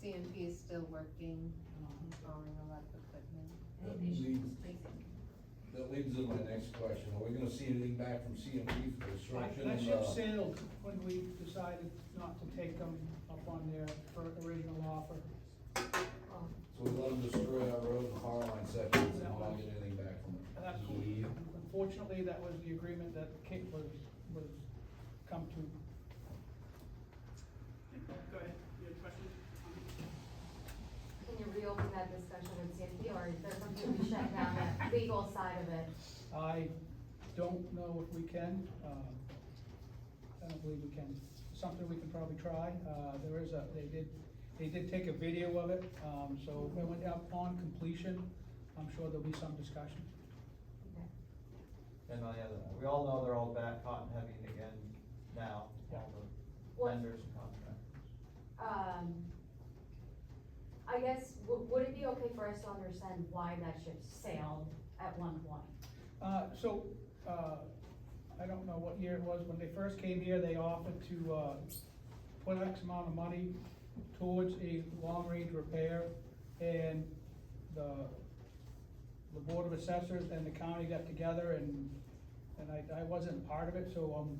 CMP is still working, installing a lot of equipment. That They should leads- just please it. That leads to my next question. Are we gonna see anything back from CMP for construction? That ship sailed when we decided not to take them up on their original offer. So we let them destroy our road and power line sections and not get anything back from unfortunately, that was the agreement that Kate was come to. Go ahead, you have a question? Can you reopen that discussion with Cynthia, or is there something we shut down, that legal side of it? I don't know if we can, I don't believe we can. Something we can probably try, there is they did take a video of it, so when upon completion, I'm sure there'll be some discussion. And on the other, we all know they're all back cotton heavy again now, all the What- vendors and contractors. I guess, would it be okay for us to understand why that ship sailed at one point? I don't know what year it was, when they first came here, they offered to, put X amount of money towards a long-range repair, and the Board of Assessors and the county got together, and I wasn't part of it, so I'm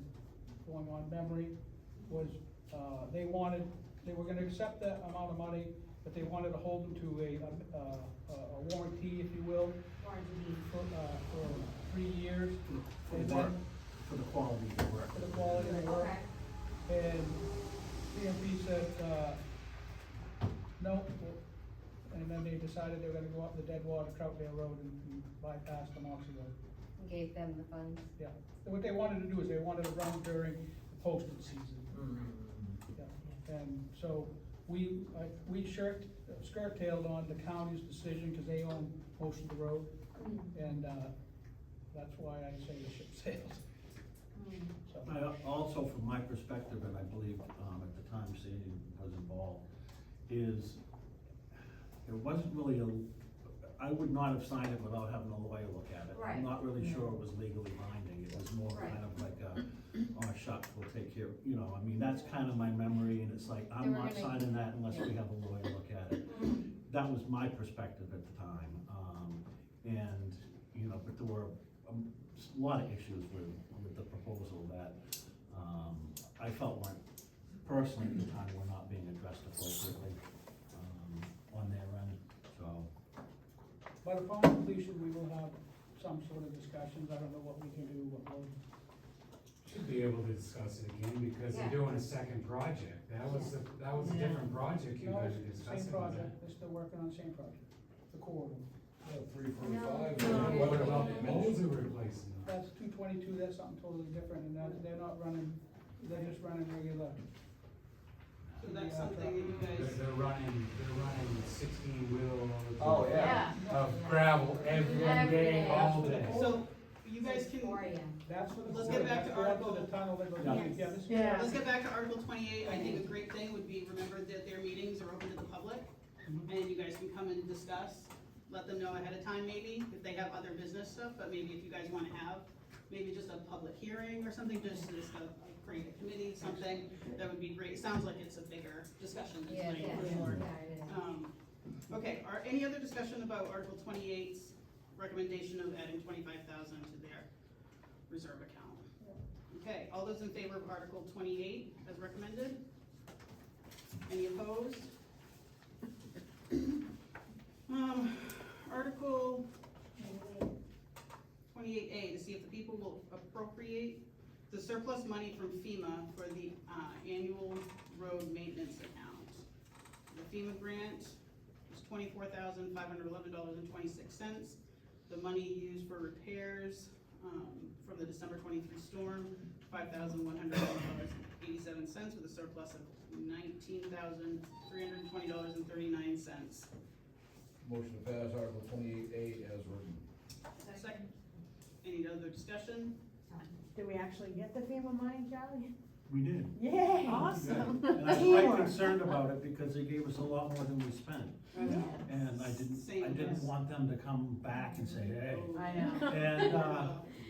going on memory, was, they were gonna accept that amount of money, but they wanted to hold them to a warranty, if you will, for 3 years. And then, For the quality of the work. for the quality of the work. Okay. And CMP said, no, and then they decided they were gonna go up the Deadwater Troutdale Road and bypass the Moxie Road. Gave them the funds. Yeah, what they wanted to do is they wanted to run during the posted season. Yeah, and so we skirt-tailed on the county's decision, cause they own most of the road, and, that's why I say the ship sailed. So, Also, from my perspective, and I believe, at the time Sandy was involved, is it wasn't really I would not have signed it without having a lawyer look at it. Right. I'm not really sure it was legally binding, it was more kind of like oh shucks, we'll take care, I mean, that's kind of my memory, and it's like, I'm They were not gonna- signing that unless we have a lawyer look at it. That was my perspective at the time, but there were a lot of issues with the proposal that, I felt weren't, personally at the time, were not being addressed appropriately, on their end, so. but upon completion, we will have some sort of discussions, I don't know what we can do, what we'll. Should be able to discuss it again, because Yeah. they're doing a second project. That was a different project you No, guys are it's discussing. same project, they're still working on the same project, the corridor. 345. What about the poles they're replacing? That's 222, that's something totally different, and they're not running, they're just running regular. So that's something that you guys, They're running 16-wheel Oh, yeah. of gravel every day, all day. so you guys can, That's for the. Let's get back to that's Article- the tunnel that goes, Yes. this is. Yeah. let's get back to Article 28, I think a great thing would be, remember that their meetings are open to the public, and you guys can come and discuss, let them know ahead of time maybe, if they have other business stuff, but maybe if you guys wanna have, maybe just a public hearing or something, just create a committee, something, that would be great, it sounds like it's a bigger discussion than Yeah, tonight, yeah, for sure. yeah, it is. Okay, any other discussion about Article 28's recommendation of adding 25,000 to their reserve account? Okay, all those in favor of Article 28 as recommended? Any opposed? Article 28A, to see if the people will appropriate the surplus money from FEMA for the annual road maintenance account. The FEMA grant is $24,511.26. The money used for repairs from the December 23 storm, $5,100.87, with a surplus of $19,320.39. Motion to pass Article 28A as written. Second. Any other discussion? Did we actually get the FEMA money, Charlie? We did. Yay! Awesome. And I'm quite concerned about it because they gave us a lot more than we spent. Yeah. And I didn't want them to come back and say, hey. I know. And,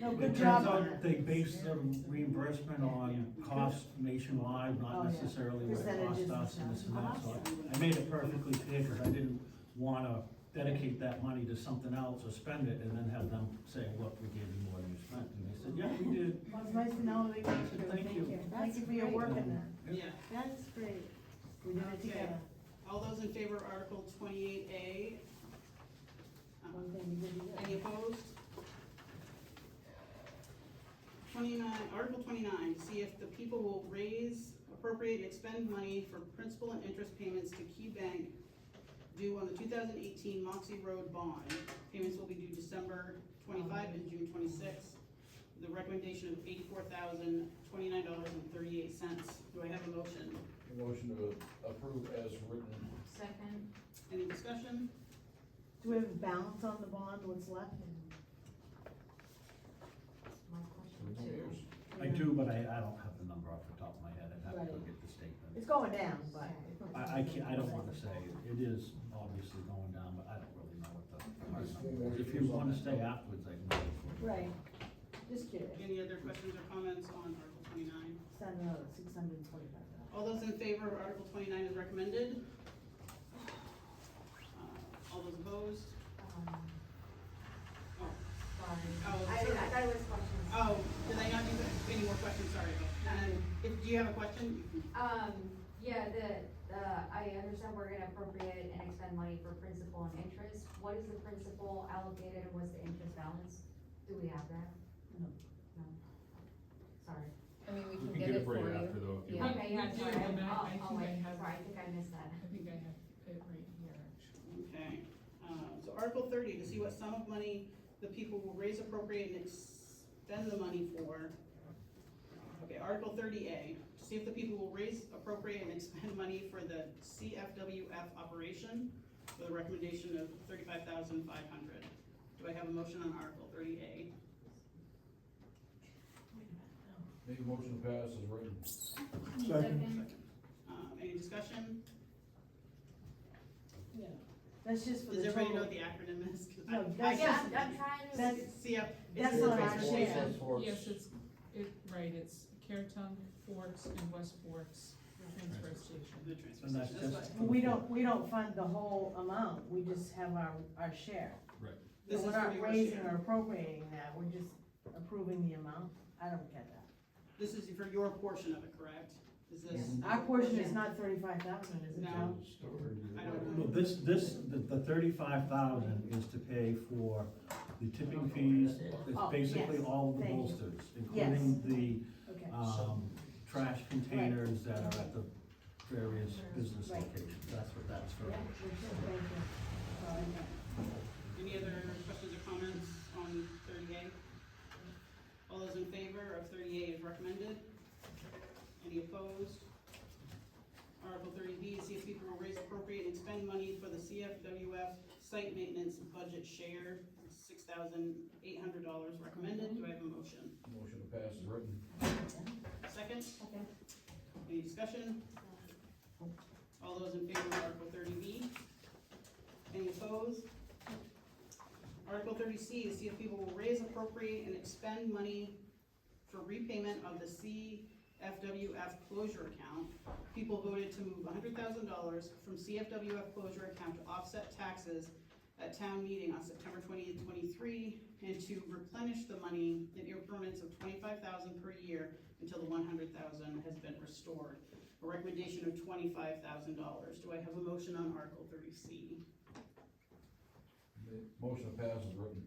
No, it good turns job on out that. they based the reimbursement on cost nationwide, Oh, not yeah. necessarily what it Percentages cost and us and this and stuff. that. So Awesome. I made it perfectly clear because I didn't wanna dedicate that money to something else or spend it and then have them say, look, we gave you more than you spent. And they said, yeah, we did. Well, it's nice to know that we got you. Thank you. Thank you for your work in that. Yeah. That is great. We did it Okay. together. All those in favor of Article 28A? One thing we did together. Any opposed? Article 29, to see if the people will raise, appropriate, and expend money for principal and interest payments to Key Bank due on the 2018 Moxie Road bond. Payments will be due December 25 and June 26. The recommendation of $84,029.38. Do I have a motion? A motion to approve as written. Second. Any discussion? Do we have a balance on the bond, what's left? My question too. Years. I do, but I don't have the number off the top of my head, I'd have to go Right. get the statement. It's going down, but. I can't, I don't wanna say, it is obviously going down, but I don't really know what the hard number is. If you wanna stay afterwards, I can. Right, just curious. Any other questions or comments on Article 29? Send another $625. All those in favor of Article 29 as recommended? All those opposed? Um, Oh, sorry. Oh, I sorry. thought it was questions. oh, did I not do any more questions? Sorry. Do you have a question? Yeah, I understand we're gonna appropriate and expend money for principal and interest. What is the principal allocated and what's the interest balance? Do we have that? No. No. Sorry. I mean, we We can get it for you. after though, if you Yeah. want. Okay, yeah, We do, sorry. and I I'll think I wait. have- Sorry, I think I missed that. I think I have it right here, actually. Okay. So Article 30, to see what sum of money the people will raise, appropriate, and expend the money for. Okay, Article 30A, to see if the people will raise, appropriate, and expend money for the CFWF operation with a recommendation of $35,500. Do I have a motion on Article 30A? Make a motion to pass as written. Second. Any discussion? Yeah. That's just for Does the everybody know total. what the acronym is? 'Cause No, I that's guess just- I'm trying to. That's- CF. that's it's not the our transportation. share. Yes, right, it's Careton, Forks, and West Forks Transfer Station. The transfer And that's station, just- what- We don't fund the whole amount, we just have our share. Right. So This we're is for not your raising share. or appropriating that, we're just approving the amount, I don't get that. This is for your portion of it, correct? Is this? Our portion is not 35,000, is it, No. Joe? I don't No, know. the 35,000 is to pay for the tipping fees, it's Oh, basically yes. all of the Thank you. bolsters, including the, Okay. trash containers that are at the various business Right. locations, that's what that's for. Yeah, sure, thank you. Sorry. Any other questions or comments on 30A? All those in favor of 30A as recommended? Any opposed? Article 30B, see if people will raise, appropriate, and expend money for the CFWF site maintenance budget share, $6,800 recommended. Do I have a motion? Motion to pass as written. Second? Okay. Any discussion? All those in favor of Article 30B? Any opposed? Article 30C, to see if people will raise, appropriate, and expend money for repayment of the CFWF closure account. People voted to move $100,000 from CFWF closure account to offset taxes at town meeting on September 20th, 23, and to replenish the money in increments of $25,000 per year until the $100,000 has been restored. A recommendation of $25,000. Do I have a motion on Article 30C? Motion to pass as written.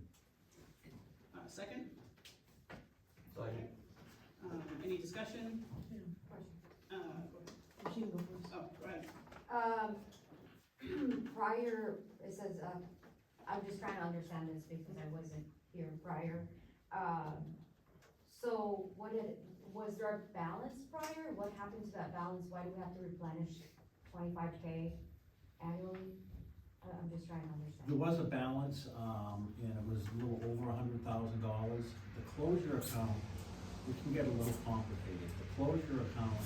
Second? Second. Any discussion? Go ahead. She can go first. Oh, go ahead. Prior, it says, I'm just trying to understand this because I wasn't here prior. So was there a balance prior? What happened to that balance? Why do we have to replenish 25K annually? I'm just trying to understand. There was a balance, and it was a little over $100,000. The closure account, it can get a little complicated. The closure account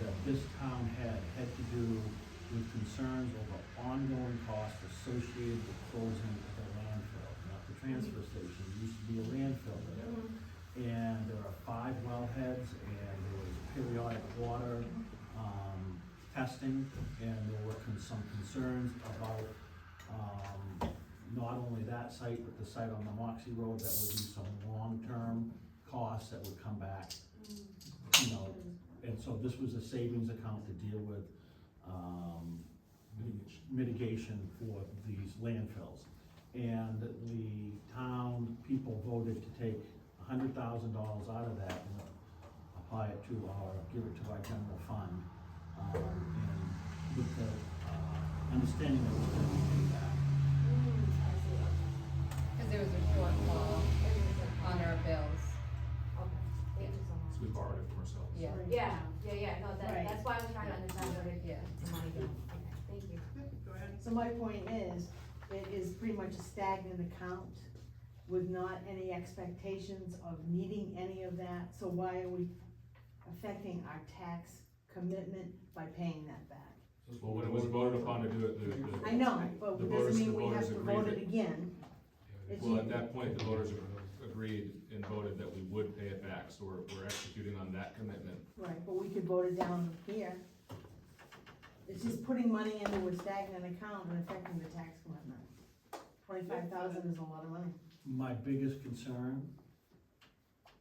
that this town had to do with concerns over ongoing costs associated with closing the landfill, not the transfer station. It used to be a landfill there. And there are 5 wellheads, and there was periodic water, testing, and there were some concerns about, not only that site, but the site on the Moxie Road, that would be some long-term costs that would come back, you know. And so this was a savings account to deal with, mitigation for these landfills. And the town people voted to take $100,000 out of that and apply it to give it to our general fund. And with the, understanding that we're gonna be paid back. Cause there was a shortfall on our bills. Okay, thank you so much. So we borrowed it from ourselves. Yeah. Yeah, no, Right. that's why I was trying to understand what it Yeah. the money did. Okay, thank you. Go ahead. So my point is, it is pretty much a stagnant account with not any expectations of needing any of that, so why are we affecting our tax commitment by paying that back? Well, when it was voted upon to do it, I know, but the it voters- doesn't mean the we have voters to agreed vote that- it again. It's Well, you- at that point, the voters agreed and voted that we would pay it back, so we're executing on that commitment. Right, but we could vote it down here. It's just putting money into a stagnant account and affecting the tax commitment. 25,000 is a lot of money. My biggest concern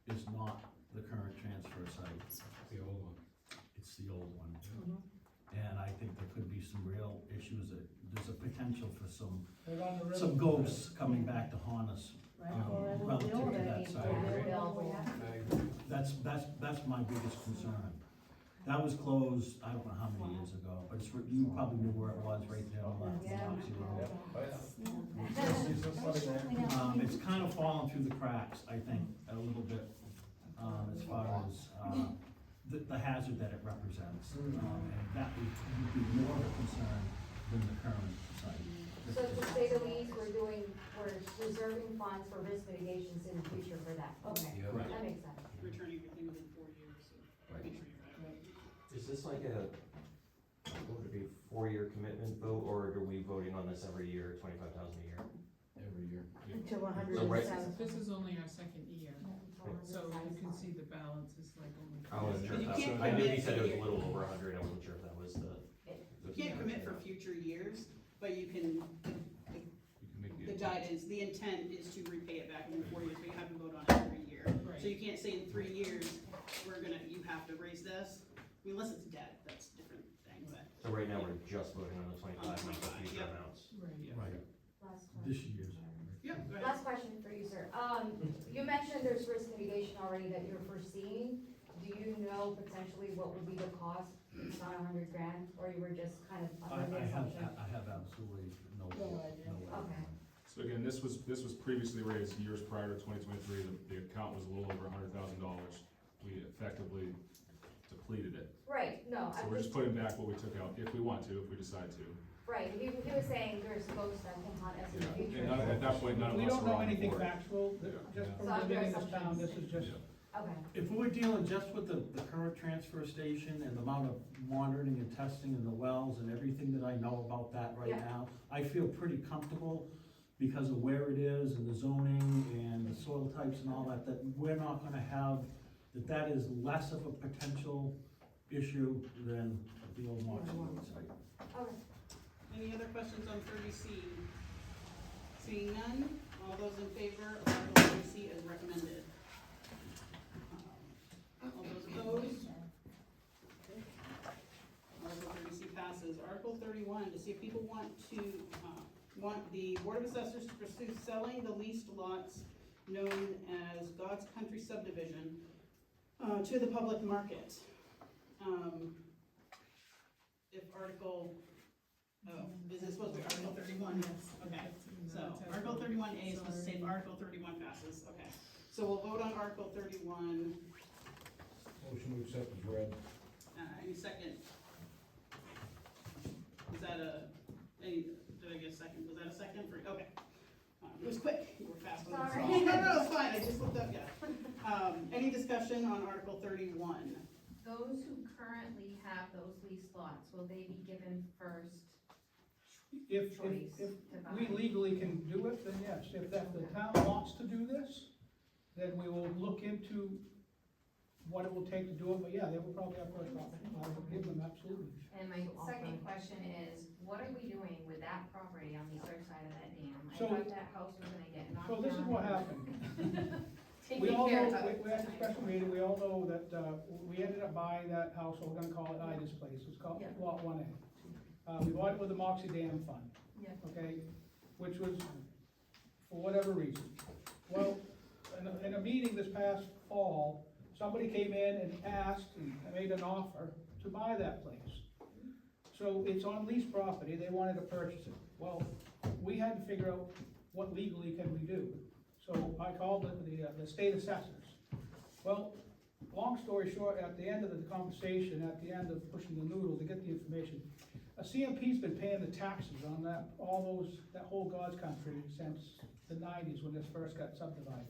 is not the current transfer site. The old one. It's the old one. Mhm. And I think there could be some real issues that, there's a potential for some Right on the river. some ghosts coming back to haunt us. Right, well, that will Relative deal to with that it. site. That's my biggest concern. That was closed, I don't know how many years ago, but it's, you probably knew where it was, right there on the Yeah. Moxie Road. Yeah. It's kind of fallen through the cracks, I think, a little bit, as far as, the hazard that it represents. And that would be more of a concern than the current site. So to say the least, we're reserving funds for risk mitigations in the future for that. Okay, Correct. that makes sense. Returning everything within 4 years, so make sure you have it. Is this like a, what would it be, 4-year commitment vote, or are we voting on this every year, 25,000 a year? Every year. Until So right- 107. This is only our second year, so you can see the balance is like only. I wasn't sure if You that, can't I knew he commit said it was to a little over 100, I wasn't sure if that was the. You can't commit for future years, but you can, You can make the the. guidance, the intent is to repay it back in 4 years, but you have to vote on it every year. Right. So you can't say in 3 years, you have to raise this, I mean, unless it's debt, that's a different thing, but. So right now, we're just voting on the 25, not the 25, future yeah. amounts. Right. Right, Last this question. year's. Yeah, go ahead. Last question for you, sir. You mentioned there's risk mitigation already that you're foreseeing. Do you know potentially what would be the cost? It's not $100,000, or you were just kind of I under the assumption? have absolutely no idea. Okay, So again, this was previously raised years prior to 2023, the account was a little over $100,000. We effectively depleted it. right, no, So I'm we're just, just putting back what we took out, if we want to, if we decide to. right, he was saying there's ghosts that can haunt us in the Yeah. future. And at that point, none of We us don't are know on the anything board. factual, Yeah. just Yeah. from So I'm living in doing this town, this is just, Okay, If we're dealing just with the current transfer station and the amount of monitoring and testing in the wells and everything that I know about that right Yeah. now, I feel pretty comfortable because of where it is and the zoning and the soil types and all that, that we're not gonna have, that is less of a potential issue than the old Moxie Road site. okay. Any other questions on 30C? Seeing none, all those in favor of Article 30C as recommended? All those opposed? Article 30C passes. Article 31, to see if people want the Board of Assessors to pursue selling the leased lots known as God's Country subdivision to the public market. If Article, is it supposed to be Article 31? Okay, so Article 31A is supposed to say if Article 31 passes, okay. So we'll vote on Article 31, Motion to accept is read. any second? Was that did I get a second? Was that a second for, okay. It was quick, you were fast on that. Sorry. No, it's fine, I just looked up, yeah. Any discussion on Article 31? Those who currently have those leased lots, will they be given first if choice to we buy? legally can do it, then yes. If the town wants to do this, then we will look into what it will take to do it, but yeah, they will probably have first option. I will give them absolutely. And my second question is, what are we doing with that property on the other side of that dam? I So- thought that house was gonna get knocked down. So this is what happened. We Taken all care know, of. we had a special meeting, we all know that, we ended up buying that house, we're gonna call it Ida's Place, it's called Yeah. Lot 1A. We bought it with the Moxie Dam Fund. Yeah. Okay, which was, for whatever reason. Well, in a meeting this past fall, somebody came in and asked and made an offer to buy that place. So it's on leased property, they wanted to purchase it. Well, we had to figure out what legally can we do. So I called the state assessors. Well, long story short, at the end of the conversation, at the end of pushing the noodle to get the information, a CMP's been paying the taxes on that whole God's country since the 90s when this first got subdivided.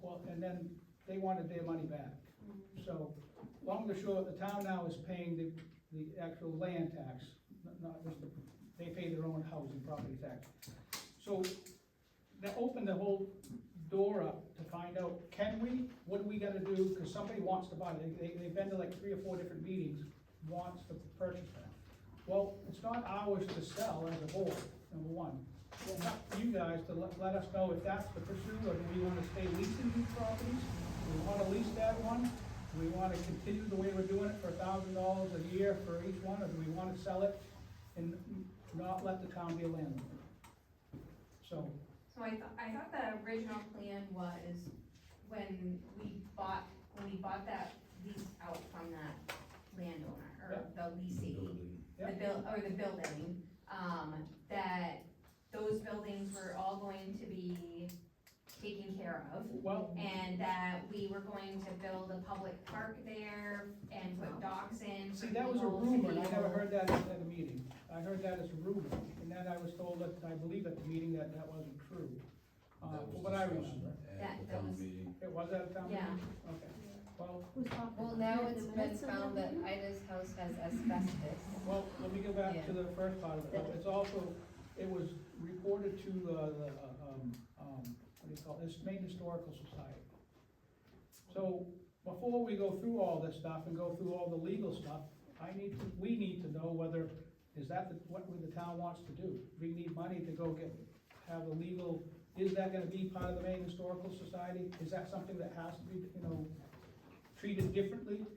Well, and then they wanted their money back. So, long and short, the town now is paying the actual land tax, not just they pay their own housing property tax. So, that opened the whole door up to find out, what do we gotta do, cause somebody wants to buy it, they've been to like 3 or 4 different meetings, wants to purchase that. Well, it's not ours to sell as a board, number one. It's up to you guys to let us know if that's the pursuit, or do we wanna stay leasing these properties? Do we wanna lease that one? Do we wanna continue the way we're doing it for $1,000 a year for each one, or do we wanna sell it and not let the town be a landlord? So, So I thought the original plan was when we bought that lease out from that landowner, or the leasing, the building, that those buildings were all going to be taken care of. well, And that we were going to build a public park there and put docks in for see, that was a people to rumor, be and I never able- heard that at a meeting. I heard that as a rumor, and then I was told that, I believe at the meeting that wasn't true. That was From what I discussed remember. at the That town was- meeting. It was at a town meeting? Yeah. Okay, well, Well, now it's been found that Ida's house has asbestos. well, let me go back to the first part of it. It's also, it was reported to what do you call it, this Maine Historical Society. So, before we go through all this stuff and go through all the legal stuff, we need to know whether, is that what the town wants to do? We need money to go have the legal, is that gonna be part of the Maine Historical Society? Is that something that has to be, treated differently?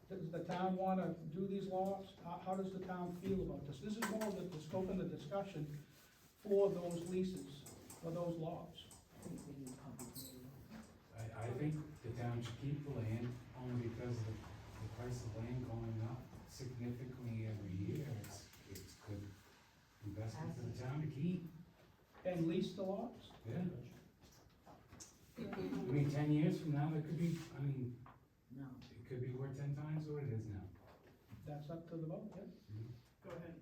Does the town wanna do these laws? How does the town feel about this? This is more of the scope and the discussion for those leases, for those laws. I think the town should keep the land only because of the price of land going up significantly every year. It's good investment for the town to keep. And lease the lots? Yeah. I mean, 10 years from now, it could be, it could be worth 10 times what it is now. That's up to the vote, yeah? Go ahead.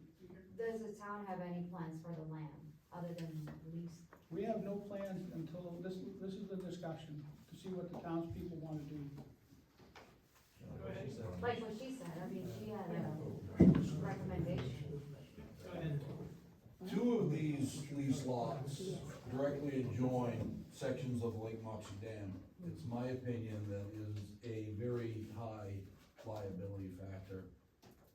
Does the town have any plans for the land, other than lease? We have no plans until, this is the discussion, to see what the townspeople wanna do. Like what she said, I mean, she had a recommendation. Two of these lots directly adjoin sections of Lake Moxie Dam. It's my opinion that is a very high liability factor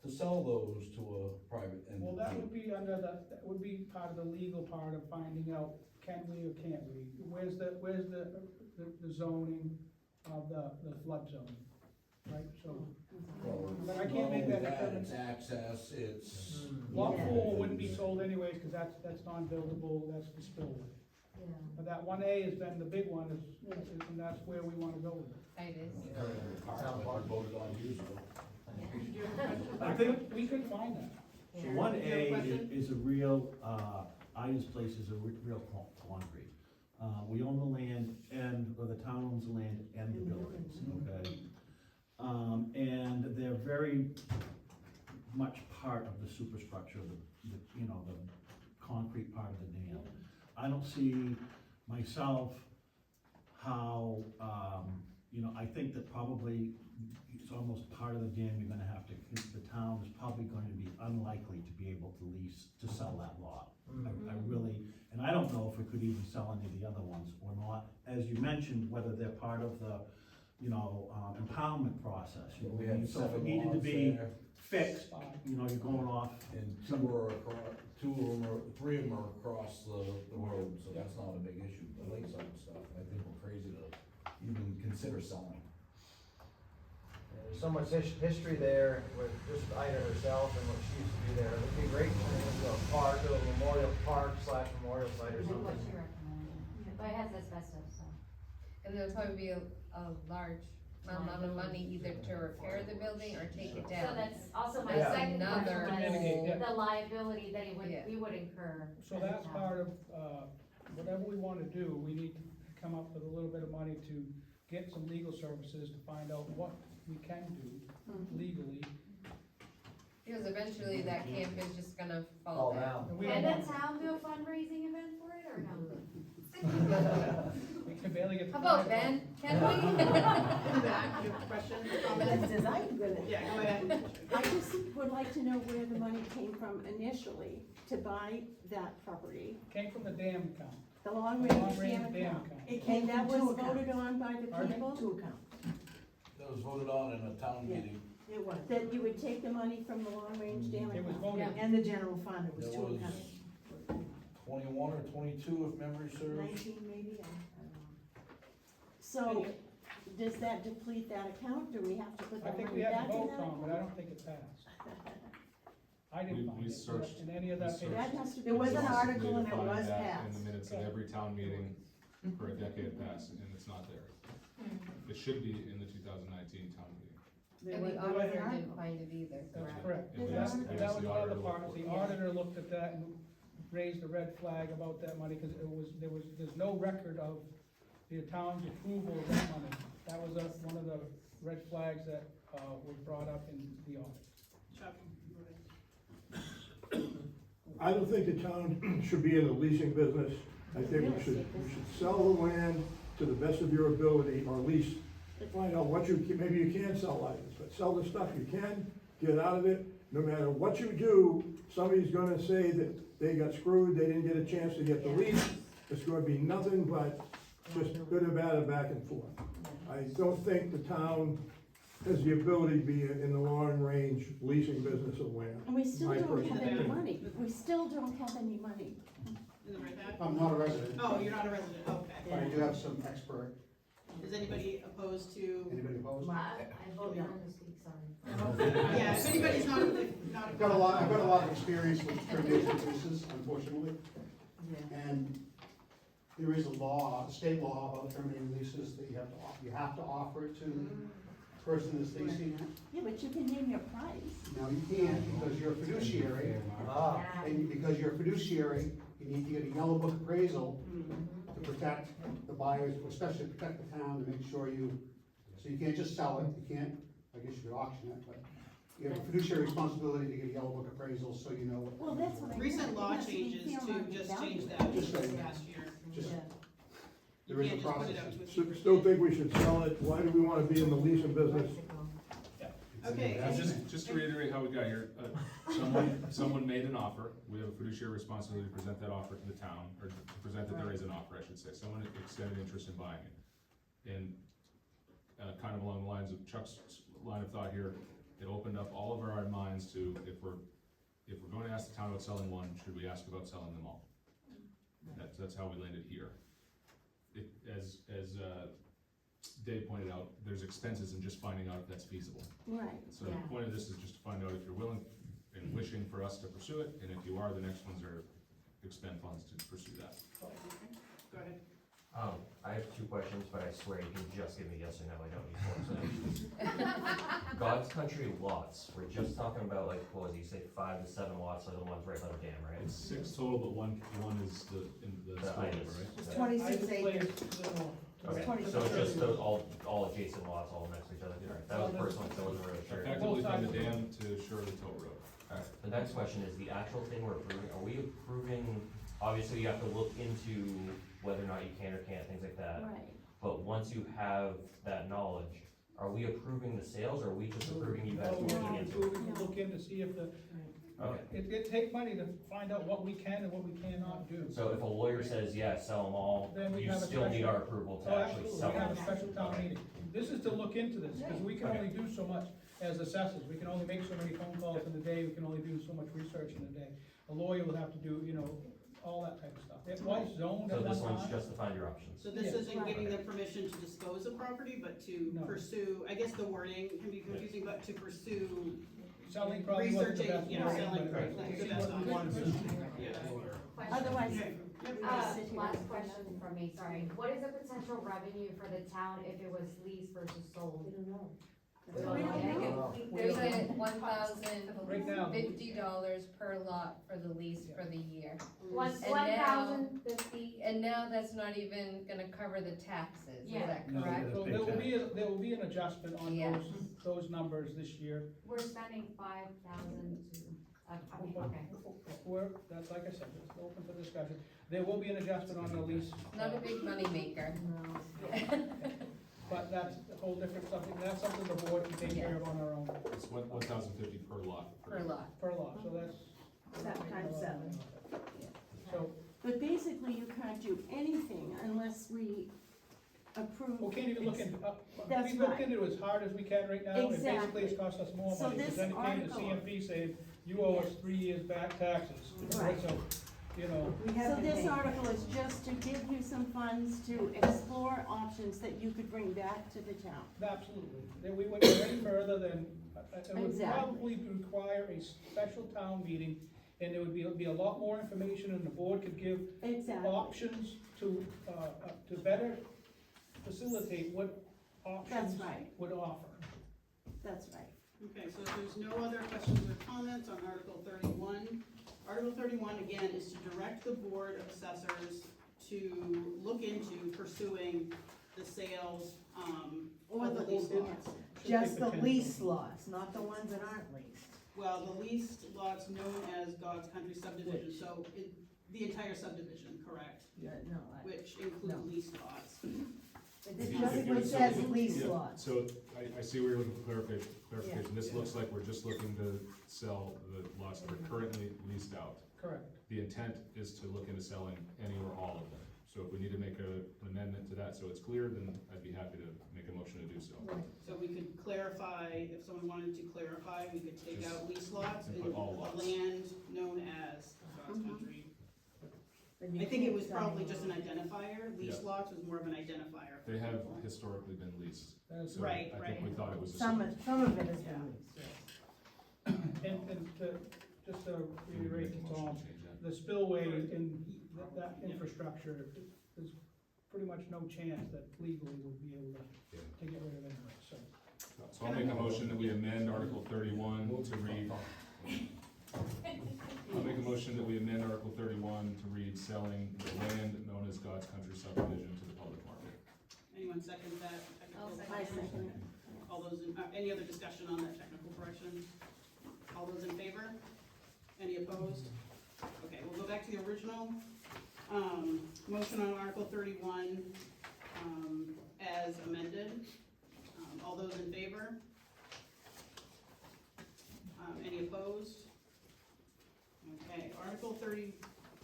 to sell those to a private entity. Well, that would be that would be part of the legal part of finding out, can we or can't we? Where's the zoning of the flood zone, right? So, Well, but I can't make that not only determination. It's access, it's. Lot 4 wouldn't be sold anyways, cause that's non-buildable, that's the spillway. Yeah. But that 1A has been the big one, and that's where we wanna go with it. It is. Voted on years ago. I think we could find that. So 1A is a real, Ida's place is a real quandary. We own the land or the town owns the land and the buildings, okay? And they're very much part of the superstructure, the concrete part of the dam. I don't see myself how, I think that probably it's almost part of the dam you're gonna have to, the town is probably going to be unlikely to be able to sell that lot. I really, and I don't know if we could even sell any of the other ones or not. As you mentioned, whether they're part of the, impoundment process. We have So if it 7 needed to lots be there. fixed, you're going off. And 3 of them are across the road, so that's not a big issue. The lakeside stuff, I think we're crazy to even consider selling. There's so much history there with just Ida herself and what she used to do there. It would be great to turn it into a park, a memorial park / memorial site or What something. she recommended, but it has asbestos, so. And there'll probably be a large amount of money either to repair the building or take it So down. that's also my That's second another question, whole- was the liability that Yeah. we would incur. So as a that's town. part of, whatever we wanna do, we need to come up with a little bit of money to get some legal services to find out what we can do legally. Because eventually that camp is just gonna fall Fall down. down. And we Can don't the want, town do a fundraising event for it, or no? we can barely get. How about Ben? Can we? In the back, you have a question, comment? design good. Yeah, go ahead. I just would like to know where the money came from initially to buy that property, Came from the dam account. the long Long range range dam dam account. account. It came And that from two was voted accounts. on by the Pardon me? people, Two accounts, That was voted on in a town Yeah. meeting. it was. that you would take the money from the long range dam It was account. voted, And the general fund, it was There two was accounts. 21 or 22, if memory serves. 19 maybe, I don't know. So, does that deplete that account, do we have to put I that think money we had back to in vote, that Tom, but I account? don't think it passed. I didn't We find it searched- in any of that we paper. That has to be. There was an It's article and it definitely was defined that passed. in the minutes of every town meeting for a decade past, and it's not there. It should be in the 2019 town meeting. There And was- the there was an auditor article. didn't find it either, That's correct? correct. It That was- that it was was one the of the auditor parts, the report. auditor looked at that and raised a red flag about that money, cause there's no record of the town's approval of that money. That was one of the red flags that, was brought up in the audit. Chuck, go ahead. I don't think the town should be in the leasing business. I think we should sell the land to the best of your ability, or at least find out what maybe you can sell items, but sell the stuff you can, get out of it. No matter what you do, somebody's gonna say that they got screwed, they didn't get a chance to get the lease. It's gonna be nothing but just good or bad and back and forth. I don't think the town has the ability to be in the long-range leasing business of land. And we still My don't personal have any opinion. money, we still don't have any money. In the right back? I'm not a resident, Oh, you're not a resident, okay. but I do have some expert. Is anybody opposed to? Anybody opposed? I vote no to speak, sorry. Yeah, if anybody's not, not. I've got a lot of experience with termination leases, unfortunately. And there is a law, a state law about terminating leases that you have to offer it to the person that's leasing it. Yeah, but you can name your price. Now, you can't because you're a fiduciary, Ah, and because you're a fiduciary, you need to get a yellow book appraisal to protect the buyers, especially protect the town, to make sure so you can't just sell it, you can't, I guess you could auction it, but you have a fiduciary responsibility to get a yellow book appraisal, so you know what. Well, that's what I meant. Recent It law has to be changes fair to market just value. change that Just this saying. last year. Just, You there is a can't just put it process. out to a Still secret still bid. think we should sell it. Why do we wanna be in the leasing business? Okay. Just to reiterate how we got here, someone made an offer, we have a fiduciary responsibility to present that offer to the town, or to present that there is an offer, I should say, someone extended interest in buying it. And, kind of along the lines of Chuck's line of thought here, it opened up all of our minds to, if we're going to ask the town about selling one, should we ask about selling them all? That's how we landed here. As Dave pointed out, there's expenses in just finding out if that's feasible. Right. So the point of this is just to find out if you're willing and wishing for us to pursue it, and if you are, the next ones are expend funds to pursue that. Go ahead. I have two questions, but I swear you can just give me yes or no, I don't need more. God's Country lots, we're just talking about like, what was it, you say 5 to 7 lots are the ones right by the dam, right? It's 6 total, but one is in the The spillover, itis. right? It's I 26 just acres. Okay, 26 so it's just acres. those, all adjacent lots, all next to each other, alright, that was the first one, so I wasn't really sure. Effectively from the dam to Shirley Tote Road. Alright, the next question is, the actual thing we're approving, are we approving, obviously you have to look into whether or not you can or can't, things like that. Right. But once you have that knowledge, are we approving the sales, or are we just approving you guys No, looking we're into it? approving to look in to see if Okay, it take money to find out what we can and what we cannot do. so if a lawyer says, yeah, sell them all, Then we you have a still need special- our approval to Oh, actually absolutely, sell we have them? a special town meeting. This is to look into this, because we can Okay. only do so much as assessors. We can only make so many phone calls in a day, we can only do so much research in a day. A lawyer will have to do, all that type of stuff. It was zoned So at one this one's time. just to find your options. So this Yeah. isn't giving them permission to dispose of property, but to No. pursue, I guess the wording can be confusing, but to pursue Selling probably wasn't the researching, best. you know, word, selling but like this the is best what we wanted option. to do. Yeah. Question. Otherwise, Okay. we just sit here. Last question from me, sorry. What is the potential revenue for the town if it was leased versus sold? We don't know. We don't know. There's a Right now, $1,050 per lot for the lease for the year. One And now- $1,050. And now that's not even gonna cover the taxes, is Yeah. that No, correct? So there will be an adjustment on Yes. those numbers this year. We're spending 5,000 to, okay. That's like I said, it's open for discussion. There will be an adjustment on the lease. Not a big moneymaker. But that's a whole different subject, that's something the board can take care of on our own, It's 1,050 per lot. Per lot. per lot, so that's. 7 times 7. So, But basically, you can't do anything unless we approve. we can't even look into, That's we've looked right. into it as hard as we can right now, and basically Exactly. it's cost us more So money. Because this then it came to article- CMP saying, you owe us 3 years back taxes. Right. So, you know, We So have this article is just to give you some funds to explore options that you could bring back to the town. absolutely, then we wouldn't go any further than, it would Exactly. probably require a special town meeting, and there would be a lot more information, and the board could give Exactly. options to better facilitate what options That's right. would offer. That's right. Okay, so if there's no other questions or comments on Article 31, Article 31, again, is to direct the Board of Assessors to look into pursuing the sales, Or of the the lease lease lots. Just the lease lots, not the ones that aren't leased. Well, the leased lots known as God's Country subdivision, so the entire subdivision, correct? Yeah, no, Which include leased lots. It just says lease Yeah, lots. So I see where you're looking for clarification. This looks like we're just looking to sell the lots that are currently leased out. Correct. The intent is to look into selling any or all of them. So if we need to make an amendment to that so it's clear, then I'd be happy to make a motion to do so. So we could clarify, if someone wanted to clarify, we could take out lease lots And and put the all lots. land known as God's Country. Then you I think it can't was sell probably them. just an identifier, lease Yeah. lots was more of an identifier. They have historically been leased. So Right, I right. think we thought it was a. Some of it has been leased, yes. And just to reiterate to Tom, Change that. the spillway in that infrastructure, there's pretty much no chance that legally would be able to get rid of it anyway, so. So I'll make a motion that we amend Article 31 to read. I'll make a motion that we amend Article 31 to read selling the land known as God's Country subdivision to the public market. Anyone second that I'll technical? second I second it. All those, any other discussion on that technical correction? All those in favor? Any opposed? Okay, we'll go back to the original. Motion on Article 31, as amended. All those in favor? Any opposed? Okay, Article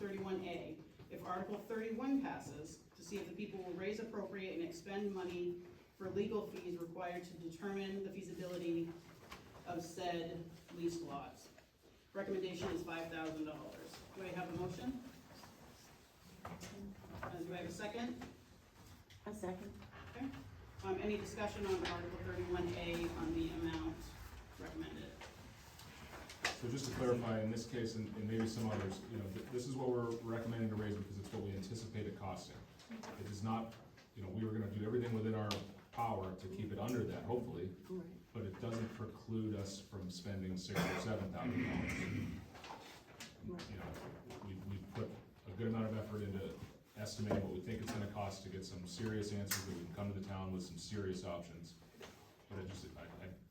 31A. If Article 31 passes, to see if the people will raise, appropriate, and expend money for legal fees required to determine the feasibility of said leased lots. Recommendation is $5,000. Do I have a motion? Do I have a second? A second. Okay. Any discussion on Article 31A on the amount recommended? So just to clarify, in this case, and maybe some others, this is what we're recommending to raise because it's what we anticipate it costing. It is not, we were gonna do everything within our power to keep it under that, hopefully, Right. but it doesn't preclude us from spending $6,000 or $7,000. We put a good amount of effort into estimating what we think it's gonna cost to get some serious answers that we can come to the town with some serious options. But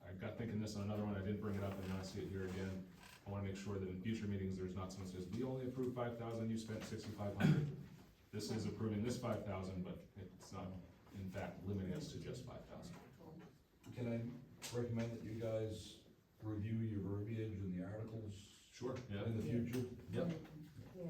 I got thinking this on another one, I didn't bring it up, and now I see it here again. I wanna make sure that in future meetings, there's not someone says, we only approved 5,000, you spent 6,500. This is approving this 5,000, but it's not, in fact, limiting us to just 5,000. Can I recommend that you guys review your verbiage in the articles? Sure, yeah. In the future? Yep. Yeah.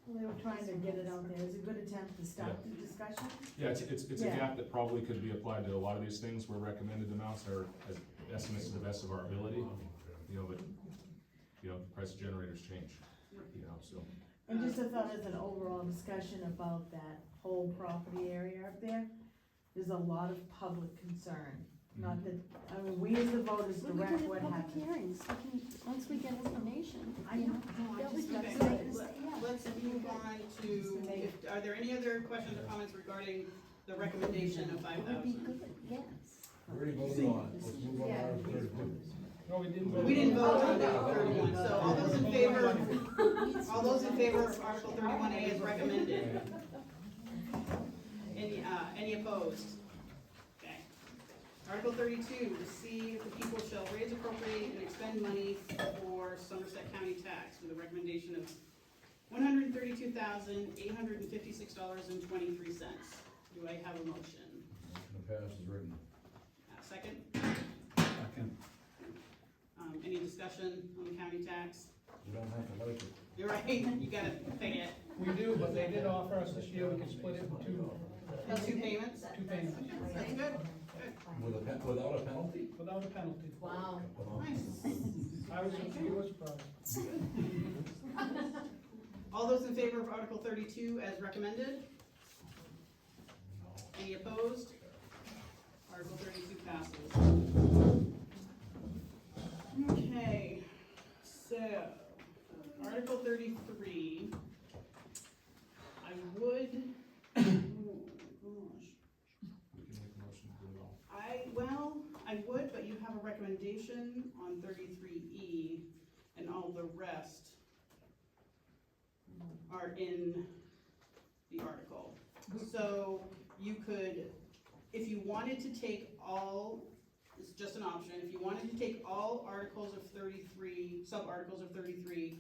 Well, they were trying to get it out there. It's a good attempt to start the discussion. Yeah, it's a Yeah. gap that probably could be applied to a lot of these things where recommended amounts are as estimates to the best of our ability, but, price of generators change, so. And just a thought as an overall discussion about that whole property area up there, there's a lot of public concern Not that, I mean, we as the voters We direct can do what public happens. hearings, once we get information. I know, That was Okay, just- let's move on to, are there any other questions or comments regarding the recommendation of It would be 5,000? good, yes. We already voted on it, let's move on to Article 32. No, we didn't vote. We didn't vote on Article 31, so all those in favor of Article 31A as recommended? Any opposed? Okay. Article 32, to see if the people shall raise, appropriate, and expend money for Somerset County tax with a recommendation of $132,856.23. Do I have a motion? Motion to pass is written. Second? Second. Any discussion on the county tax? You don't have to like it. You're right, you gotta pay it. We do, but they did offer us this year, we can split it in two Two payments? That's good, good. Without a penalty? Without a penalty. Wow. Nice. We was surprised. All those in favor of Article 32 as recommended? Any opposed? Article 32 passes. Okay, so, Article 33, I would, oh gosh, We can make a motion to do it all. I would, but you have a recommendation on 33E, and all the rest are in the article. So you could, if you wanted to take all, it's just an option, if you wanted to take all articles of 33, sub-articles of 33,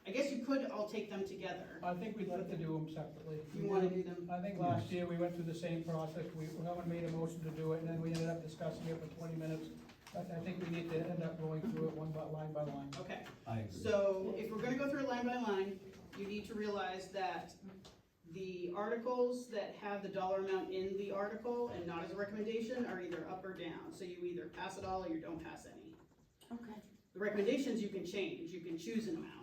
I guess you could all take them together. I think we'd like to do them separately. You wanna do them? I think last year we went through the same process, we haven't made a motion to do it, and then we ended up discussing it for 20 minutes. I think we need to end up going through it line by line. Okay, I agree. so if we're gonna go through it line by line, you need to realize that the articles that have the dollar amount in the article and not as a recommendation are either up or down. So you either pass it all or you don't pass any. Okay. The recommendations you can change, you can choose an amount.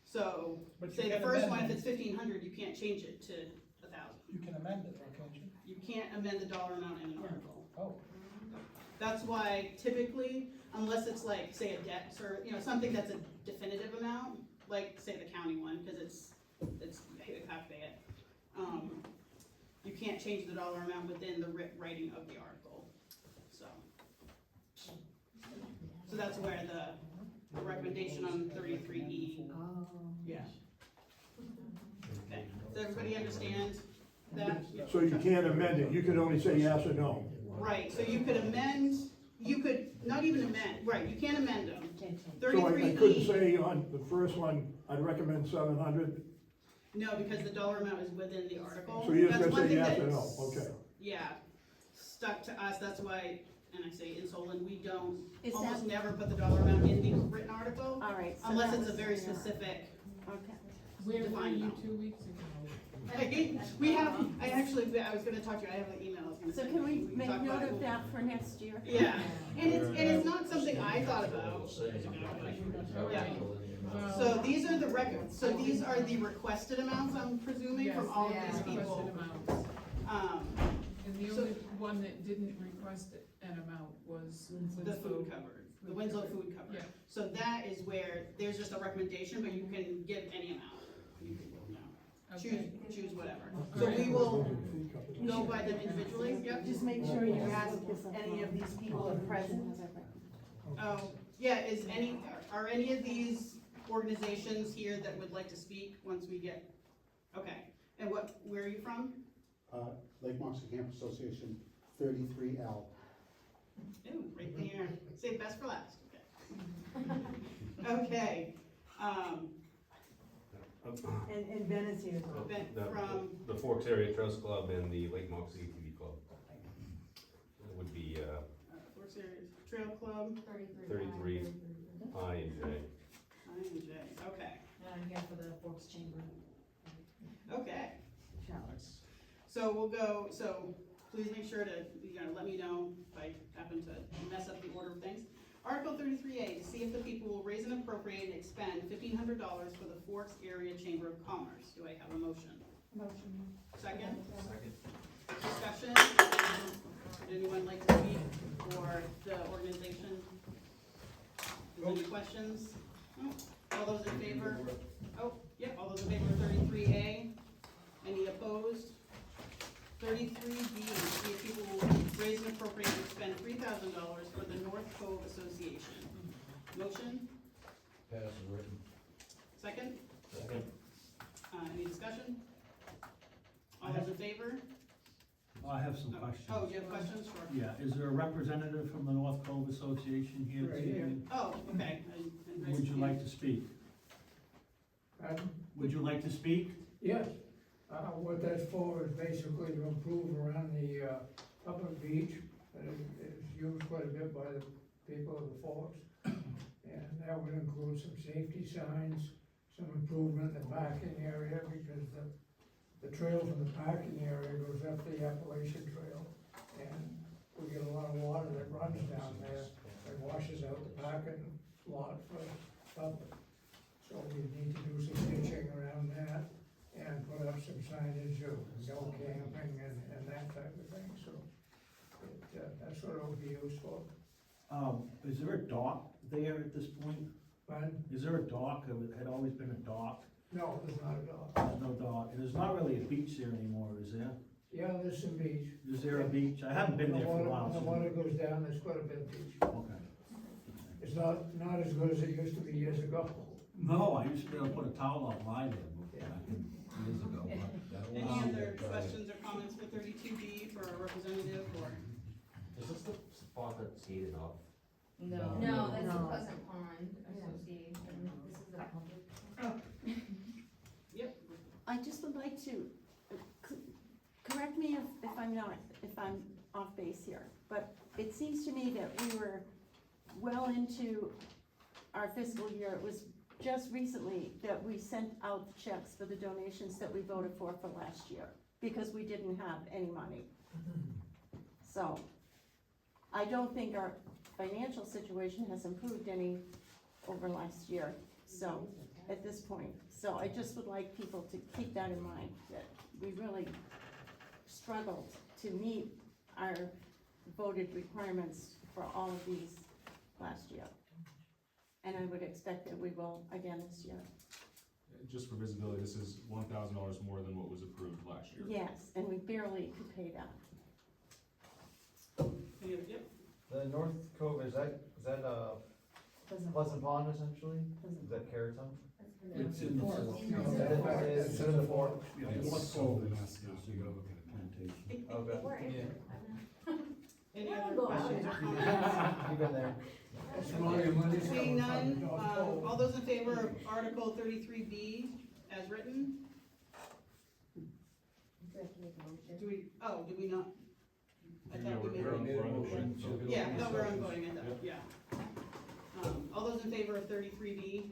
So, But you say the can first amend one, if it. it's 1,500, you can't change it to 1,000. You can amend it, though, can't you? You can't amend the dollar amount in an article. Oh, That's why typically, unless it's like, say, a debt or, something that's a definitive amount, like, say, the county one, because it's, you have to pay it. You can't change the dollar amount within the writing of the article, so. So that's where the recommendation on 33E. Yeah. Okay, does everybody understand that? So you can't amend it, you can only say yes or no. Right, so you could amend, you could, not even amend, right, you can't amend them. So I 33E. couldn't say on the first one, I'd recommend 700, No, because the dollar amount is within the article. so you're That's just one gonna say thing yes or that's- no, okay. Yeah, stuck to us, that's why, and I say in Solon, we don't, Is almost that- never put the dollar amount in the written article, All right. so unless that it's a was very the error. specific. Okay. Where were Define you amount. 2 weeks ago? We have, I was gonna talk to you, I have an email, I was gonna So send can we you. make talk about note it. of that for next year? Yeah, and it's not something I thought about. Yeah. So these are the records, so these are the requested amounts, I'm presuming, from all of these people. Requested amounts. And the So- only one that didn't request an amount was The Winslow. food cupboard, the Winslow food cupboard. Yeah. So that is where, there's just a recommendation, but you can give any amount. You can, Okay. choose whatever. So we will go by them individually, yep. Just make sure you ask if any of these people are present. Oh, yeah, are any of these organizations here that would like to speak once we get, okay. And where are you from? Lake Monson Camp Association, 33L. Ooh, right there. Save best for last, okay. Okay, And Ben is here as well. Ben The- from, The Forks Area Trails Club and the Lake Moxie ATV Club. It would be, Forks Area Trail Club, 33 I and J. I and J, okay, And I'm here for the Forks Chamber. okay. So we'll go, so please make sure to, let me know if I happen to mess up the order of things. Article 33A, to see if the people will raise and appropriate and expend $1,500 for the Forks Area Chamber of Commerce. Do I have a motion? Motion. Second? Second. Discussion? Would anyone like to speak for the organization? Any questions? No? All those in favor? Oh, yeah, all those in favor of 33A? Any opposed? 33B, see if people will raise and appropriate and spend $3,000 for the North Cove Association. Motion? Pass as written. Second? Second. Any discussion? All those in favor? I have some questions. Oh, do you have questions? Sure. Yeah, is there a representative from the North Cove Association here this Right here. evening? Oh, okay. Would you like to speak? Would you like to speak? Yes, what that's for is basically to improve around the, upper beach, that is used quite a bit by the people of the forks. And that would include some safety signs, some improvement in the parking area, because the trail from the parking area goes up the Appalachian Trail. And we get a lot of water that runs down there and washes out the parking lot for public. So we need to do some ditching around that and put up some signage of no camping and that type of thing, so that's what it would be used for. Is there a dock there at this point? But, Is there a dock? It had always been a dock. no, there's not a dock. There's no dock, and there's not really a beach there anymore, is there? Yeah, there's some beach. Is there a beach? I haven't been there for a while. The water goes down, there's quite a bit of beach. Okay. It's not as good as it used to be years ago. No, I used to be able to put a towel out lie there back in years ago, but. Any other questions or comments for 32B for our representative or? Is this the spot that's gated off? No, that's the Pleasant Pond Association. This is a public. Yep. I just would like to, correct me if I'm off base here, but it seems to me that we were well into our fiscal year. It was just recently that we sent out the checks for the donations that we voted for last year, because we didn't have any money. So, I don't think our financial situation has improved any over last year, so, at this point. So I just would like people to keep that in mind, that we really struggled to meet our voted requirements for all of these last year. And I would expect that we will again this year. Just for visibility, this is $1,000 more than what was approved last year. Yes, and we barely could pay that. Any other, yep. The North Cove, is that Pleasant Pond essentially? Is that Carrot Top? It's in the fork. It's in the fork. Yeah, North Cove is the plantation. Okay. Any other questions or comments? You've been there. Seeing none, all those in favor of Article 33B as written? Do we not? I thought we made We're a on motion. Yeah, no, we're on voting, I thought, yeah. All those in favor of 33B?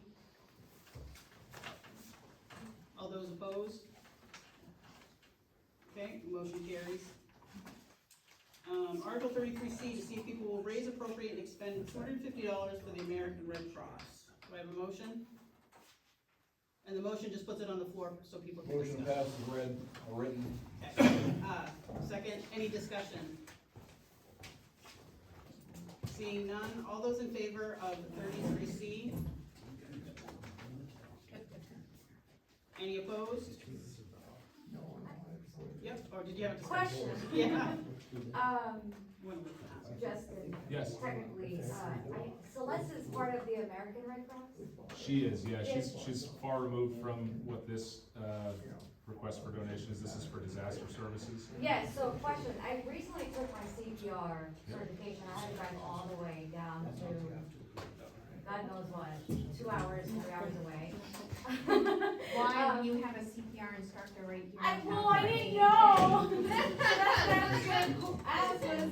All those opposed? Okay, motion carries. Article 33C, to see if people will raise, appropriate, and expend $250 for the American Red Cross. Do I have a motion? And the motion just puts it on the floor so people can discuss. Motion passes written. Okay. Second, any discussion? Seeing none, all those in favor of 33C? Any opposed? Yep, or did you have a discussion? Question. Yeah. Justin. Yes. Technically, Celeste is part of the American Red Cross? She is, yeah, she's far removed from what this, request for donation is. This is for disaster services. Yes, so question, I recently took my CPR certification, I had to drive all the way down to, God knows what, 2 hours, 3 hours away. Why do you have a CPR instructor right here? I didn't know! That's what I was gonna ask was,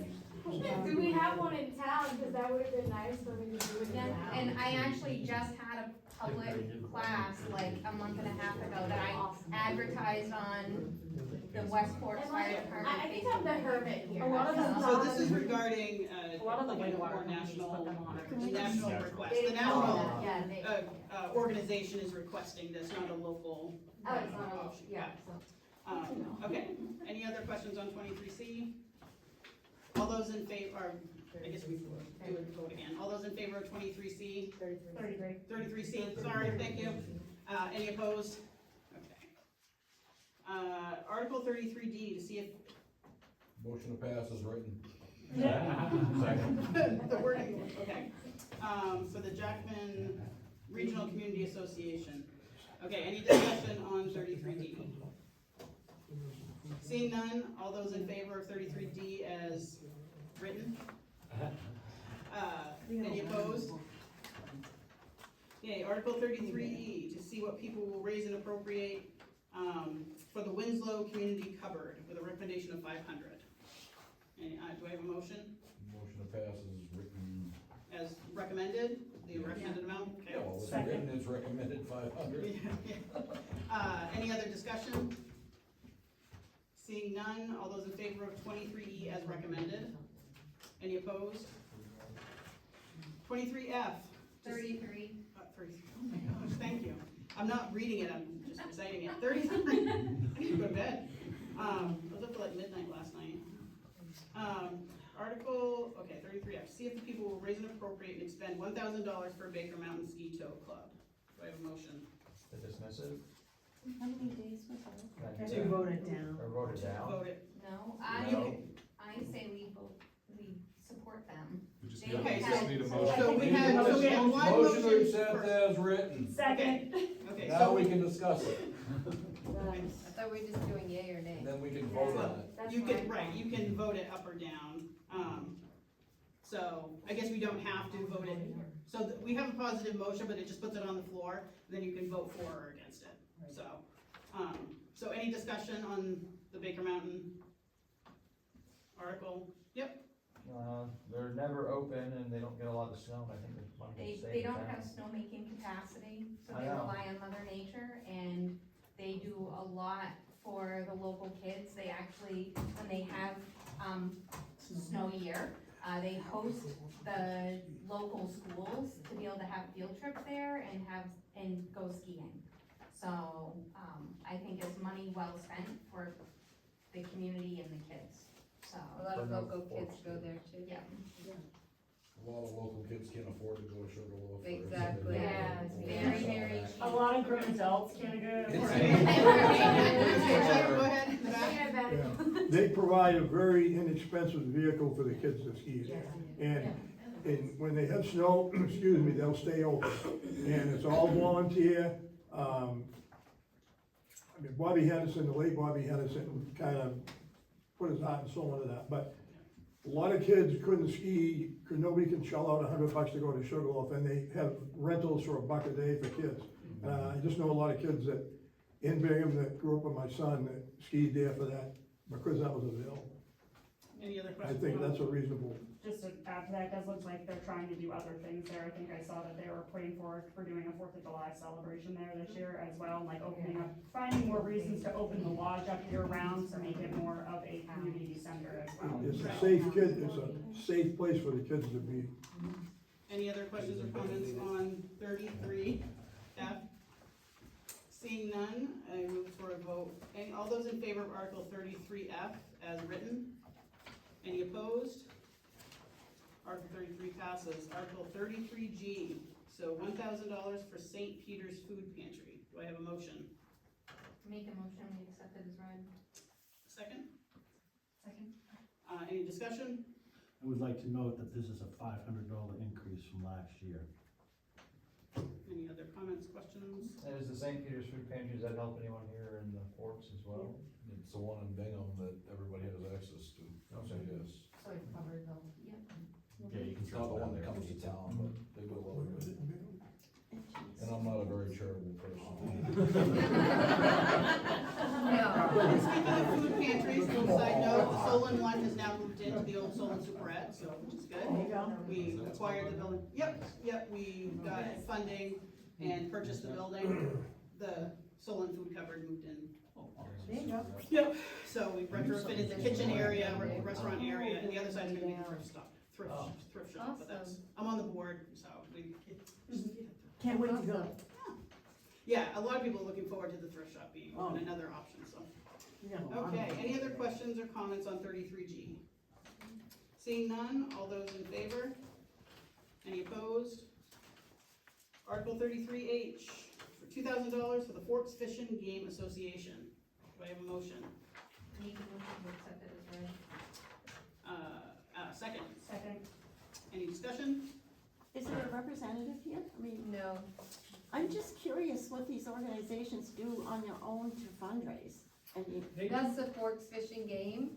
do we have one in town, cause that would've been nice for me to do it in town. And I actually just had a public class like a month and a half ago that I advertised on the Westport Fire Department. I think I'm the hermit here. A lot of them. So this is regarding, A lot of the like a water more companies national, put them on it. national request. They The didn't call national, that, yeah, they. organization is requesting this, not a local. Oh, it's not a, yeah, so. Okay, any other questions on 23C? All those in favor, I guess we do a vote again. All those in favor of 23C? 33C, sorry, thank you. Any opposed? Okay. Article 33D, to see if Motion to pass is written. the wording, okay. For the Jackman Regional Community Association. Okay, any discussion on 33D? Seeing none, all those in favor of 33D as written? Any opposed? Okay, Article 33E, to see what people will raise and appropriate, for the Winslow Community Cupboard with a recommendation of 500. And, do I have a motion? Motion to pass is written. As recommended, the recommended amount, okay. Yeah, well, it's written, it's recommended 500. Any other discussion? Seeing none, all those in favor of 23E as recommended? Any opposed? 23F. 33. 33, oh my gosh, thank you. I'm not reading it, I'm just reciting it. 33, I need to go to bed. I was up till like midnight last night. Article, okay, 33F, see if the people will raise and appropriate and expend $1,000 for a Baker Mountain Ski Tow Club. Do I have a motion? To dismiss it? How many days was that? To vote it down. Or vote it down? Vote it. No, No. I say we support them. We just They need, Okay, we just need a motion. So we had one Motion to motion accept first. as written. Second. Okay, Now so we can discuss it, I thought we were just doing yay or nay. and then we can vote on it. That's you can, fine. right, you can vote it up or down. So I guess we don't have to vote it. So we have a positive motion, but it just puts it on the floor, and then you can vote for or against it. So, so any discussion on the Baker Mountain article? Yep. They're never open and they don't get a lot of snow, and I think there's money to save They in don't town. have snowmaking capacity, so I they know. rely on Mother Nature, and they do a lot for the local kids. They actually, when they have, snow year, they host the local schools to be able to have field trips there and go skiing. So, I think it's money well spent for the community and the kids, so. A lot of local kids go there too. Yeah. A lot of local kids can't afford to go to Sugarloaf. or Exactly. something. Yeah, it's very, very cheap. A lot of grown adults can't go. It's- Go ahead, in the back. Yeah. They provide a very inexpensive vehicle for the kids to ski in. And when they have snow, excuse me, they'll stay open. And it's all volunteer. I mean, Bobby Henderson, the late Bobby Henderson, kind of put his heart and soul into that. But a lot of kids couldn't ski, nobody can shell out $100 to go to Sugarloaf, and they have rentals for $1 a day for kids. I just know a lot of kids that, in Bingham, that grew up with my son, that skied there for that, because that was available. Any other I questions? think that's a reasonable. Just to add to that, it does look like they're trying to do other things there. I think I saw that they were putting forward for doing a 4th of July celebration there this year as well, like opening up, finding more reasons to open the lodge up year round to make it more of a community center as well. It's a safe it's a safe place for the kids to be. Any other questions or comments on 33F? Seeing none, I move for a vote. All those in favor of Article 33F as written? Any opposed? Article 33 passes. Article 33G, so $1,000 for St. Peter's Food Pantry. Do I have a motion? Make a motion, we accept it as read. Second? Second. Any discussion? I would like to note that this is a $500 increase from last year. Any other comments, questions? And is the St. Peter's Food Pantry, does that help anyone here in the Forks as well? It's the one in Bingham that everybody has access to, so yes. So it covers all, yep. Yeah, you can It's not the one that comes to town, but they go along with it. And I'm not a very charitable person. Speaking of food pantries, little side note, the Solon one has now moved into the old Solon Superette, so which is good. We acquired the building, yep, we got funding and purchased the building. The Solon food cupboard moved in. There you go. Yep, so we retrofitted the kitchen area, restaurant area, and the other side's gonna be the thrift shop, but that's, I'm on the board, so we. Can't wait to go. Yeah, a lot of people are looking forward to the thrift shop being another option, so. We have a lot of Okay, them. any other questions or comments on 33G? Seeing none, all those in favor? Any opposed? Article 33H, for $2,000 for the Forks Fish and Game Association. Do I have a motion? Make a motion to accept it as read. Second. Second. Any discussion? Is there a representative here? I mean, No, I'm just curious what these organizations do on their own to fundraise. I mean, that's the Forks Fish and Game.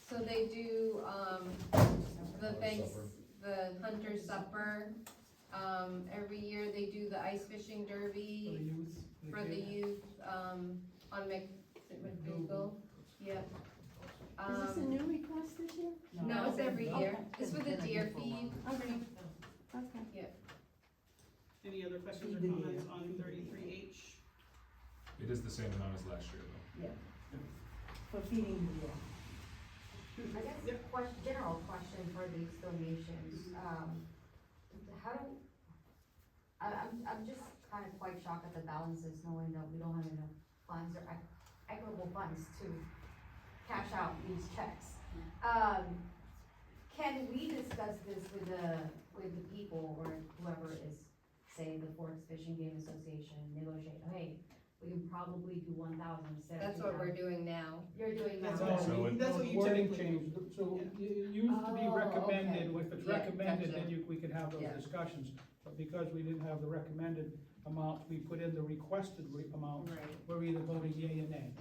So they do, the hunter supper. Every year they do the ice fishing For the derby youth. for the youth, on McDougal. Yep. is this a new request this year? No, it's every year. Okay. It's for the deer feed. Okay, okay. Any other questions or comments on 33H? It is the same amount as last year, though. Yeah. For feeding the deer. I guess general question for these donations, how do, I'm just kind of quite shocked at the balances, knowing that we don't have enough funds or equitable funds to cash out these checks. Can we discuss this with the people or whoever is, say, the Forks Fish and Game Association, negotiate, hey, we can probably do 1,000 instead of That's what we're doing now. You're doing now. That's So it- what you Wording typically changed, so it used to be Oh, recommended, okay. if it's Yeah, recommended, gotcha. then we could have those Yeah. discussions. But because we didn't have the recommended amount, we put in the requested amount, Right. we're either voting yea or nay.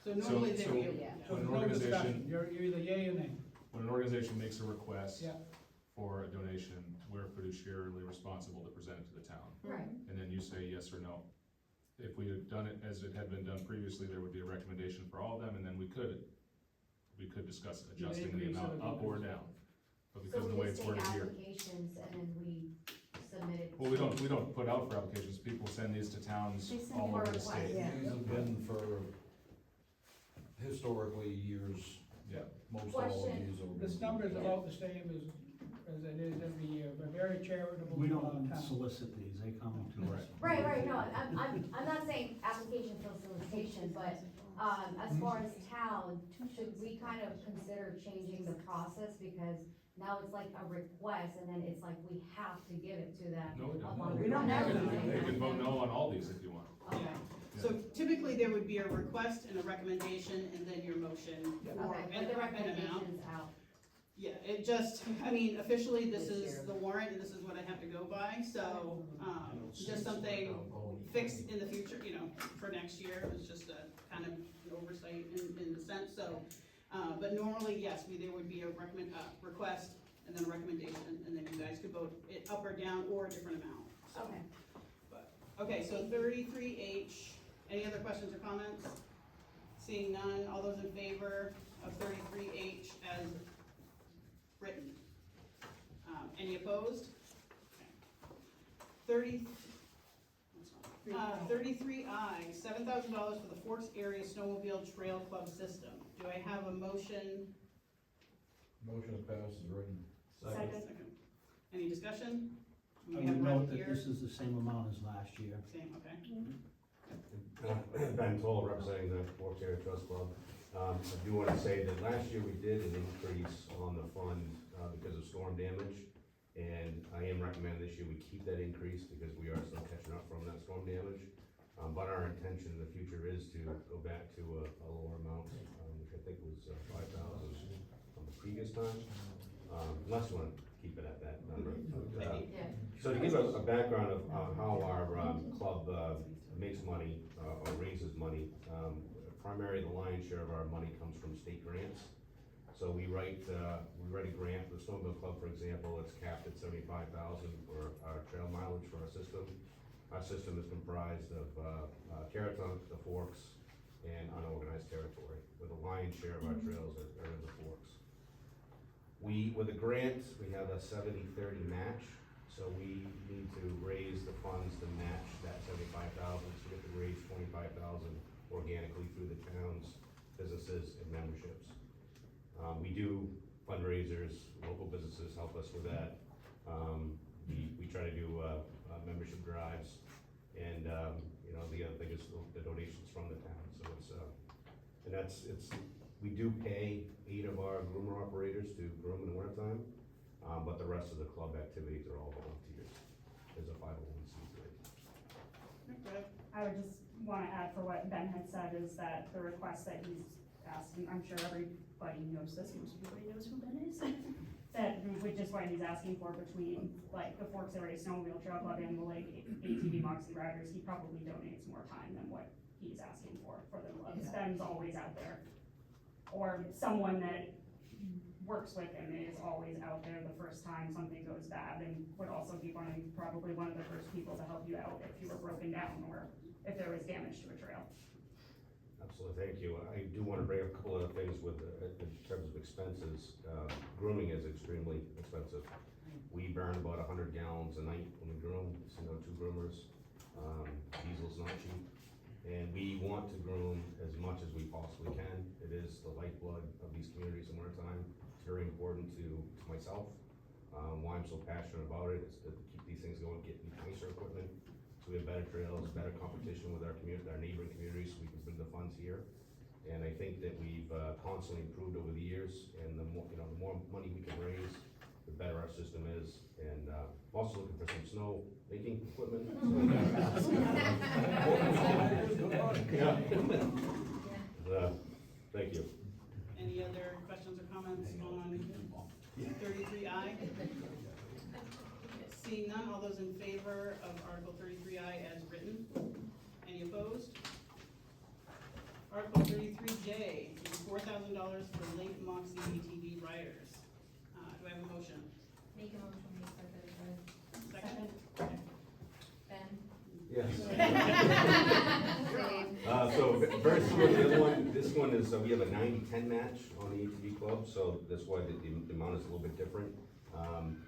So normally they So- would, Yeah. So When there's an no discussion, organization, you're either yea or nay. when an organization makes a request Yeah. for a donation, we're fiduciarily responsible to present it to the town. Right. And then you say yes or no. If we had done it as it had been done previously, there would be a recommendation for all of them, and then we could discuss adjusting the increase amount it or up or decrease it. down. But So because of the we way just it's take worded here. applications and then we submit it. Well, we don't put out for applications, people send these to towns They send all it over for the request. state. Yeah. These have been for historically years, Yeah. most all of Question. these are. This number's about the same as it is every year, we're very charitable We town. don't solicit these, they come to us. Right, no, I'm not saying application facilitation, but, as far as town, should we kind of consider changing the process? Because now it's like a request and then it's like we have to give it to them. No, we don't. upon We don't have request. to. You can vote no on all these if you want. Okay, so typically there would be a request and a recommendation and then your motion for okay, an but the amount. recommendation's out. Yeah, it just, I mean, officially, this is the warrant, and this is what I have to go by, so, just something fixed in the future, you know, for next year, it was just a kind of an oversight in the sense, so, but normally, yes, there would be a request, and then a recommendation, and then you guys could vote it up or down, or a different amount, so. Okay. Okay, so 33H, any other questions or comments? Seeing none, all those in favor of 33H as written? Any opposed? Okay. 33I, $7,000 for the Forks Area Snowmobile Trail Club System. Do I have a motion? Motion to pass is written. Second. Any discussion? We I have would right note that here. this is the same amount as last year. Same, okay. Ben Toll, representing the Forks Area Trust Club. I do want to say that last year we did an increase on the fund because of storm damage. And I am recommending this year we keep that increase because we are still catching up from that storm damage. But our intention in the future is to go back to a lower amount, which I think was 5,000 from the previous time. Unless you want to keep it at that number. But, Yeah. so to give a background of how our club makes money or raises money, primarily the lion's share of our money comes from state grants. So we write a grant for the Snowmobile Club, for example, it's capped at $75,000 for our trail mileage for our system. Our system is comprised of Caratunk, the Forks, and unorganized territory, where the lion's share of our trails are in the Forks. With the grant, we have a 70-30 match, so we need to raise the funds to match that 75,000, so we have to raise 25,000 organically through the town's businesses and memberships. We do fundraisers, local businesses help us with that. We try to do membership drives, and you know, the other thing is the donations from the town, so And we do pay 8 of our groomer operators to groom in the wintertime, but the rest of the club activities are all volunteers. There's a 501c3. I would just wanna add for what Ben had said is that the request that he's asking, I'm sure everybody knows this, most everybody knows who Ben is. That, which is what he's asking for between like the Forks Area Snowmobile Trail Club and the Lake ATV Moxie Riders, he probably donates more time than what he's asking for the clubs. Ben's always out there. Or someone that works with him is always out there the first time something goes bad and would also be probably one of the first people to help you out if you were broken down or if there was damage to a trail. Absolutely, thank you. I do want to bring up a couple other things with, in terms of expenses. Grooming is extremely expensive. We burn about 100 gallons a night when we groom, so 2 groomers. Diesel's not cheap. And we want to groom as much as we possibly can. It is the lifeblood of these communities in wintertime. It's very important to myself. Why I'm so passionate about it is to keep these things going, get nicer equipment, so we have better trails, better competition with our community, our neighboring communities, so we can bring the funds here. And I think that we've constantly improved over the years, and the more money we can raise, the better our system is. And I'm also looking for some snow making equipment. Thank you. Any other questions or comments on 33I? Seeing none, all those in favor of Article 33I as written? Any opposed? Article 33J, $4,000 for Lake Moxie ATV riders. Do I have a motion? Make a motion, we accept it as Second? Ben? Yes. So very similar to the other one, this one is, we have a 90-10 match on the ATV club, so that's why the amount is a little bit different.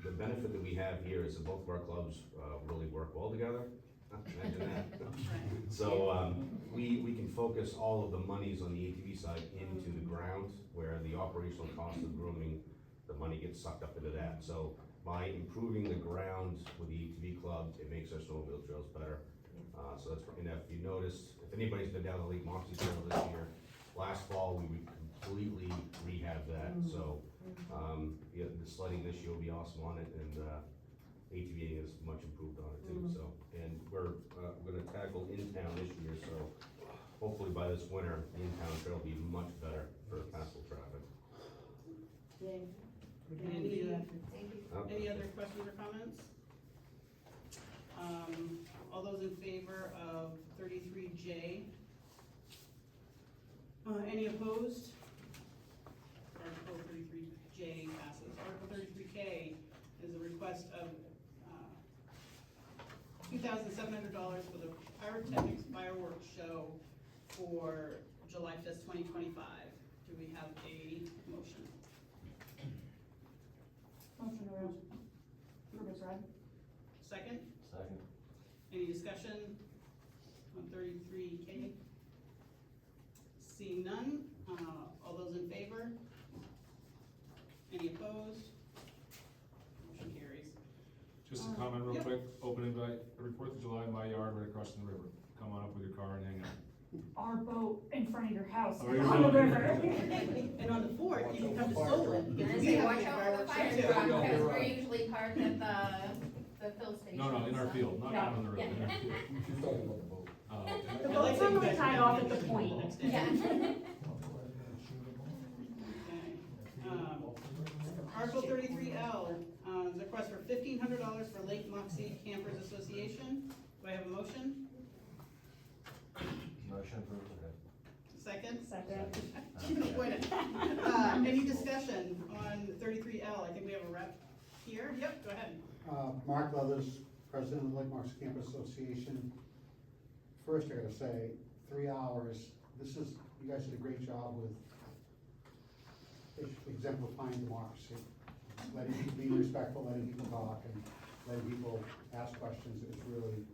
The benefit that we have here is that both of our clubs really work well together. Imagine that. So we can focus all of the monies on the ATV side into the ground, where the operational cost of grooming, the money gets sucked up into that. So by improving the ground with the ATV club, it makes our snowmobile trails better. So that's, and if you noticed, if anybody's been down the Lake Moxie Trail this year, last fall we completely rehabbed that. So yeah, the sledding this year will be awesome on it, and ATVing is much improved on it too. So, and we're gonna tackle in-town this year, so hopefully by this winter, the in-town trail will be much better for passable traffic. Any other questions or comments? All those in favor of 33J? Any opposed? Article 33J passes. Article 33K is a request of $2,700 for the pyrotechnics fireworks show for July 5th, 2025. Do we have a motion? Motion to move as read. Second? Second. Any discussion on 33K? Seeing none, all those in favor? Any opposed? Motion carries. Just a comment real quick, open invite, every 4th of July in my yard right across from the river. Come on up with your car and hang out. Our boat in front of your house Oh, is you're on the right. river. And on the 4th, you can come to Solon. Gonna We say, have watch big out for the fireworks fire too. truck, because we're usually parked at the fill station. No, in our field, not out on the river, in our field. She's talking about the boat. Oh, okay. The boat's normally tied off at the point. Yeah. Article 33L, is a request for $1,500 for Lake Moxie Campers Association. Do I have a motion? Motion approved, okay. Second? Second. She's gonna point it. Any discussion on 33L? I think we have a rep here. Yep, go ahead. Mark Leathers, President of the Lake Moxie Campus Association. First, I gotta say, 3 hours, you guys did a great job with exemplifying democracy. Letting people be respectful, letting people talk, and letting people ask questions. It was really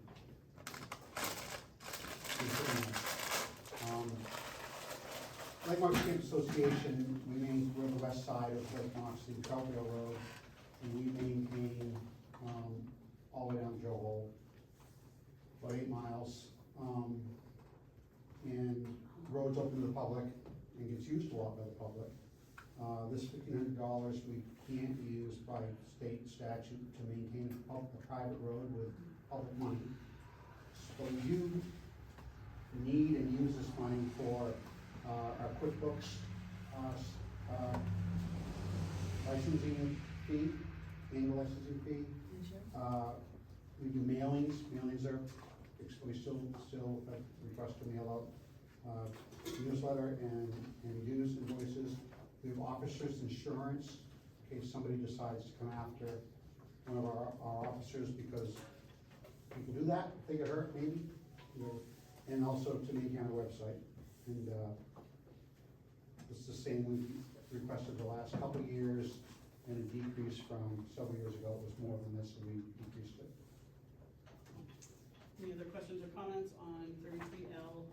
Lake Moxie Campus Association, we're the west side of Lake Moxie, Troutdale Road, and we maintain all the way down Joe Hole, about 8 miles. And roads open to the public. and gets used a lot by the public. This $1,500 we can't use by state statute to maintain a private road with public money. So we do need and use this money for our QuickBooks licensing fee, annual licensing fee. We do mailings are, we still request to mail out newsletter and dues invoices. We have officers' insurance, in case somebody decides to come after one of our officers, because we can do that, if they get hurt maybe, you know, and also to maintain our website. And it's the same we've requested the last couple of years, and a decrease from several years ago, it was more than this, so we decreased it. Any other questions or comments on 33L?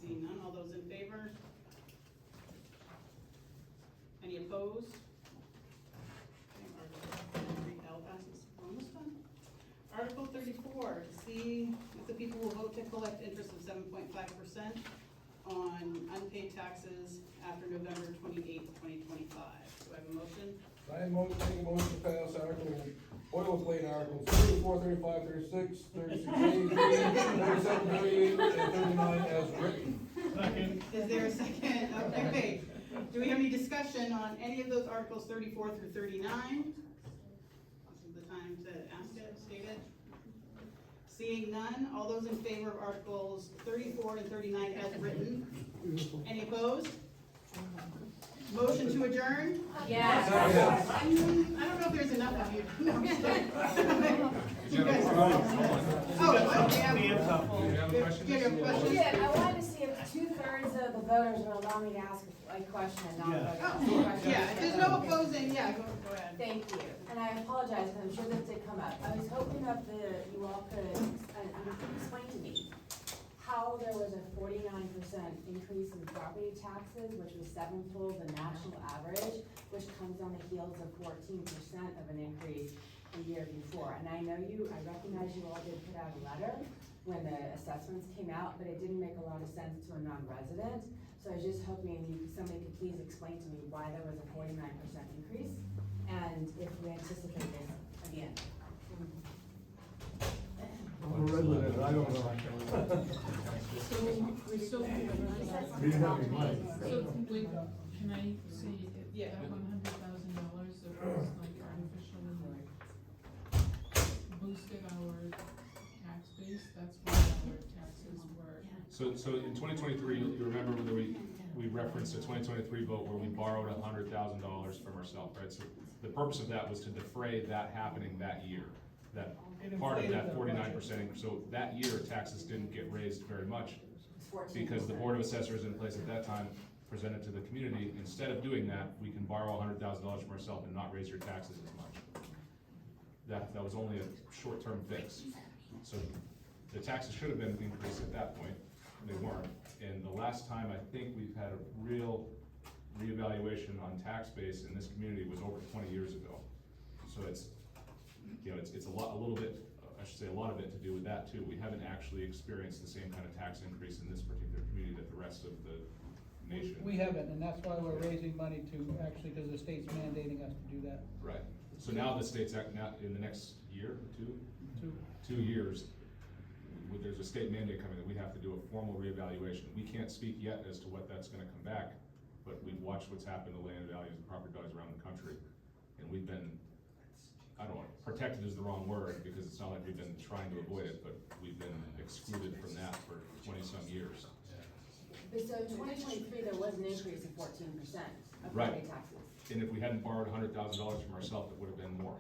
Seeing none, all those in favor? Any opposed? Okay, Article 33L passes. We're almost done. Article 34, to see if the people will vote to collect interest of 7.5% on unpaid taxes after November 28th, 2025. Do I have a motion? I make a motion to pass boilerplate articles 34, 35, 36, 36A, 37, 38, and 39 as written. Second. Is there a second? Okay. Do we have any discussion on any of those articles 34 through 39? This is the time to ask it, state it. Seeing none, all those in favor of articles 34 and 39 as written? Any opposed? Motion to adjourn? Yes. I don't know if there's enough of you. No, I'm kidding. You guys. Oh, okay. Do you have a question? Do you have a question? Yeah, I wanted to see if 2/3 of the voters would allow me to ask a question and not vote. Oh, yeah, if there's no opposing, yeah, go ahead. Thank you, and I apologize, because I'm sure this did come up. I was hoping that you all could explain to me how there was a 49% increase in property taxes, which was sevenfold the national average, which comes on the heels of 14% of an increase the year before. And I know I recognize you all did put out a letter when the assessments came out, but it didn't make a lot of sense to a non-resident. So I was just hoping somebody could please explain to me why there was a 49% increase, and if we anticipate this again. I'm a resident, I don't know. So, We didn't have any money. So, wait, can I say, that $100,000 that was like artificially boosted our tax base, that's why our taxes were. So in 2023, you remember that we referenced a 2023 vote where we borrowed $100,000 from ourselves, right? So the purpose of that was to defray that happening that year. That part of that 49%, so that year taxes didn't get raised very much because the Board of Assessors in place at that time presented to the community, instead of doing that, we can borrow $100,000 from ourselves and not raise your taxes as much. That was only a short-term fix. So the taxes should have been increased at that point, they weren't. And the last time I think we've had a real reevaluation on tax base in this community was over 20 years ago. So it's a little bit, I should say a lot of it to do with that too. We haven't actually experienced the same kind of tax increase in this particular community that the rest of the nation. We haven't, and that's why we're raising money to, actually, because the state's mandating us to do that. Right. So now the state's now in the next year, two years, there's a state mandate coming that we have to do a formal reevaluation. We can't speak yet as to what that's gonna come back, but we've watched what's happened to land values and property values around the country. And we've been, I don't know, protected is the wrong word, because it's not like we've been trying to avoid it, but we've been excluded from that for 20-some years. But so in 2023, there was an increase of 14% of property taxes. And if we hadn't borrowed $100,000 from ourselves, it would have been more.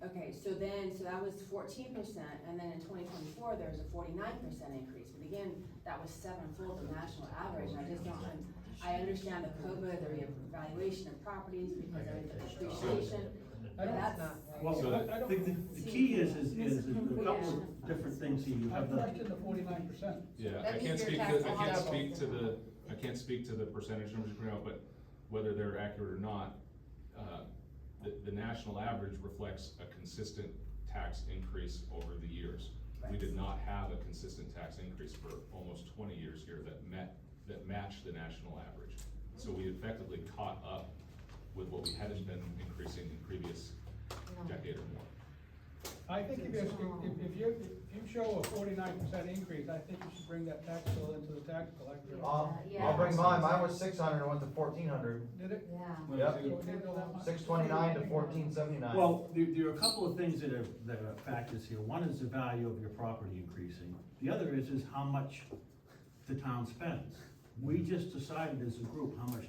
Okay, so that was 14%, and then in 2024, there was a 49% increase. But again, that was sevenfold the national average, and I just don't, I understand the COBA, the reevaluation of properties because of the depreciation, but that's. Well, I think the key is a couple of different things here. You I have the, questioned the 49%. Yeah, That I can't means speak your to, tax I can't speak to the percentage numbers you're putting out, but whether they're accurate or not, the national average reflects a consistent tax increase over the years. We did not have a consistent tax increase for almost 20 years here that met that matched the national average. So we effectively caught up with what we hadn't been increasing in previous decade or more. I think if you show a 49% increase, I think you should bring that tax bill into the tax collector. I'll bring mine, mine was 600 and went to 1,400. Did it? Yeah. Yep, So it didn't go that much? 629 to 1479. Well, there are a couple of things that are factors here. One is the value of your property increasing. The other is how much the town spends. We just decided as a group how much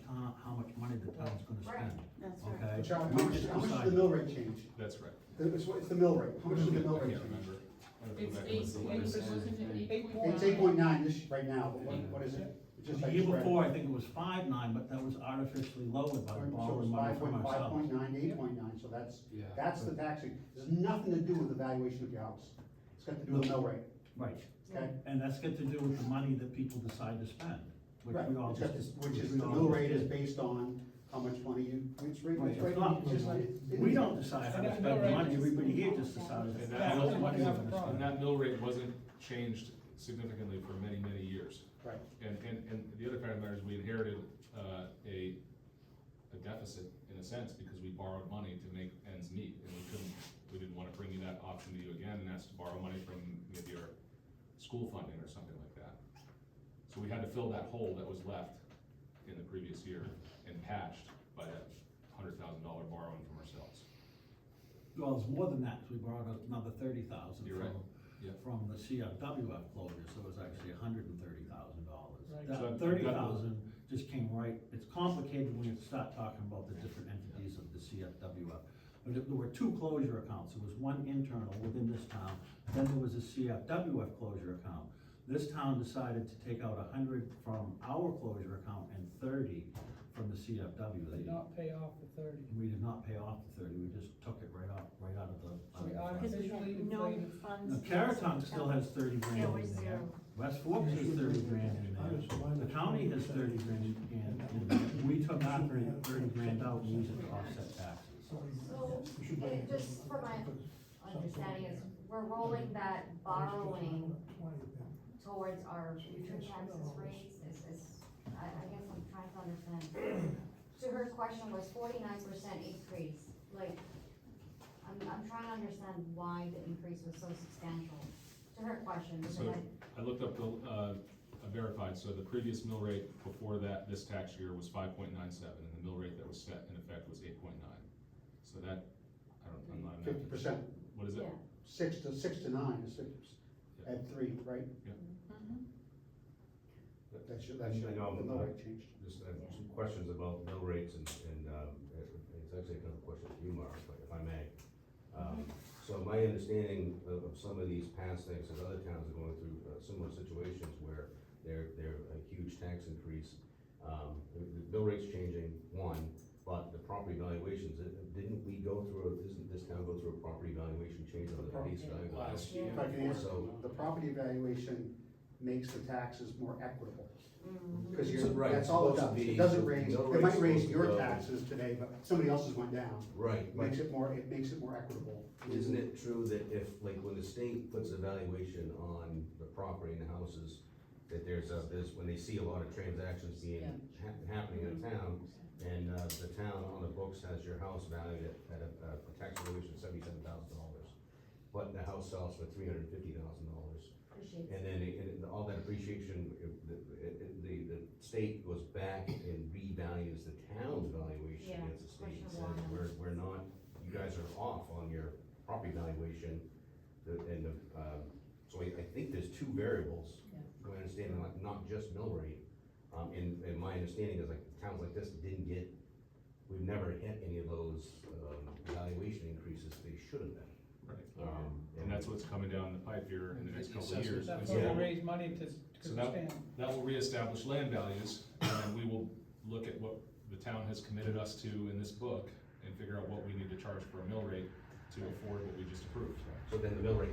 money the town's gonna spend, That's right. okay? But Charlie, We how much just does decided. the mill rate change? That's right. It's the mill rate, how much does the mill I rate can't change? remember. I have to go It's back and eight, look at the list. wasn't it It's 8.9? 8.9 this, right now, but what is it? It's just The like year spread. before, I think it was 5.9, but that was artificially lowered by So it's borrowing money from ourselves. 5.9 to 8.9, so that's the tax rate. There's nothing to do with the valuation of your house. It's got to do with the mill rate, Right, okay? and that's got to do with the money that people decide to spend, which Right, we all it's got just. this- which is, we the all mill just rate is did. based on how much money you, which rate, Right, which rate. it's not- it's just like- We don't decide how to And spend that the mill money, rate- everybody here just decides And how that much mill- money we're have a gonna problem. And spend. that mill rate wasn't changed significantly for many, many years. Right. And the other fact of the matter is we inherited, a deficit in a sense because we borrowed money to make ends meet. And we didn't wanna bring you that option to you again and ask to borrow money from maybe our school funding or something like that. So we had to fill that hole that was left in the previous year and patched by that $100,000 borrowing from ourselves. Well, it's more than that, 'cause we borrowed another 30,000 You're right. Yeah. from the CFWF closure, so it was actually $130,000. Right. So That that- 30,000 just came right, it's complicated when you start talking about the different entities of the CFWF. But there were two closure accounts, there was one internal within this town, then there was a CFWF closure account. This town decided to take out 100 from our closure account and 30 from the CFW. Did not pay off the 30. We did not pay off the 30, we just took it right out of the. So we Because we artificially had no inflated. funds. Now, Caraton still has 30 grand There was in there. zero. West Forks has 30 grand in there. The county has 30 grand in there. We took our 30 grand out and used it to offset taxes. So, and just for my understanding is, we're rolling that borrowing towards our future taxes rates, I guess I'm trying to understand. So her question was 49% increase, like, I'm trying to understand why the increase was so substantial. To her question, because So I looked up verified, so the previous mill rate before this tax year was 5.97, and the mill rate that was set in effect was 8.9. So that, I'm not. 50%. What is it? Yeah. 6 to 9 is 50%, at 3, right? That's your, I know, the mill rate changed. Just some questions about mill rates and it's actually kind of a question for you, Mark, if I may. So my understanding of some of these past things is other towns are going through similar situations where they're a huge tax increase. The mill rate's changing, but the property valuations, didn't we go through, isn't this town go through a property valuation change on the base value? Last year. If I can answer, the property valuation makes the taxes more equitable. Because Right, that's all it supposed to does. be- It doesn't raise, mill it rate's might raise supposed to your go- taxes today, but somebody else's went down. Right, It makes it more equitable. Isn't it true that if, like, when the state puts a valuation on the property and the houses, that there's, when they see a lot of transactions happening in a town, and, the town on the books has your house valued at a tax valuation of $77,000, but the house sells for $350,000. And then, all that appreciation, the state goes back and revalues the town's valuation Yeah, against the state, and question says, one. we're not, you guys are off on your property valuation. So I think there's two variables, my understanding, like, not just mill rate. And my understanding is, like, towns like this we've never hit any of those, valuation increases they should have been. Right. And that's what's coming down the pipe here in the next couple of years. That's And why so- we raise money to So expand. that will reestablish land values, and then we will look at what the town has committed us to in this book and figure out what we need to charge for a mill rate to afford what we just approved. So then the mill rate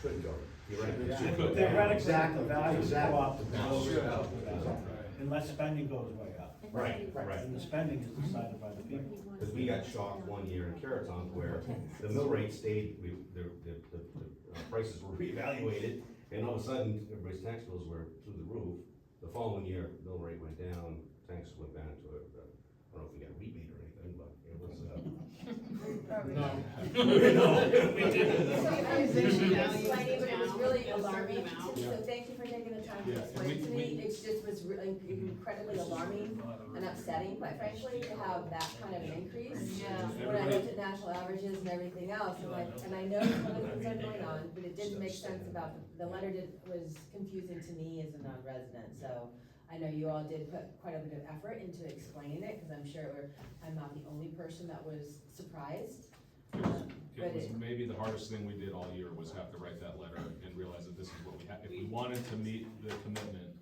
should go, theoretically. Yeah. should go down. Theoretically, the values go up, the bills Should. go up, unless spending goes way up. Right, right. And the spending is decided by the people. Because we got shocked one year in Caraton where the mill rate stayed, the prices were reevaluated, and all of a sudden, everybody's tax bills were through the roof, The following year, mill rate went down, taxes went back to it, I don't know if we got a rebate or anything, but it was, Explaining, but it was really alarming, so thank you for taking the time to Yeah, explain and to me. It just was really incredibly alarming and upsetting, quite frankly, to have that kind of an increase. Yeah. When I looked at national averages and everything else, and I know some other things are going on, but it didn't make sense about, the letter was confusing to me as a non-resident, so I know you all did put quite a bit of effort into explaining it, because I'm sure I'm not the only person that was surprised. It was maybe the hardest thing we did all year was have to write that letter and realize that this is what we had. If we wanted to meet the commitment,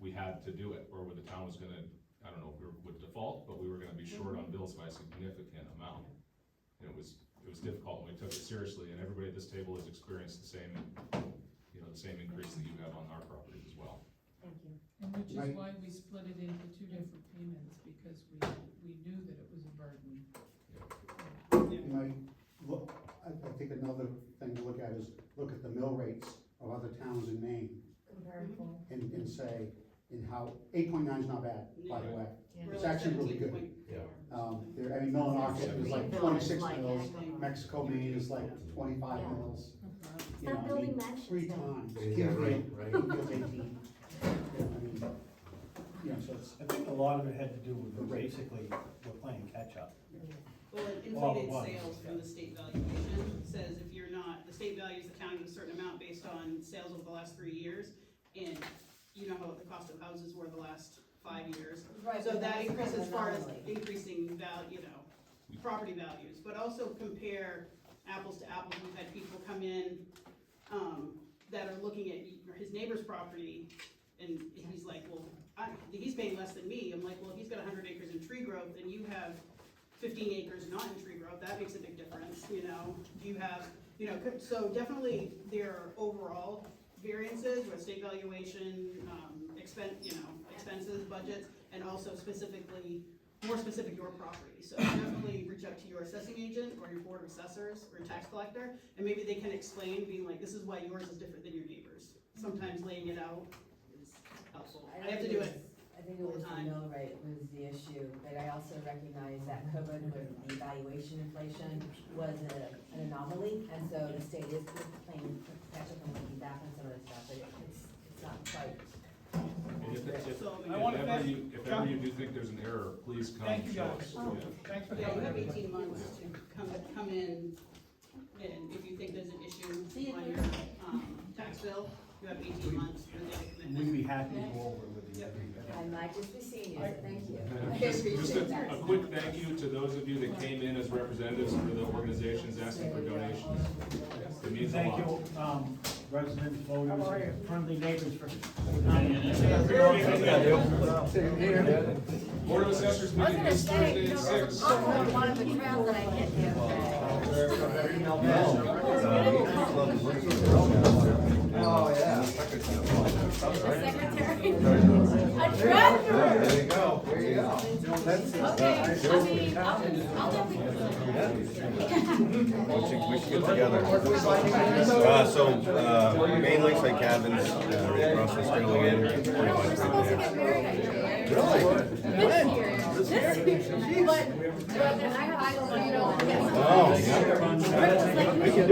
we had to do it, or the town was gonna, I don't know if we would default, but we were gonna be short on bills by a significant amount. And it was difficult, and we took it seriously, and everybody at this table has experienced the same, the same increase that you have on our properties as well. Thank you. And which is why we split it into two different payments, because we knew that it was a burden. And I think another thing to look at is, look at the mill rates of other towns in Maine Comparable. and say, how, 8.9 is not bad, by the way. Yeah. It's actually really good. Millinocket is like 26 mills, Mexico, Maine is like 25 mills. You know, I mean, 3 times. Yeah, right. Kingsville's 18. Yeah, I mean, so it's. I think a lot of it had to do with basically, we're playing catch-up. Well, an All at inflated once. sales from the state valuation says if you're not, the state values the county at a certain amount based on sales over the last 3 years, and you know what the cost of houses were the last 5 years. Right, So but that that's increases as far as anomaly. increasing value, property values, but also compare apples to apples. We've had people come in, that are looking at his neighbor's property, and he's like, well, he's paying less than me. I'm like, well, if he's got 100 acres in tree growth, and you have 15 acres not in tree growth, that makes a big difference, You have, so definitely there are overall variances with state valuation, expenses, budgets, and also more specific your property. So definitely reach out to your assessing agent or your board of assessors or your tax collector, and maybe they can explain, being like, this is why yours is different than your neighbor's. Sometimes laying it out is helpful. I have to do it. I think it was the mill rate was the issue, but I also recognize that COVID with the valuation inflation was an anomaly, and so the state is playing catch up and looking back on some of the stuff, but it's not quite. And I wanna if ever you do think there's an error, please come Thank you, show guys. us. Thanks for Yeah, you coming. have 18 months to come in, and if you think there's an issue on your, tax bill, you have 18 months for the day of commitment. We'd be happy to go over it with you. I might just be seeing you, so thank you. I Just appreciate that. a quick thank you to those of you that came in as representatives for the organizations asking for donations. It means a Thank lot. you, residents, voters, How are you? friendly neighbors for. Board of Assessors meeting this Thursday at 6. One of the trails that I hit the other day. Oh, yeah. The secretary. A treasurer. There you go, there you go. Okay, I mean, I'll definitely. We should get together. Main Lakeside Cabins, right across the Sterling Inn, pretty No, much we're right supposed to there. get married, I think. Really? This year. But I have, Oh, yeah. Rick was like,